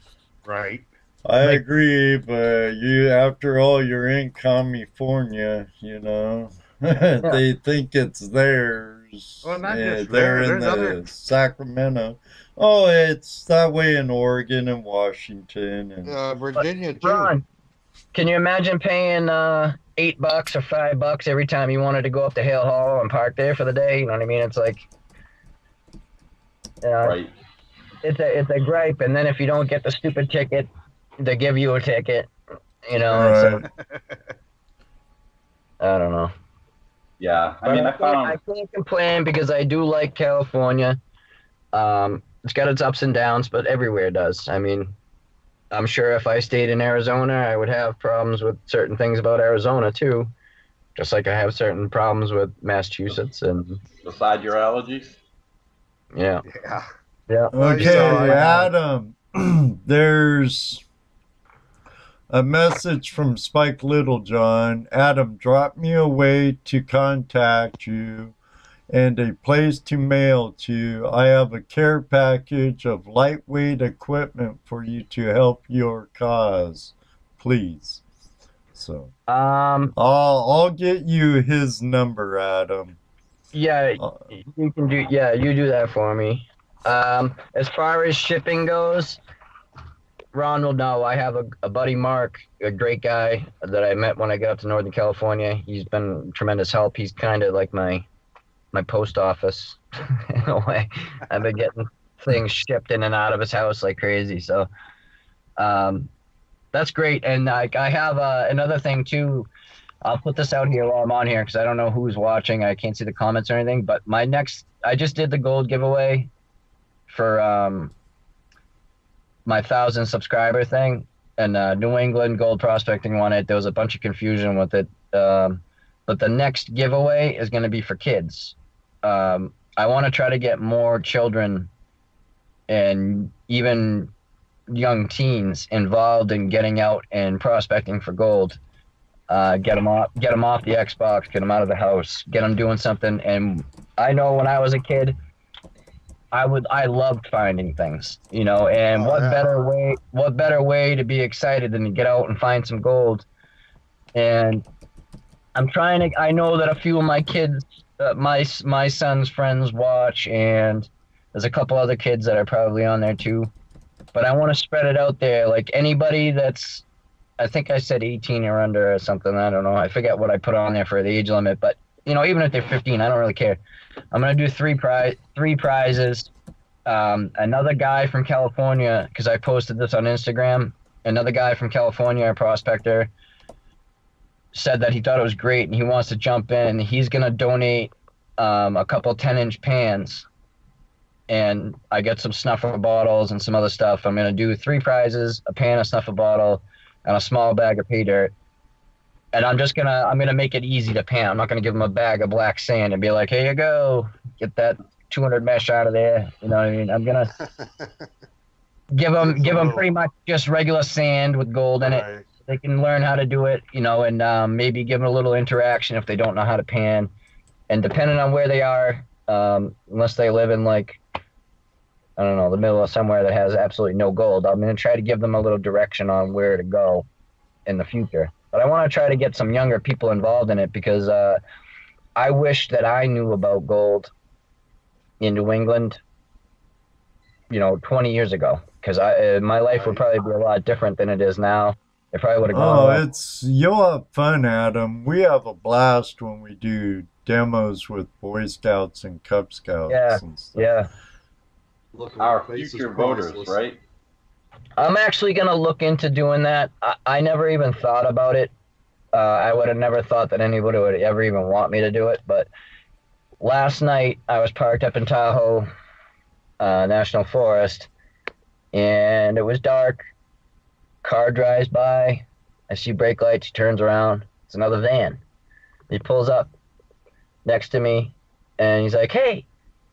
Right. I agree, but after all, you're in California, you know. They think it's theirs. Well, not just they're there. in There's Sacramento. Oh, it's that way in Oregon and Washington and Virginia too. Ron, can you imagine paying $8 or $5 every time you wanted to go up to Hale Hall and park there for the day? You know what I mean? It's like, Right. It's a gripe, and then if you don't get the stupid ticket, they give you a ticket. You know, Right. I don't know. Yeah, I mean, I can't complain because I do like California. It's got its ups and downs, but everywhere does. I mean, I'm sure if I stayed in Arizona, I would have problems with certain things about Arizona too. Just like I have certain problems with Massachusetts and beside your allergies. Yeah. Yeah. Okay, Adam. There's a message from Spike Littlejohn. Adam, drop me a way to contact you and a place to mail to. I have a care package of lightweight equipment for you to help your cause. Please. So I'll get you his number, Adam. Yeah, you can do. Yeah, you do that for me. As far as shipping goes, Ron will know. I have a buddy, Mark, a great guy that I met when I got up to Northern California. He's been tremendous help. He's kind of like my post office in a way. I've been getting things shipped in and out of his house like crazy. So that's great. And I have another thing too. I'll put this out here while I'm on here because I don't know who's watching. I can't see the comments or anything. But I just did the gold giveaway for my 1,000 subscriber thing, and New England Gold Prospecting won it. There was a bunch of confusion with it. But the next giveaway is going to be for kids. I want to try to get more children and even young teens involved in getting out and prospecting for gold. Get them off the Xbox, get them out of the house, get them doing something. And I know when I was a kid, I loved finding things, and what better way to be excited than to get out and find some gold. And I know that a few of my kids, my son's friends watch, and there's a couple other kids that are probably on there too, but I want to spread it out there. Like anybody that's, I think I said 18 or under or something. I don't know. I forget what I put on there for the age limit, but even if they're 15, I don't really care. I'm going to do three prizes. Another guy from California, because I posted this on Instagram, another guy from California, a prospector, said that he thought it was great and he wants to jump in. He's going to donate a couple 10-inch pans, and I get some snuffer bottles and some other stuff. I'm going to do 3 prizes, a pan, a snuffer bottle, and a small bag of pay dirt. And I'm gonna make it easy to pan. I'm not gonna give them a bag of black sand and be like, here you go, get that 200 mesh out of there. You know what I mean? I'm gonna give them pretty much just regular sand with gold in it. They can learn how to do it, and maybe give them a little interaction if they don't know how to pan. And depending on where they are, unless they live in like, I don't know, the middle of somewhere that has absolutely no gold, I'm gonna try to give them a little direction on where to go in the future. But I want to try to get some younger people involved in it because I wish that I knew about gold in New England, 20 years ago. Because my life would probably be a lot different than it is now. It probably would have gone. You'll have fun, Adam. We have a blast when we do demos with Boy Scouts and Cub Scouts and stuff. Yeah. Our future voters, right? I'm actually going to look into doing that. I never even thought about it. I would have never thought that anybody would ever even want me to do it. But last night, I was parked up in Tahoe National Forest, and it was dark. Car drives by. I see brake lights. He turns around. It's another van. He pulls up next to me, and he's like, hey,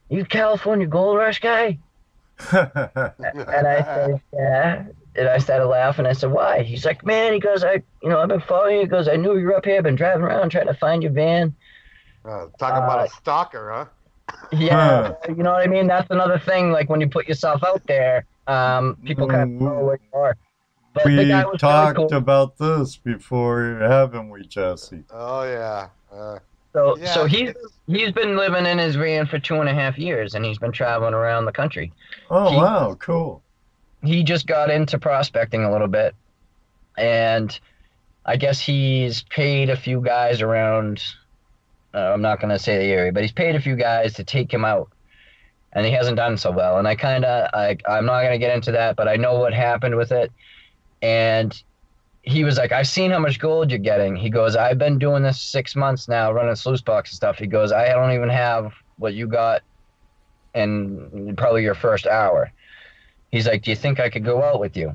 you California Gold Rush guy? And I said, yeah. And I started laughing. I said, why? He's like, man, he goes, I've been following you. He goes, I knew you were up here. I've been driving around trying to find your van. Talking about a stalker, huh? Yeah. You know what I mean? That's another thing. Like when you put yourself out there, people kind of know where you are. But we talked really cool. about this before, haven't we, Jesse? Oh, yeah. So he's been living in his van for 2.5 years, and he's been traveling around the country. Oh, wow, cool. He just got into prospecting a little bit, and I guess he's paid a few guys around, I'm not going to say the area, but he's paid a few guys to take him out, and he hasn't done so well. And I'm not going to get into that, but I know what happened with it. And he was like, I've seen how much gold you're getting. He goes, I've been doing this 6 months now, running sluice box and stuff. He goes, I don't even have what you got in probably your first hour. He's like, do you think I could go out with you?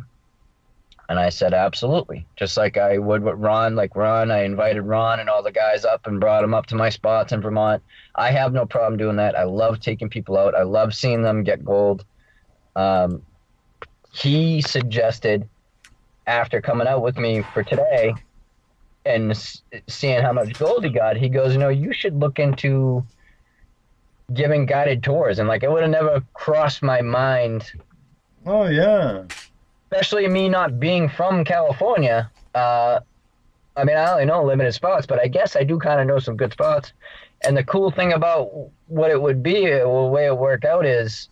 And I said, absolutely. Just like I would with Ron. Like Ron, I invited Ron and all the guys up and brought them up to my spots in Vermont. I have no problem doing that. I love taking people out. I love seeing them get gold. He suggested, after coming out with me for today and seeing how much gold he got, he goes, you should look into giving guided tours. And like, it would have never crossed my mind. Oh, yeah. Especially me not being from California. I mean, I only know limited spots, but I guess I do kind of know some good spots. And the cool thing about what it would be, the way it worked out is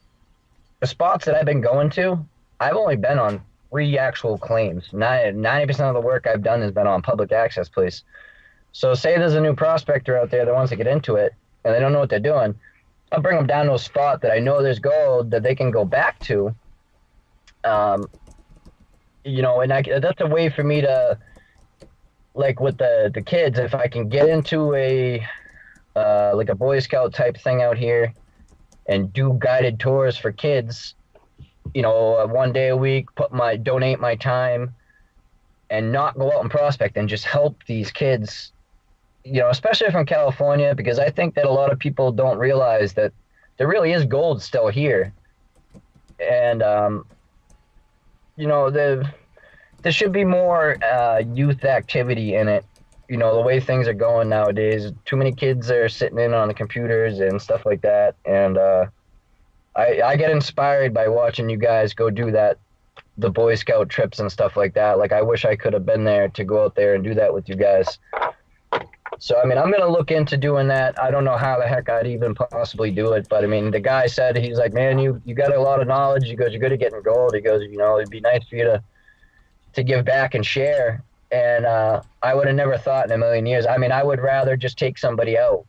the spots that I've been going to, I've only been on 3 actual claims. 90% of the work I've done has been on public access place. So say there's a new prospector out there that wants to get into it and they don't know what they're doing, I'll bring them down to a spot that I know there's gold that they can go back to. And that's a way for me to, like with the kids, if I can get into like a Boy Scout type thing out here and do guided tours for kids, 1 day a week, donate my time and not go out and prospect and just help these kids, especially from California, because I think that a lot of people don't realize that there really is gold still here. And, there should be more youth activity in it. The way things are going nowadays, too many kids are sitting in on the computers and stuff like that. And I get inspired by watching you guys go do the Boy Scout trips and stuff like that. Like, I wish I could have been there to go out there and do that with you guys. So, I mean, I'm going to look into doing that. I don't know how the heck I'd even possibly do it. But, I mean, the guy said, he's like, man, you got a lot of knowledge. He goes, you're good at getting gold. He goes, it'd be nice for you to give back and share. And I would have never thought in a million years. I mean, I would rather just take somebody out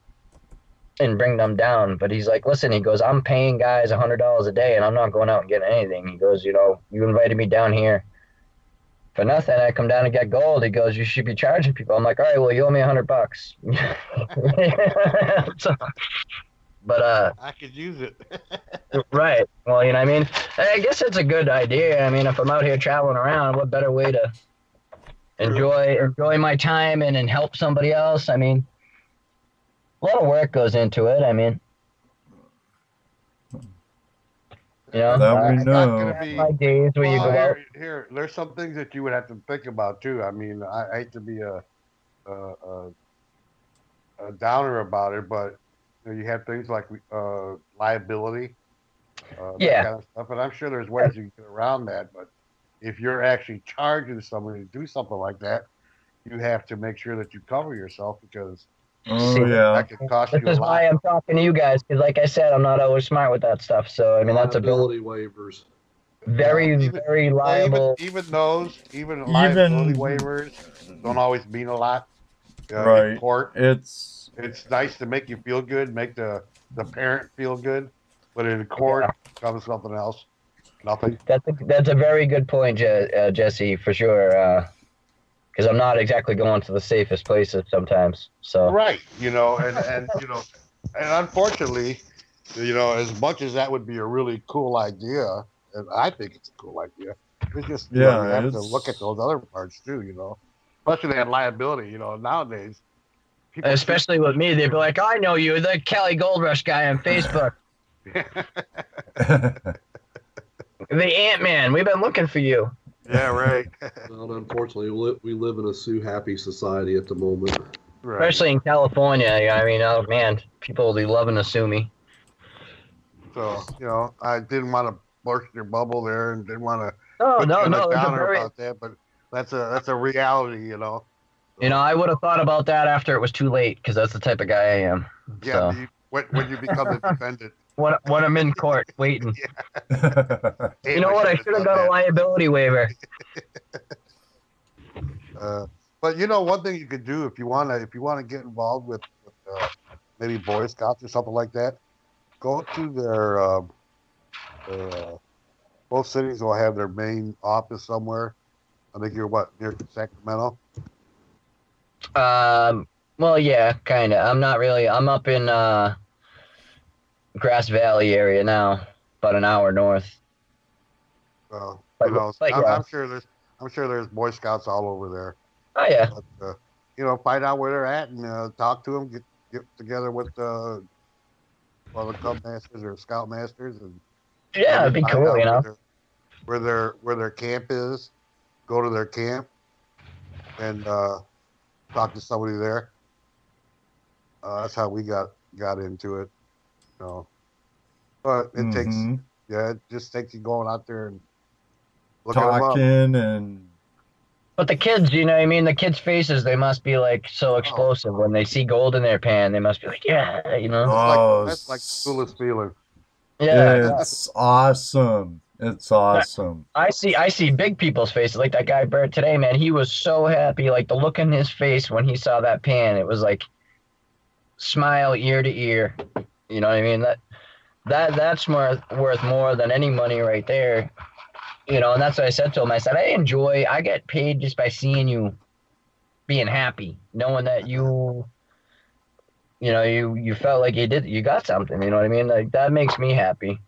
and bring them down. But he's like, listen, he goes, I'm paying guys $100 a day, and I'm not going out and getting anything. He goes, you invited me down here for nothing. I come down and get gold. He goes, you should be charging people. I'm like, all right, well, you owe me $100. But I could use it. right. Well, I mean, I guess it's a good idea. I mean, if I'm out here traveling around, what better way to enjoy my time and help somebody else? I mean, a lot of work goes into it. I mean, that we know. My days where you go out. Here, there's some things that you would have to think about too. I mean, I hate to be a downer about it, but you have things like liability, that kind of stuff. And I'm sure there's ways you can get around that. But if you're actually charging somebody to do something like that, you have to make sure that you cover yourself, because that could cost you a lot. This is why I'm talking to you guys, because like I said, I'm not always smart with that stuff. So, I mean, that's liability waivers. Very liable. Even liability waivers don't always mean a lot. Right. In court. It's nice to make you feel good, make the parent feel good, but in court comes something else. Nothing. That's a very good point, Jesse, for sure. Because I'm not exactly going to the safest places sometimes. So right, and unfortunately, as much as that would be a really cool idea, and I think it's a cool idea, it's just you have to look at those other parts too, especially that liability. Nowadays, especially with me, they'd be like, "I know you, the Kelly Gold Rush guy on Facebook." The Ant-Man, we've been looking for you. Yeah, right. Well, unfortunately, we live in a sue-happy society at the moment. Right. Especially in California. I mean, oh man, people will be loving to sue me. So, I didn't want to burst your bubble there, and didn't want to no, downer about that, but that's a reality, I would have thought about that after it was too late, because that's the type of guy I am. Yeah, so. when you become a defendant. When I'm in court waiting. You know what? I should have got a liability waiver. But one thing you could do if you want to get involved with maybe Boy Scouts or something like that, go to their both cities will have their main office somewhere. I think you're near Sacramento. Well, yeah, kind of. I'm not really. I'm up in Grass Valley area now, about an hour north. So, I'm I'm sure there's Boy Scouts all over there. Oh yeah. But, find out where they're at and talk to them. Get together with the Cub Masters or Scout Masters, and yeah, it'd be cool, where their camp is. Go to their camp and talk to somebody there. That's how we got into it. But it takes it just takes you going out there and looking talking and. But the kids, the kids' faces, they must be like so explosive when they see gold in their pan. They must be like, yeah, That's like the coolest feeling. Yeah, it's awesome. It's awesome. I see big people's faces, like that guy Bert today, man. He was so happy, like the look in his face when he saw that pan. It was like smile ear to ear. You know what I mean? That's worth more than any money right there. And that's what I said to him. I said, I get paid just by seeing you being happy, knowing that you felt like you got something, you know what I mean? Like that makes me happy.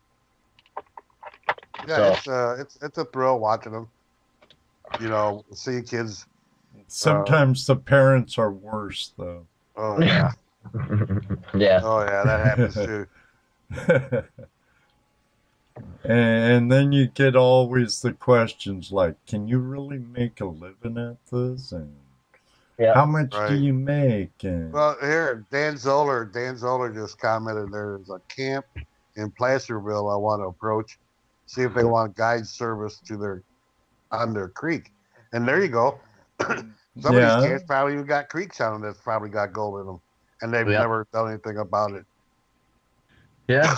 Yeah, so. It's a thrill watching them. Seeing kids. Sometimes the parents are worse though. Oh yeah. Yeah. Oh yeah, that happens too. And then you get always the questions like, can you really make a living at this? And how much do you make? And well, here, Dan Zoller just commented there's a camp in Placerville I want to approach, see if they want guide service on their creek. And there you go. Some of these camps probably even got creeks on them that's probably got gold in them. And they've never done anything about it. Yeah.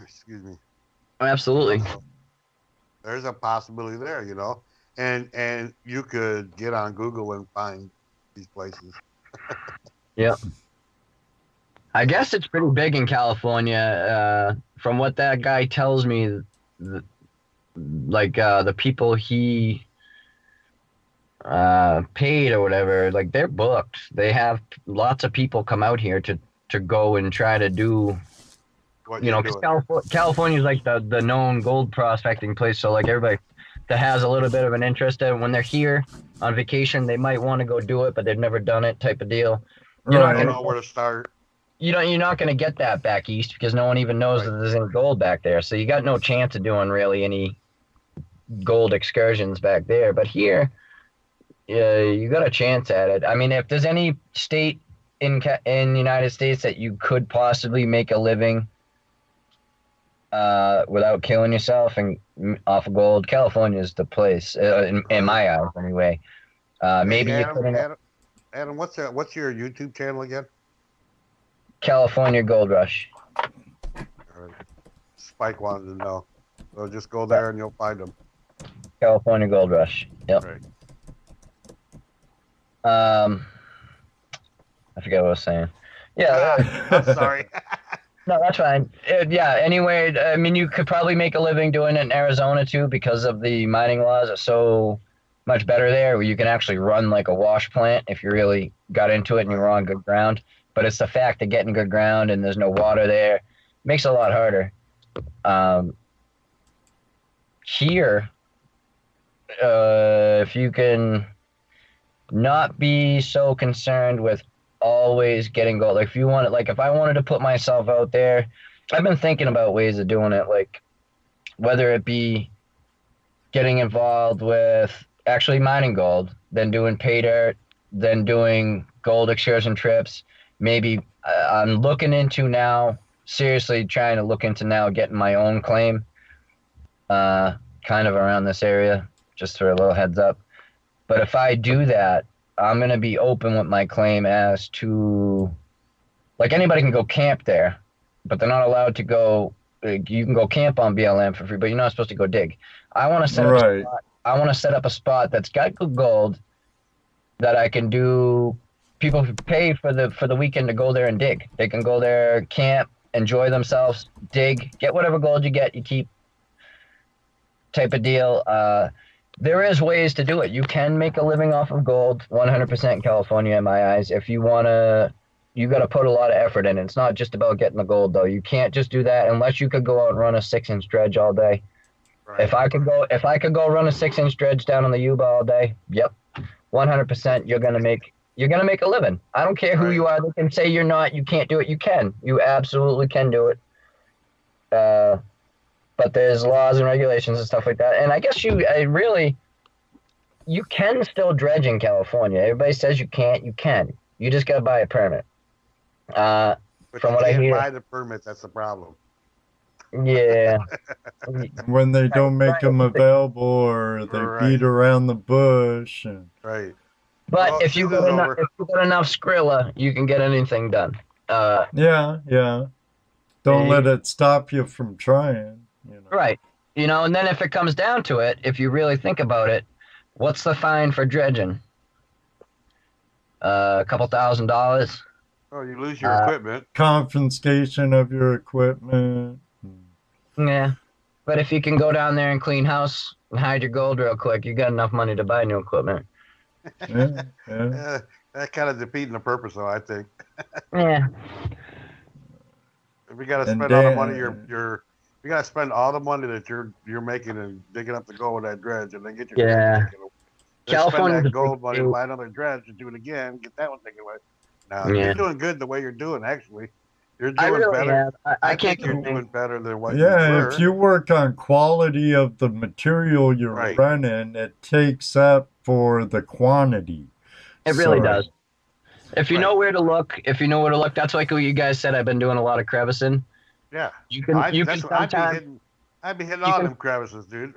Excuse me. Absolutely. There's a possibility there, and you could get on Google and find these places. Yeah. I guess it's pretty big in California. From what that guy tells me, the people he paid or whatever, like they're booked. They have lots of people come out here to go and try to do. Because California is like the known gold prospecting place. So like everybody that has a little bit of an interest in when they're here on vacation, they might want to go do it, but they've never done it type of deal. I don't know where to start. You're not going to get that back east because no one even knows that there's any gold back there. So you got no chance of doing really any gold excursions back there. But here, you got a chance at it. I mean, if there's any state in the United States that you could possibly make a living without killing yourself and off of gold, California is the place in my eyes anyway. Maybe Adam, what's your YouTube channel again? California Gold Rush. Spike wanted to know, so just go there and you'll find them. California Gold Rush. Yep. Right. I forget what I was saying. Yeah. I'm sorry. No, that's fine. Anyway, I mean, you could probably make a living doing it in Arizona, too, because of the mining laws are so much better there, where you can actually run like a wash plant if you really got into it and you're on good ground. But it's the fact of getting good ground and there's no water there. Makes it a lot harder. Here, if you can not be so concerned with always getting gold. Like if you want it, like if I wanted to put myself out there, I've been thinking about ways of doing it, like whether it be getting involved with actually mining gold, then doing pay dirt, then doing gold excursion trips. Maybe I'm looking into now, seriously trying to look into now getting my own claim kind of around this area, just for a little heads up. But if I do that, I'm going to be open with my claim as to, like anybody can go camp there, but they're not allowed to go, you can go camp on BLM for free, but you're not supposed to go dig. I want to set up a spot. I want to set up a spot that's got good gold that I can do. People pay for the weekend to go there and dig. They can go there, camp, enjoy themselves, dig, get whatever gold you get, you keep type of deal. There is ways to do it. You can make a living off of gold 100% in California in my eyes. If you want to, you got to put a lot of effort in. It's not just about getting the gold, though. You can't just do that unless you could go out and run a 6-inch dredge all day. Right. If I could go run a 6-inch dredge down on the Yuba all day, yep, 100%. You're gonna make a living. I don't care who you are. They can say you're not. You can't do it. You can. You absolutely can do it. But there's laws and regulations and stuff like that. And I guess you can still dredge in California. Everybody says you can't. You can. You just gotta buy a permit. But From you what I can't hear, buy the permit. That's the problem. yeah. When they don't make them available, or they beat around the bush. And... Right. But Well, if you got enough Skrilla, you can get anything done. Yeah. Don't let it stop you from trying. You know. Right. You know, and then if it comes down to it, if you really think about it, what's the fine for dredging? A couple $1,000. Oh, you lose your equipment. Confiscation of your equipment. Yeah. But if you can go down there and clean house and hide your gold real quick, you got enough money to buy new equipment. Yeah. That kind of defeating the purpose, though, I think. Yeah. If you got to spend all the money, you got to spend all the money that you're making and digging up the gold with that dredge, and then get your dredge taken away. California spend that gold money, buy another dredge, and do it again, get that one taken away. Now you're doing good the way you're doing. Actually, you're doing better. I can't. You're doing better than what you were. Yeah, if you work on quality of the material you're running, it takes up for the quantity. It really does. If you know where to look, that's like what you guys said. I've been doing a lot of crevicing. Yeah, I'd be hitting all them crevices, dude.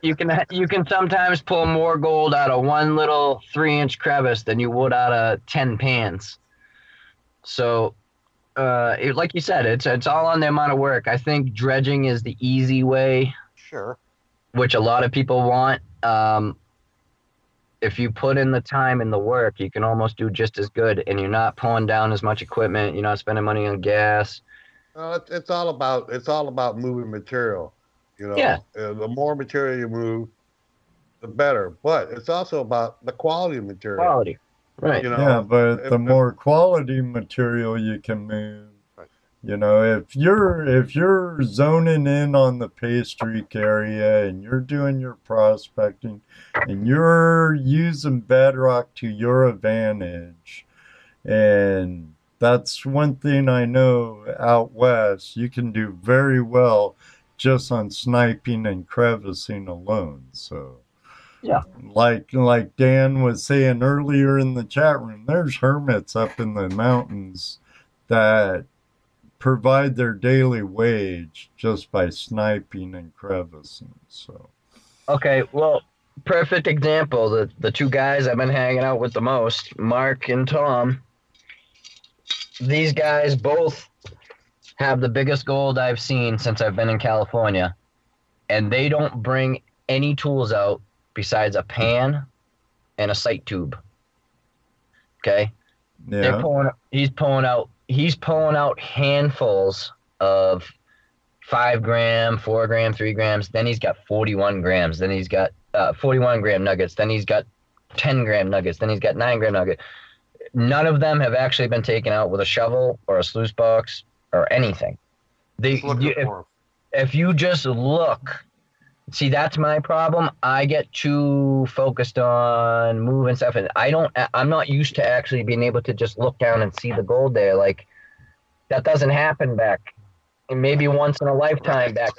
you can sometimes pull more gold out of one little 3-inch crevice than you would out of 10 pans. So, like you said, it's all on the amount of work. I think dredging is the easy way. Sure. Which a lot of people want. If you put in the time and the work, you can almost do just as good, and you're not pulling down as much equipment. You're not spending money on gas. It's all about moving material. You know, yeah. The more material you move, the better. But it's also about the quality of material. Quality, right? You know, yeah, but the more quality material you can move, you know, if you're zoning in on the Pay Streak area and you're doing your prospecting and you're using bedrock to your advantage, and that's one thing I know out west, you can do very well just on sniping and crevicing alone. So, yeah, like Dan was saying earlier in the chat room, there's hermits up in the mountains that provide their daily wage just by sniping and crevicing. So, okay, well, perfect example. The two guys I've been hanging out with the most, Mark and Tom. These guys both have the biggest gold I've seen since I've been in California, and they don't bring any tools out besides a pan and a sight tube. Okay, yeah. He's pulling out handfuls of 5 gram, 4 gram, 3 grams. Then he's got 41 grams. Then he's got 41 gram nuggets. Then he's got 10 gram nuggets. Then he's got 9 gram nuggets. None of them have actually been taken out with a shovel or a sluice box or anything. If you just look, see, that's my problem. I get too focused on moving stuff, and I'm not used to actually being able to just look down and see the gold there. Like, that doesn't happen back, maybe once in a lifetime back.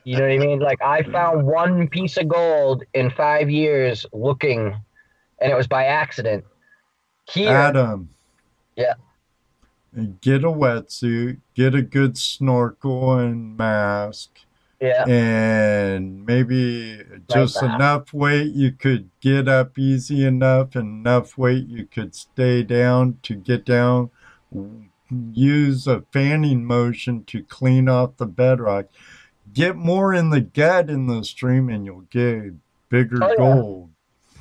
You know what I mean? Like, I found one piece of gold in 5 years looking, and it was by accident. Here, Adam. Yeah. Get a wetsuit, get a good snorkel and mask. Yeah. And maybe just enough weight you could get up easy enough, and enough weight you could stay down to get down. Use a fanning motion to clean off the bedrock. Get more in the gut in the stream, and you'll get bigger gold.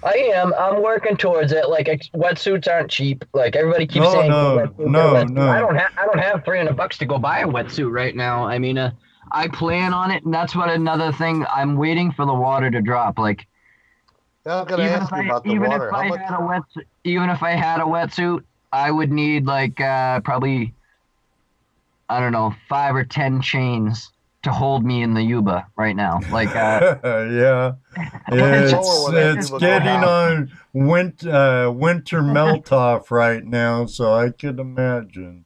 I'm working towards it. Like, wetsuits aren't cheap. Like, everybody keeps saying, no. I don't have $300 to go buy a wetsuit right now. I mean, I plan on it, and that's what another thing. I'm waiting for the water to drop. Like, even if I had a wetsuit, I would need like probably, I don't know, 5 or 10 chains to hold me in the Yuba right now. Like, yeah, it's getting on winter melt off right now, so I could imagine.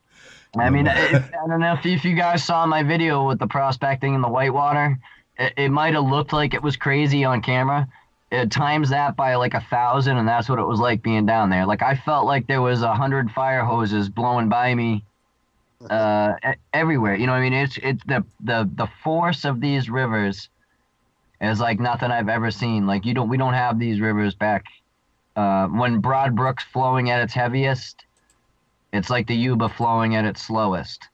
I mean, I don't know if you guys saw my video with the prospecting in the whitewater. It might have looked like it was crazy on camera. It times that by like 1,000, and that's what it was like being down there. Like I felt like there was 100 fire hoses blowing by me everywhere. You know what I mean? It's the force of these rivers is like nothing I've ever seen. Like we don't have these rivers back when Broad Brook's flowing at its heaviest. It's like the Yuba flowing at its slowest.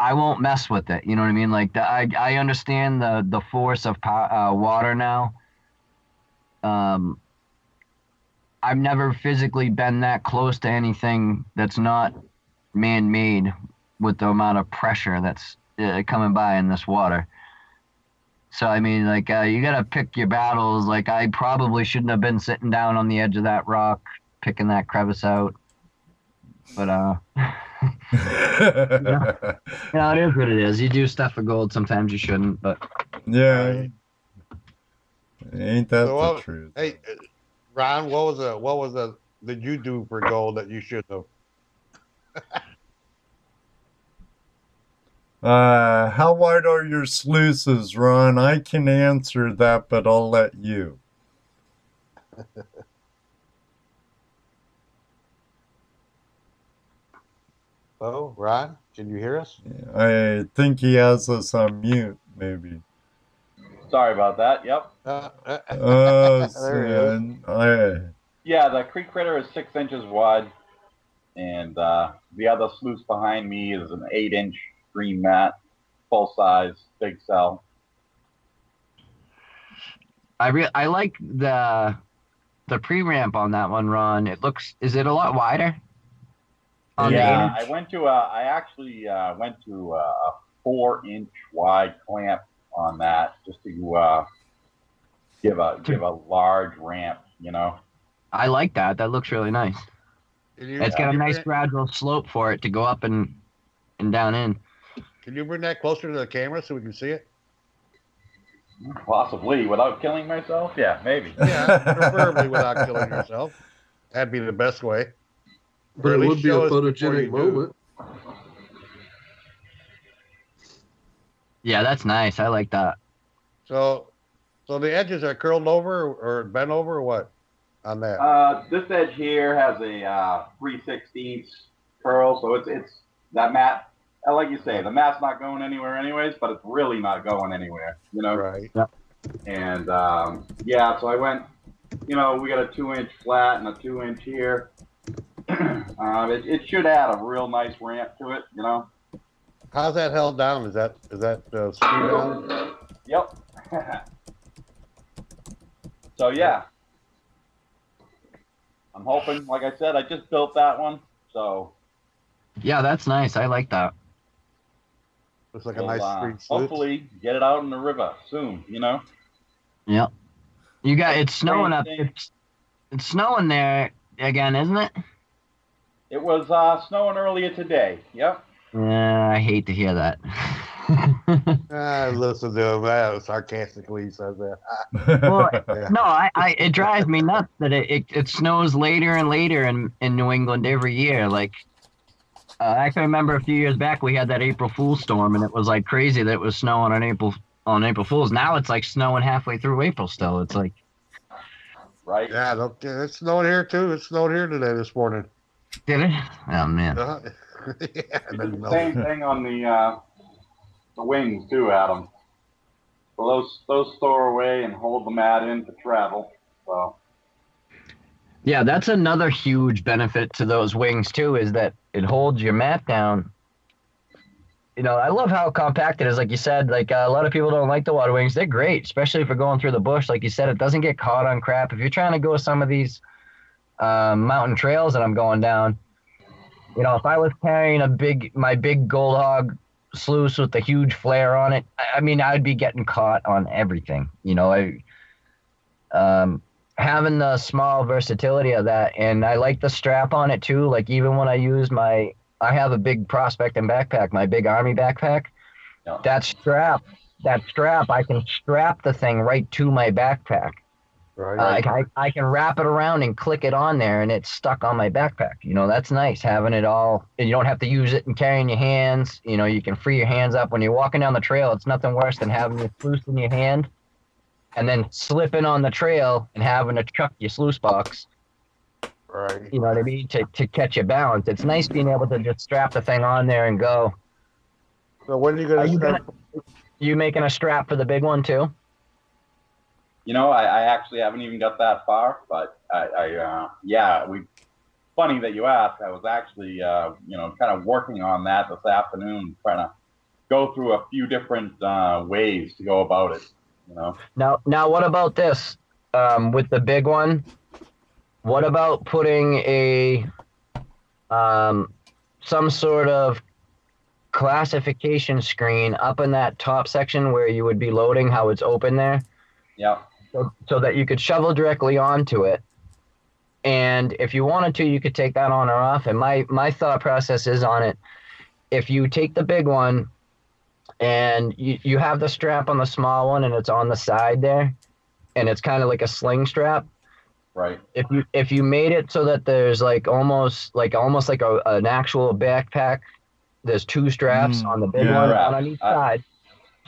I won't mess with it. You know what I mean? Like I understand the force of water now. I've never physically been that close to anything that's not man-made with the amount of pressure that's coming by in this water. So I mean, like you gotta pick your battles. Like I probably shouldn't have been sitting down on the edge of that rock picking that crevice out. But you know, it is what it is. You do stuff for gold. Sometimes you shouldn't, but yeah, ain't that the truth? Hey, Ron, what did you do for gold that you shouldn't have? How wide are your sluices, Ron? I can answer that, but I'll let you. Oh, Ron, can you hear us? I think he has us on mute, maybe. Sorry about that. Yep. There he is. Yeah, the creek critter is 6 inches wide, and the other sluice behind me is an 8-inch green mat, full size, big cell. I like the pre-ramp on that one, Ron. Is it a lot wider? Yeah, I actually went to a 4-inch wide clamp on that just to give a large ramp, you know. I like that. That looks really nice. It's got a nice gradual slope for it to go up and down in. Can you bring that closer to the camera so we can see it? Possibly without killing myself. Yeah, maybe. Yeah, preferably without killing yourself. That'd be the best way. But it would be a photogenic moment. Yeah, that's nice. I like that. So the edges are curled over or bent over or what on that? This edge here has a 3/16 curl, so it's that mat. Like you say, the mat's not going anywhere anyways, but it's really not going anywhere, you know? Right. Yep. And yeah, so I went, you know, we got a 2-inch flat and a 2-inch here. It should add a real nice ramp to it, you know. How's that held down? Is that screwed down? Yep. So yeah, I'm hoping. Like I said, I just built that one, so. Yeah, that's nice. I like that. Looks like a nice street sluice. Hopefully, get it out in the river soon. You know. Yep. It's snowing up. It's snowing there again, isn't it? It was snowing earlier today. Yep. I hate to hear that. Listen to him. Sarcastically, he says that. Well, no, it drives me nuts that it snows later and later in New England every year. Like, I can remember a few years back we had that April Fool's storm, and it was like crazy that it was snowing on April Fool's. Now it's like snowing halfway through April still. It's like. Right. Yeah, it's snowing here too. It snowed here today this morning. Did it? Oh man. Yeah, same thing on the wings too, Adam. So those store away and hold the mat in to travel. So. Yeah, that's another huge benefit to those wings too, is that it holds your mat down. You know, I love how compact it is. Like you said, like a lot of people don't like the water wings. They're great, especially if you're going through the bush. Like you said, it doesn't get caught on crap. If you're trying to go some of these mountain trails that I'm going down, you know, if I was carrying my big Gold Hog sluice with the huge flare on it, I mean, I'd be getting caught on everything. You know, having the small versatility of that, and I like the strap on it too. Like even when I use I have a big prospecting backpack, my big army backpack. that strap, I can strap the thing right to my backpack. Right. I can wrap it around and click it on there, and it's stuck on my backpack. You know, that's nice, having it all. And you don't have to use it and carry in your hands. You know, you can free your hands up. When you're walking down the trail, it's nothing worse than having your sluice in your hand and then slipping on the trail and having to chuck your sluice box. Right. You know what I mean? To catch your balance. It's nice being able to just strap the thing on there and go. So when are you gonna You making a strap for the big one too? You know, I actually haven't even got that far, but funny that you asked. I was actually, kind of working on that this afternoon, trying to go through a few different ways to go about it, you know. Now what about this? With the big one, what about putting a, some sort of classification screen up in that top section where you would be loading, how it's open there? Yeah. So that you could shovel directly onto it. And if you wanted to, you could take that on or off. And my thought process is on it, if you take the big one and you have the strap on the small one and it's on the side there, and it's kind of like a sling strap. Right. If you made it so that there's almost like an actual backpack, there's two straps on the big one on each side.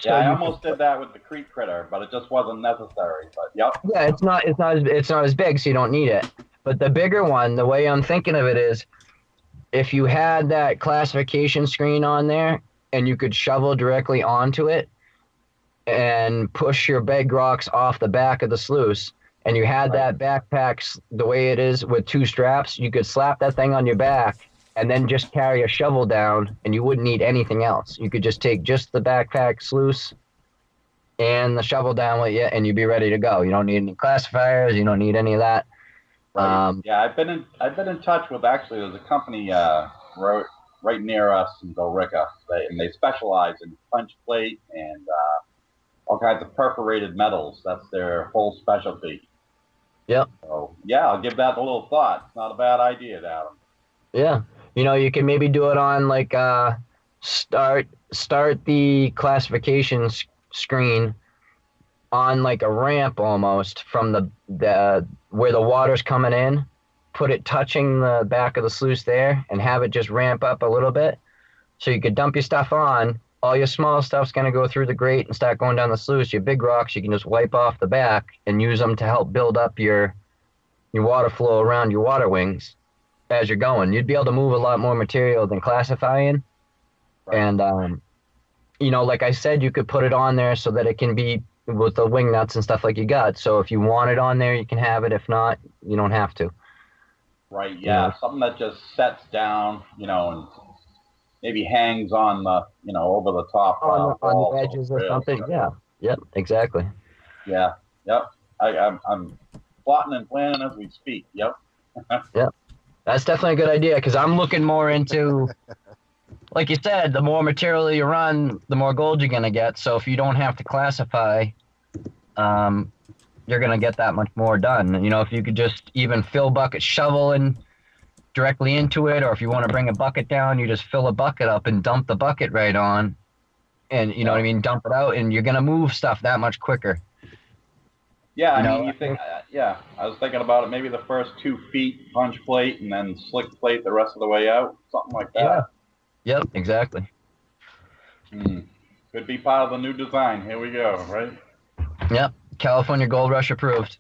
Yeah, I almost did that with the Creek Critter, but it just wasn't necessary. But yep. Yeah, it's not as big, so you don't need it. But the bigger one, the way I'm thinking of it is, if you had that classification screen on there and you could shovel directly onto it and push your big rocks off the back of the sluice, and you had that backpack the way it is with two straps, you could slap that thing on your back and then just carry a shovel down, and you wouldn't need anything else. You could just take just the backpack sluice and the shovel down with you, and you'd be ready to go. You don't need any classifiers. You don't need any of that. Right. Yeah, I've been in touch with, actually, there's a company right near us in Billerica, and they specialize in punch plate and all kinds of perforated metals. That's their whole specialty. Yep. So yeah, I'll give that a little thought. It's not a bad idea, Adam. Yeah. You know, you can maybe do it on start the classification screen on like a ramp almost from the where the water's coming in, put it touching the back of the sluice there and have it just ramp up a little bit. So you could dump your stuff on. All your small stuff's going to go through the grate and start going down the sluice. Your big rocks, you can just wipe off the back and use them to help build up your water flow around your water wings as you're going. You'd be able to move a lot more material than classifying. Right. And, like I said, you could put it on there so that it can be with the wing nuts and stuff like you got. So if you want it on there, you can have it. If not, you don't have to. Right, yeah. Something that just sets down, and maybe hangs on the, over the top. On the edges or something, yeah. Yep, exactly. Yeah, yep. I'm plotting and planning as we speak, yep. Yep. That's definitely a good idea, because I'm looking more into, like you said, the more material you run, the more gold you're going to get. So if you don't have to classify, you're going to get that much more done. If you could just even fill bucket shoveling directly into it, or if you want to bring a bucket down, you just fill a bucket up and dump the bucket right on. And, you know what I mean, dump it out, and you're going to move stuff that much quicker. Yeah, I mean, you think, I was thinking about it, maybe the first 2 feet punch plate and then slick plate the rest of the way out, something like that. Yeah. Yep, exactly. Could be part of the new design. Here we go, right? Yep, California Gold Rush approved.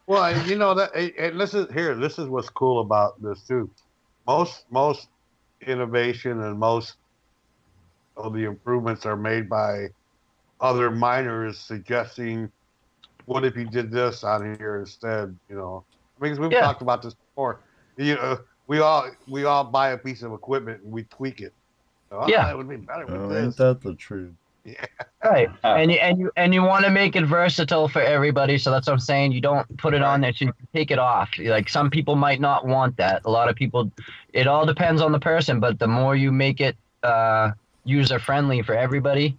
Well, and this is what's cool about this too. Most innovation and most of the improvements are made by other miners suggesting, what if you did this on here instead? Because we've talked about this before. We all buy a piece of equipment and we tweak it. So, it would be better with this. Ain't that the truth? Yeah. Right. And you want to make it versatile for everybody, so that's what I'm saying. You don't put it on there so you can take it off. Like, some people might not want that. A lot of people, it all depends on the person, but the more you make it user friendly for everybody,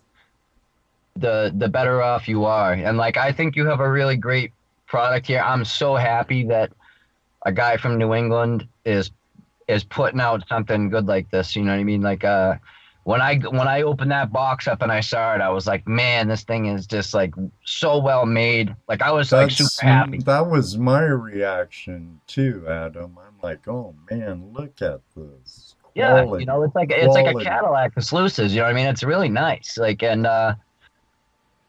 the better off you are. And I think you have a really great product here. I'm so happy that a guy from New England is putting out something good like this. You know what I mean? when I opened that box up and I saw it, I was like, man, this thing is just like so well made. Like I was like super happy. That was my reaction too, Adam. I'm like, oh man, look at this quality. Yeah, it's like a Cadillac with sluices. You know what I mean? It's really nice. Like, and I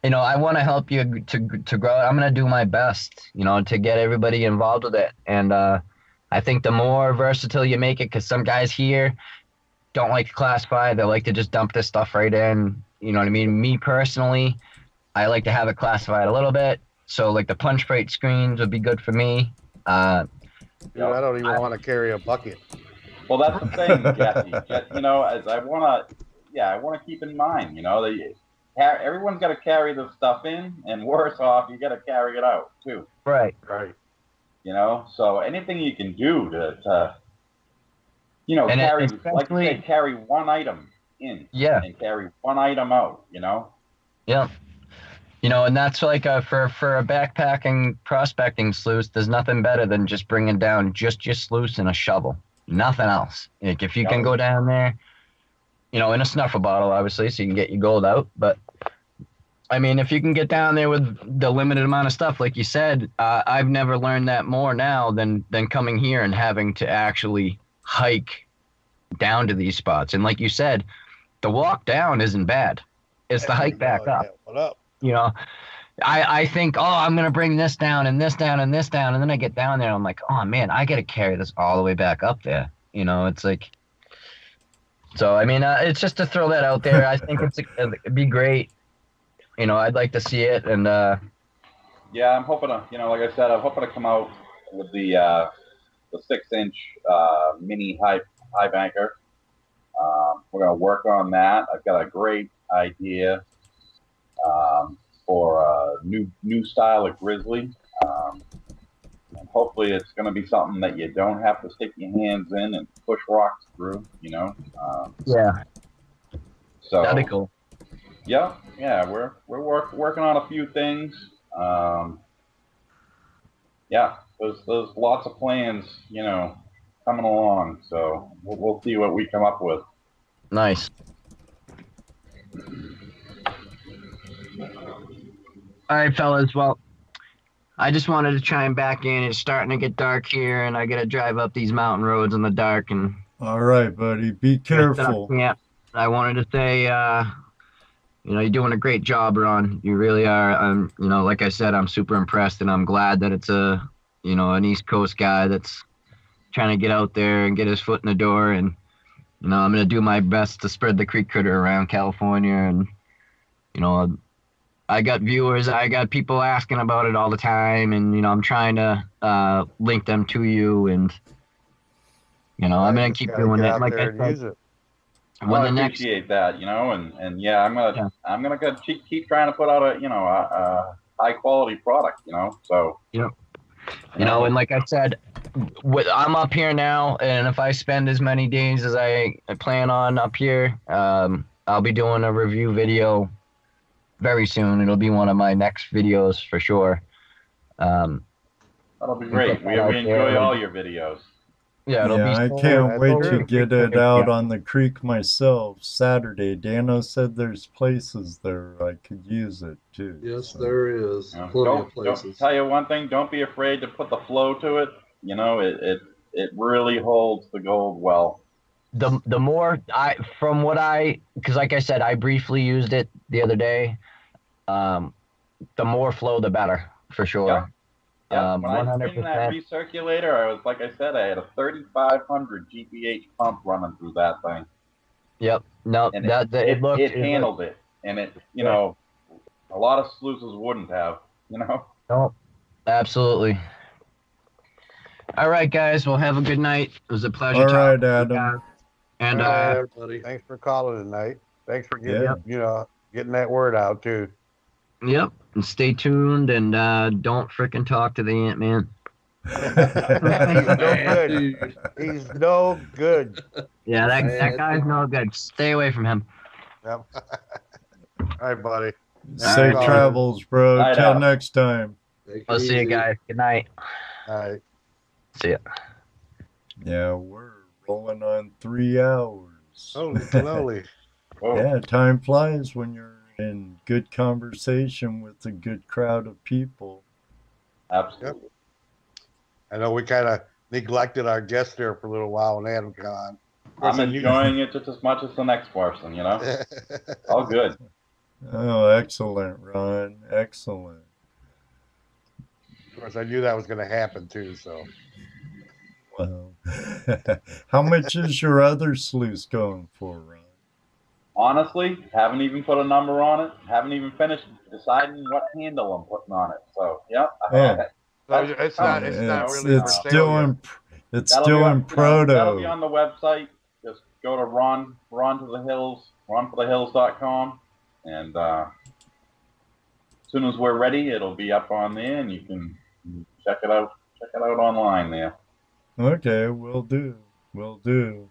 want to help you to grow it. I'm gonna do my best, to get everybody involved with it. And I think the more versatile you make it, because some guys here don't like to classify. They like to just dump this stuff right in. You know what I mean? Me personally, I like to have it classified a little bit. So like the punch plate screens would be good for me. I don't even want to carry a bucket. Well, that's the thing, Jesse. As I want to keep in mind, everyone's got to carry the stuff in, and worse off, you got to carry it out too. Right. So anything you can do to and carry, like you say, carry one item in, and carry one item out. Yeah. And that's like for a backpacking prospecting sluice, there's nothing better than just bringing down just your sluice and a shovel. Nothing else. Like if you can go down there, in a snuffer bottle, obviously, so you can get your gold out. But I mean, if you can get down there with the limited amount of stuff, like you said, I've never learned that more now than coming here and having to actually hike down to these spots. And like you said, the walk down isn't bad. It's the hike back up. What up? I think, I'm going to bring this down and this down and this down. And then I get down there and I'm like, oh man, I got to carry this all the way back up there. It's like, so, I mean, it's just to throw that out there. I think it'd be great. I'd like to see it. And, yeah, I'm hoping to, like I said, I'm hoping to come out with the 6-inch mini high banker. We're going to work on that. I've got a great idea for a new style of grizzly. And hopefully it's going to be something that you don't have to stick your hands in and push rocks through, Yeah. So that'd be cool. Yeah, we're working on a few things. Yeah, there's lots of plans, coming along. So we'll see what we come up with. Nice. All right, fellas. Well, I just wanted to chime back in. It's starting to get dark here, and I got to drive up these mountain roads in the dark. And all right, buddy, be careful. Yeah, I wanted to say, you're doing a great job, Ron. You really are. Like I said, I'm super impressed, and I'm glad that it's an East Coast guy that's trying to get out there and get his foot in the door. And I'm going to do my best to spread the creek critter around California. And I got viewers, I got people asking about it all the time, and I'm trying to link them to you, and I'm gonna keep doing it. Like I said, I appreciate that, and yeah, I'm gonna keep trying to put out a high quality product, So and like I said, I'm up here now, and if I spend as many days as I plan on up here, I'll be doing a review video very soon. It'll be one of my next videos for sure. That'll be great. We enjoy all your videos. Yeah, I can't wait to get it out on the creek myself Saturday. Dano said there's places there I could use it too. Yes, there is. Plenty of places. Don't tell you one thing, don't be afraid to put the flow to it. It really holds the gold well. The more because like I said, I briefly used it the other day. The more flow, the better, for sure. Yeah. When I was in that recirculator, like I said, I had a 3,500 GPH pump running through that thing. Yep. No, and it handled it, and it, a lot of sluices wouldn't have, No, absolutely. All right, guys. Well, have a good night. It was a pleasure. All right, Adam. And everybody, thanks for calling tonight. Thanks for getting that word out too. Yep. And stay tuned, and don't frickin' talk to the Ant-Man. He's no good. Yeah, that guy's no good. Stay away from him. Yep. All right, buddy. Safe travels, bro. Bye Till now. next time. I'll see you guys. Good night. All right. See ya. Yeah, we're rolling on 3 hours. Holy cannoli. Whoa. Yeah, time flies when you're in good conversation with a good crowd of people. Absolutely. I know we kind of neglected our guest there for a little while when Adam got on. I'm enjoying it just as much as the next person, you know? All good. Oh, excellent, Ron. Excellent. Of course, I knew that was going to happen too, so. Well, how much is your other sluice going for, Ron? Honestly, haven't even put a number on it. Haven't even finished deciding what handle I'm putting on it. So, yep. It's not really for sale yet. It's still in proto. That'll be on the website. Just go to ronforthehills.com, and as soon as we're ready, it'll be up on there, and you can check it out. Check it out online there. Okay, will do. Will do.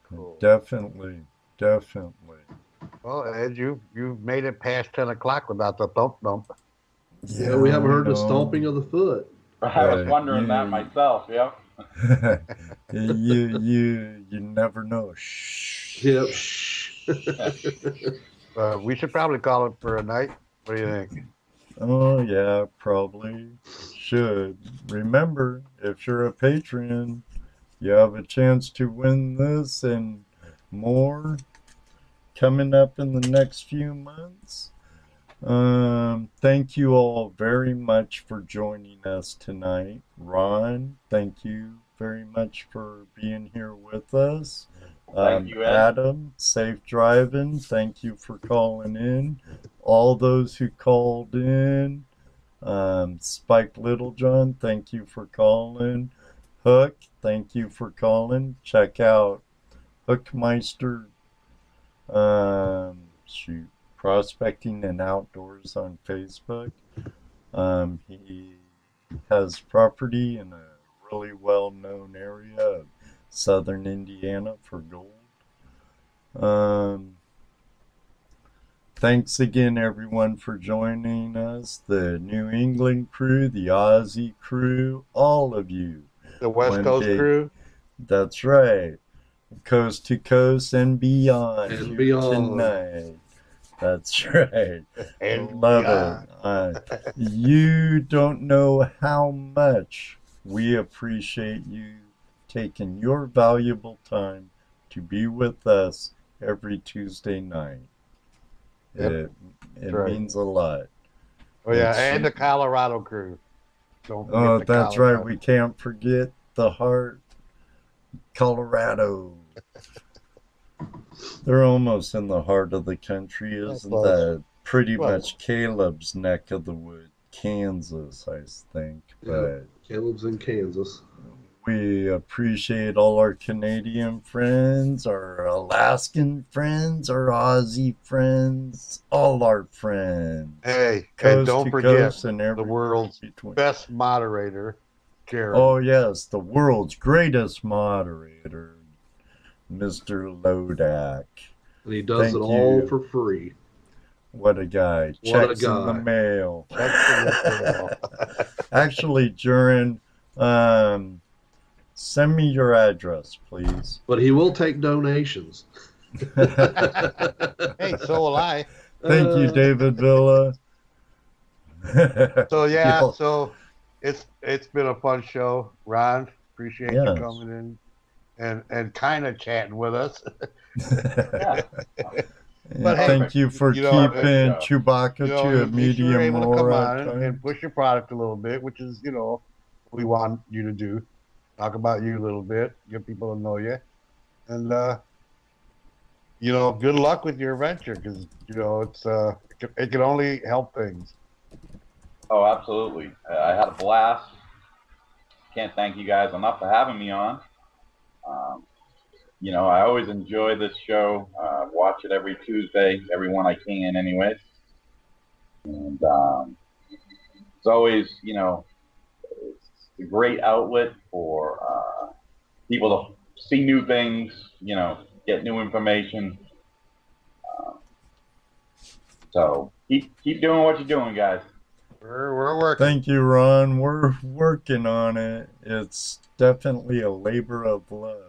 Cool. Definitely. Well, Ed, you've made it past 10 o'clock without the thump. Yeah, we haven't heard the stomping of the foot. I was wondering that myself. Yep. you never know. Shh. Yep. Shh. We should probably call it for a night. What do you think? Oh yeah, probably should. Remember, if you're a patron, you have a chance to win this and more coming up in the next few months. Thank you all very much for joining us tonight. Ron, thank you very much for being here with us. Thank you, Ed. Adam, safe driving. Thank you for calling in. All those who called in. Spike Littlejohn, thank you for calling. Hook, thank you for calling. Check out Hookmeister, Prospecting and Outdoors on Facebook. He has property in a really well-known area of southern Indiana for gold. Thanks again, everyone, for joining us. The New England crew, the Aussie crew, all of you. The West Coast crew? That's right. Coast to coast and beyond. And beyond. Tonight. That's right. And love it. You don't know how much we appreciate you taking your valuable time to be with us every Tuesday night. Yep. It means a lot. Oh yeah, and the Colorado crew. Don't forget Oh, the that's Colorado. right. We can't forget the heart, Colorado. They're almost in the heart of the country, isn't that pretty much Caleb's neck of the wood? Kansas, I think. But Caleb's in Kansas. we appreciate all our Canadian friends, our Alaskan friends, our Aussie friends, all our friends. Hey, Coast and don't to forget coast and the world's best moderator, Jared. Oh, yes, the world's greatest moderator, Mr. Lodak. And he does it all for free. What a guy. What a Checks in the guy. mail. Checks in the mail. Actually, Jaron, send me your address, please. But he will take donations. Hey, so will I. Thank you, David Villa. So yeah, so it's been a fun show. Ron, appreciate you Yes. coming in and kind of chatting with us. But hey, thank you for keeping Chewbacca to a you're medium able to rare come at on and push your product a little bit, which is, we want you to do. Talk about you a little bit, get people to know you. And, good luck with your venture because, it can only help things. Oh, absolutely. I had a blast. Can't thank you guys enough for having me on. I always enjoy this show. Watch it every Tuesday, every one I can anyways. And it's always, it's a great outlet for people to see new things, get new information. So keep doing what you're doing, guys. We're working. Thank you, Ron. We're working on it. It's definitely a labor of love.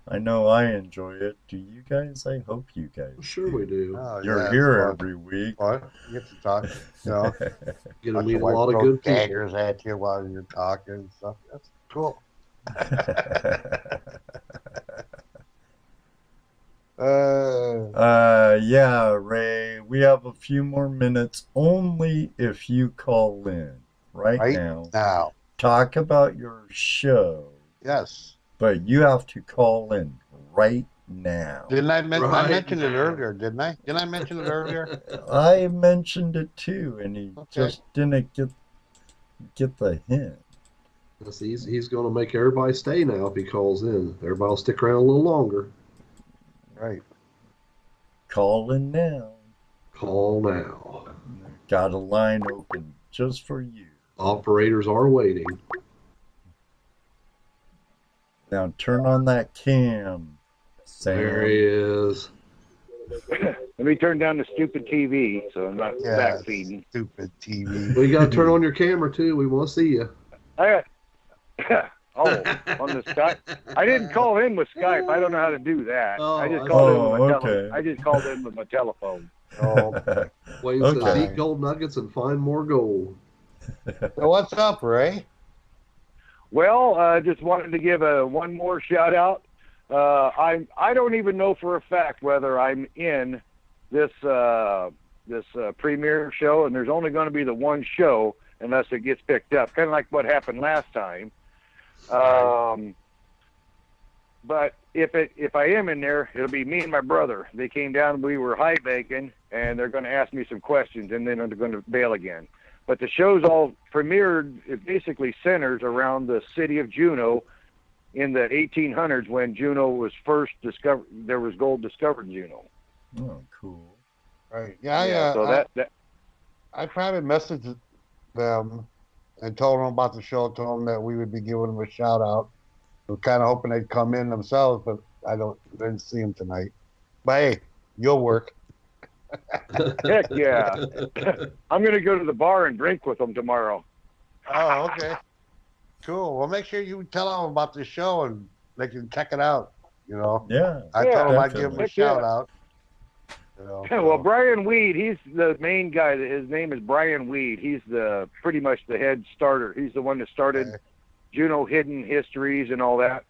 I know I enjoy it. Do you guys? I hope you guys. Sure we do. Oh, You're yeah, here it's every week. fun. You get to talk, you know. Get to Watch meet your a wife lot of throw good people. daggers at you while you're talking and stuff. That's cool. Yeah, Ray, we have a few more minutes only if you call in right now. Talk about your show. Yes. But you have to call in right now. Didn't I mention? I mentioned it earlier, didn't I? Didn't I mention it earlier? I mentioned it too, and he just didn't get the hint. He's going to make everybody stay now if he calls in. Everybody will stick around a little longer. Right. Call in now. Call now. Got a line open just for you. Operators are waiting. Now turn on that cam, Sam. There he is. Let me turn down the stupid TV so I'm not back feeding. Stupid TV. Well, you got to turn on your camera too. We want to see you. On the Skype. I didn't call in with Skype. I don't know how to do that. I just called in with my telephone. Oh, Wayne says eat gold nuggets and find more gold. So what's up, Ray? Well, just wanted to give one more shout out. I don't even know for a fact whether I'm in this premiere show, and there's only going to be the one show unless it gets picked up, kind of like what happened last time. But if I am in there, it'll be me and my brother. They came down, we were high baking, and they're going to ask me some questions, and then they're going to bail again. But the show's all premiered. It basically centers around the city of Juneau in the 1800s when Juneau was first discovered. There was gold discovered in Juneau. Oh, cool. Right. Yeah. So I probably messaged them and told them about the show. Told them that we would be giving them a shout out. We're kind of hoping they'd come in themselves, but didn't see them tonight. But hey, you'll work. Heck yeah. I'm going to go to the bar and drink with them tomorrow. Oh, okay. Cool. Well, make sure you tell them about the show and they can check it out. You know? Yeah. I told them I'd give them a shout out. You know, Well, Brian Weed, he's the main guy. His name is Brian Weed. He's pretty much the head starter. He's the one that started Juneau Hidden Histories and all that.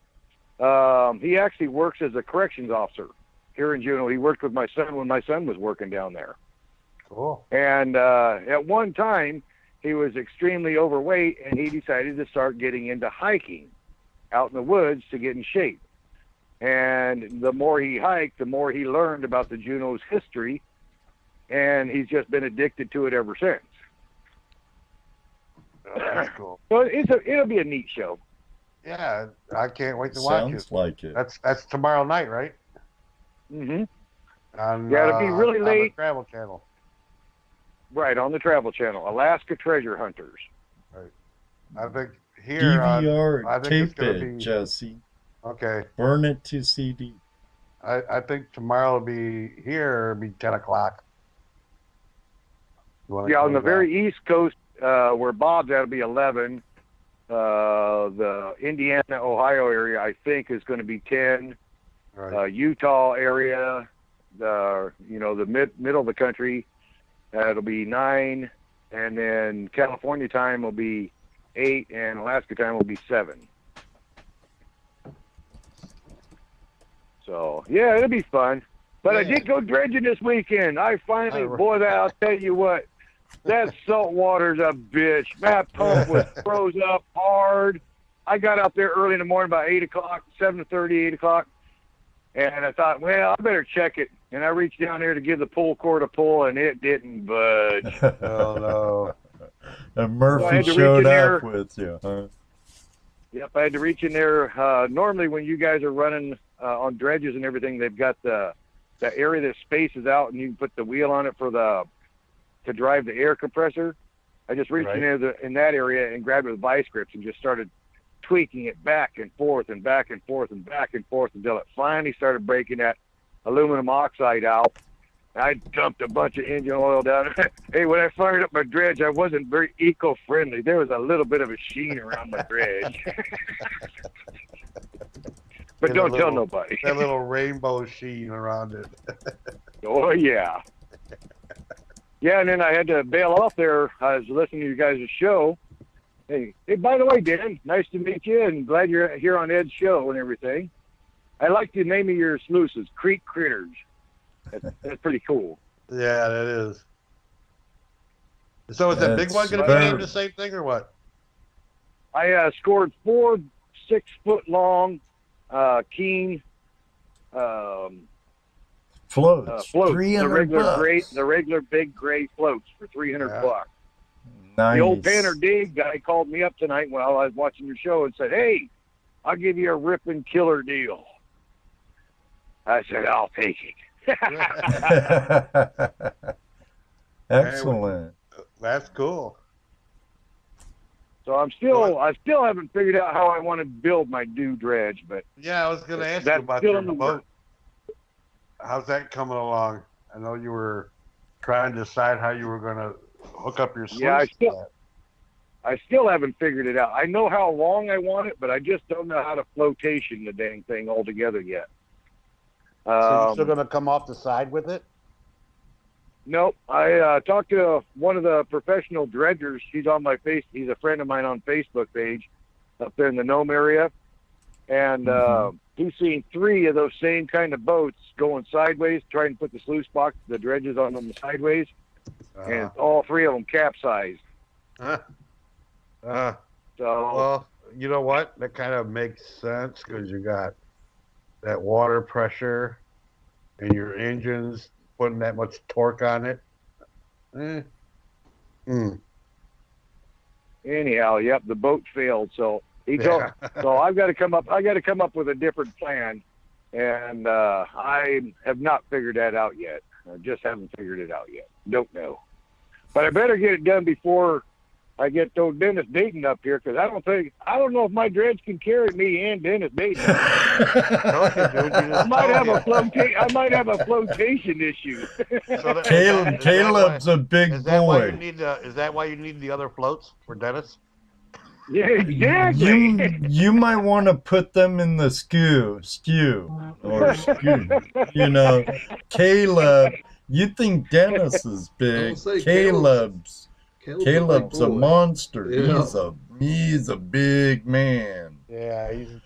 He actually works as a corrections officer here in Juneau. He worked with my son when my son was working down there. Cool. And at one time, he was extremely overweight, and he decided to start getting into hiking out in the woods to get in shape. And the more he hiked, the more he learned about the Juneau's history, and he's just been addicted to it ever since. Oh, that's cool. So it'll be a neat show. Yeah, I can't wait to watch it. Sounds like it. That's tomorrow night, right? Mm-hmm. On, it'll be really late. On the Travel Channel. Right, on the Travel Channel. Alaska Treasure Hunters. Right. I think here DVR, I think tape it's gonna it, be, Jesse. Okay. Burn it to CD. I think tomorrow will be here. It'll be 10 o'clock. Yeah, on the very East Coast, where Bob's at, will be 11. The Indiana, Ohio area, I think, is going to be 10. Right. Utah area, the middle of the country, it'll be 9, and then California time will be 8, and Alaska time will be 7. So yeah, it'll be fun. But I did go dredging this weekend. I finally, I'll tell you what, that salt water's a bitch. That pump was froze up hard. I got out there early in the morning, about 8 o'clock, 7:30, 8 o'clock. And I thought, well, I better check it. And I reached down there to give the pull cord a pull, and it didn't budge. Oh, no. And Murphy showed up with you, huh? Yep, I had to reach in there. Normally, when you guys are running on dredges and everything, they've got the area that spaces out, and you can put the wheel on it to drive the air compressor. I just reached in there in that area and grabbed it with vice grips and just started tweaking it back and forth and back and forth and back and forth until it finally started breaking that aluminum oxide out. I dumped a bunch of engine oil down. Hey, when I fired up my dredge, I wasn't very eco-friendly. There was a little bit of a sheen around my dredge. But don't tell nobody. That little rainbow sheen around it. Oh, yeah. Yeah, and then I had to bail off there. I was listening to you guys' show. Hey, by the way, Dan, nice to meet you, and glad you're here on Ed's show and everything. I like the name of your sluices, Creek Critters. That's pretty cool. Yeah, that is. So is that big one going to be named the same thing or what? I scored 4 6-foot-long Keen floats. The regular big gray floats for $300. Nice. The old Panner Dig guy called me up tonight while I was watching your show and said, "Hey, I'll give you a ripping killer deal." I said, "I'll take it." Excellent. That's cool. So I still haven't figured out how I want to build my new dredge, but yeah, I was going to ask you about your boat. How's that coming along? I know you were trying to decide how you were going to hook up your sluice. Yeah, I still haven't figured it out. I know how long I want it, but I just don't know how to flotation the dang thing altogether yet. So you're still going to come off the side with it? Nope. I talked to one of the professional dredgers. He's on my He's a friend of mine on Facebook page up there in the Nome area. And he's seen 3 of those same kind of boats going sideways, trying to put the sluice box, the dredges on them sideways. And all 3 of them capsized. Well, you know what? That kind of makes sense because you got that water pressure and your engine's putting that much torque on it. Anyhow, yep, the boat failed. So he told, so I've got to come up. I got to come up with a different plan, and I have not figured that out yet. I just haven't figured it out yet. Don't know, but I better get it done before I get old Dennis Dayton up here, because I don't know if my dredge can carry me and Dennis Dayton. I might have a flotation issue. So Caleb's a big boy. Is that why you need the other floats for Dennis? Yeah, exactly. You might want to put them in the stew. You know, Caleb. You think Dennis is big? Caleb's a monster. Yeah. He's a big man. Yeah, he's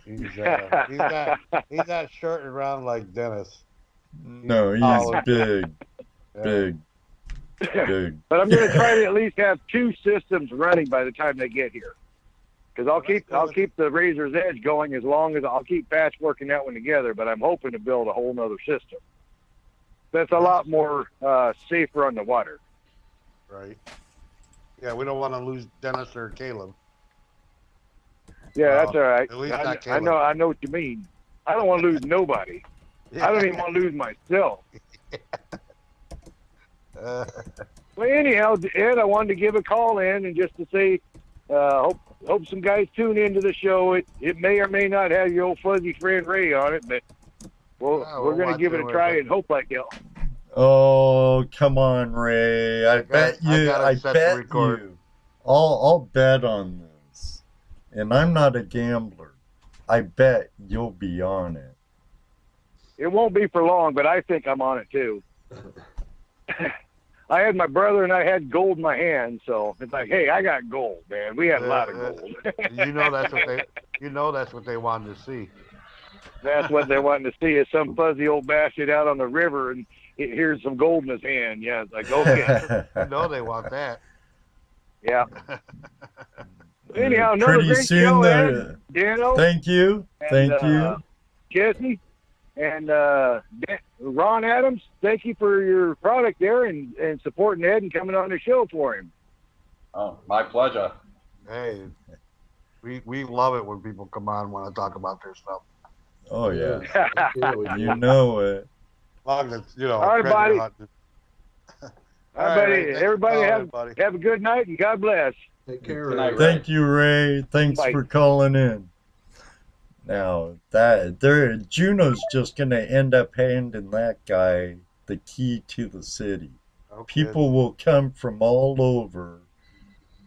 not short and round like Dennis. No, he's big. Big. But I'm going to try to at least have 2 systems running by the time they get here. Because I'll keep the Razor's Edge going as long as I'll keep patchworking that one together. But I'm hoping to build a whole nother system that's a lot more safer on the water. Right. Yeah, we don't want to lose Dennis or Caleb. Yeah, that's all right. At least not Caleb. I know what you mean. I don't want to lose nobody. I don't even want to lose myself. Well, anyhow, Ed, I wanted to give a call in and just to say, hope some guys tune into the show. It may or may not have your old fuzzy friend Ray on it, but we're going to give it a try and hope I can. Oh, come on, Ray. I bet you. I'll bet on this. And I'm not a gambler. I bet you'll be on it. It won't be for long, but I think I'm on it too. I had my brother and I had gold in my hand, so it's like, hey, I got gold, man. We had a lot of gold. That's what they wanted to see. That's what they're wanting to see is some fuzzy old bastard out on the river and here's some gold in his hand. Yeah, it's like, okay. They want that. Yeah. Anyhow, another pretty great soon show, there. Dano. Thank you. Thank you. Jesse and Ron Adams, thank you for your product there and supporting Ed and coming on the show for him. Oh, my pleasure. Hey, we love it when people come on and want to talk about their stuff. Oh, yeah. You know it. Long as, all right, buddy. All right, buddy. Everybody have a good night and God bless. Take care, Ray. Thank you, Ray. Thanks for calling in. Now, Juno's just going to end up handing that guy the key to the city. People will come from all over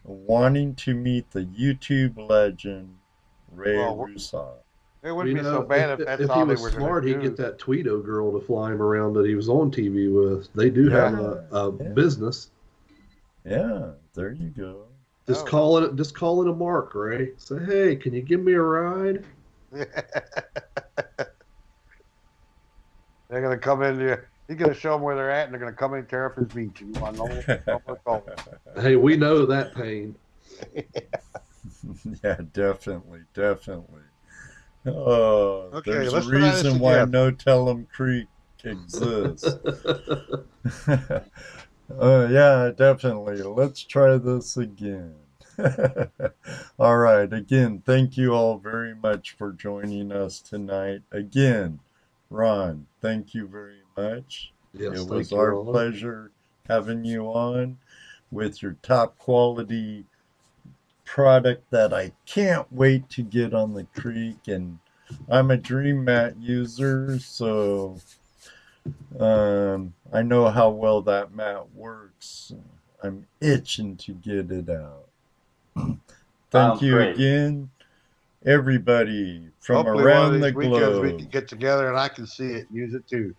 wanting to meet the YouTube legend, Ray Russo. It wouldn't be so bad if that's all they were going to do. If he was smart, he'd get that Tweedo girl to fly him around that he was on TV with. They do have a business. Yeah, there you go. Just call it a mark, Ray. Say, hey, can you give me a ride? They're going to come in here. He's going to show them where they're at, and they're going to come in and tear up his meat. Hey, we know that pain. Yeah, definitely. Oh, okay, there's a reason why No Tell 'em Creek exists. Yeah, definitely. Let's try this again. All right. Again, thank you all very much for joining us tonight. Again, Ron, thank you very much. Yes, it was our pleasure having you on with your top quality product that I can't wait to get on the creek. And I'm a Dream Mat user, so I know how well that mat works. I'm itching to get it out. Thank you again, everybody from around the globe. We can get together and I can see it and use it too.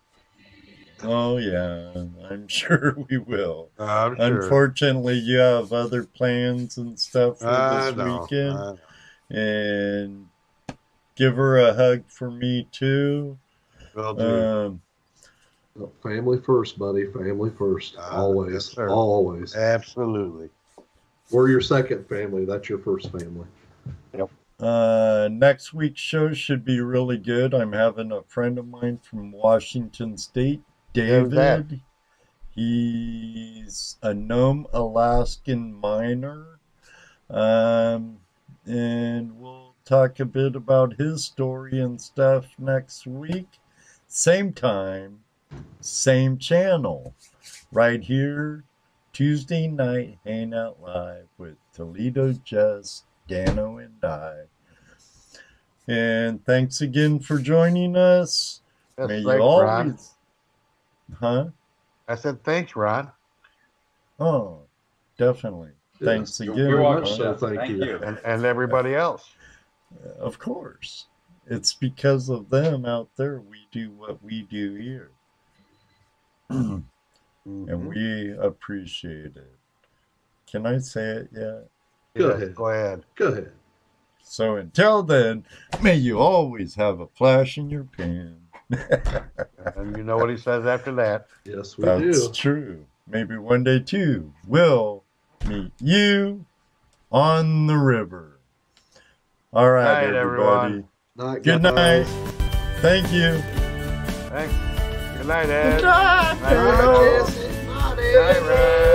Oh yeah, I'm sure we will. I'm sure. Unfortunately, you have other plans and stuff for this weekend. And give her a hug for me too. Will do. Family first, buddy. Family first. Always. Yes, sir. Always. Absolutely. We're your second family. That's your first family. Yep. Next week's show should be really good. I'm having a friend of mine from Washington State, David. He's a Nome, Alaskan miner. And we'll talk a bit about his story and stuff next week. Same time, same channel. Right here, Tuesday Night Hangout Live with Toledo Jess, Dano, and I. And thanks again for joining us. May you always... Ron. Huh? I said thanks, Ron. Oh, definitely. Yeah, thanks again. You're welcome. So thank you. And everybody else. Of course. It's because of them out there we do what we do here. And we appreciate it. Can I say it yet? Go ahead. Go ahead. Go ahead. So until then, may you always have a flash in your pan. And you know what he says after that. Yes, we do. That's true. Maybe one day, too, we'll meet you on the river. All right, night, everybody. Night, Good night. Thank you. Thanks. Good night, Ed. Good night, Night, Ron. Night, Ed. Night, Ron.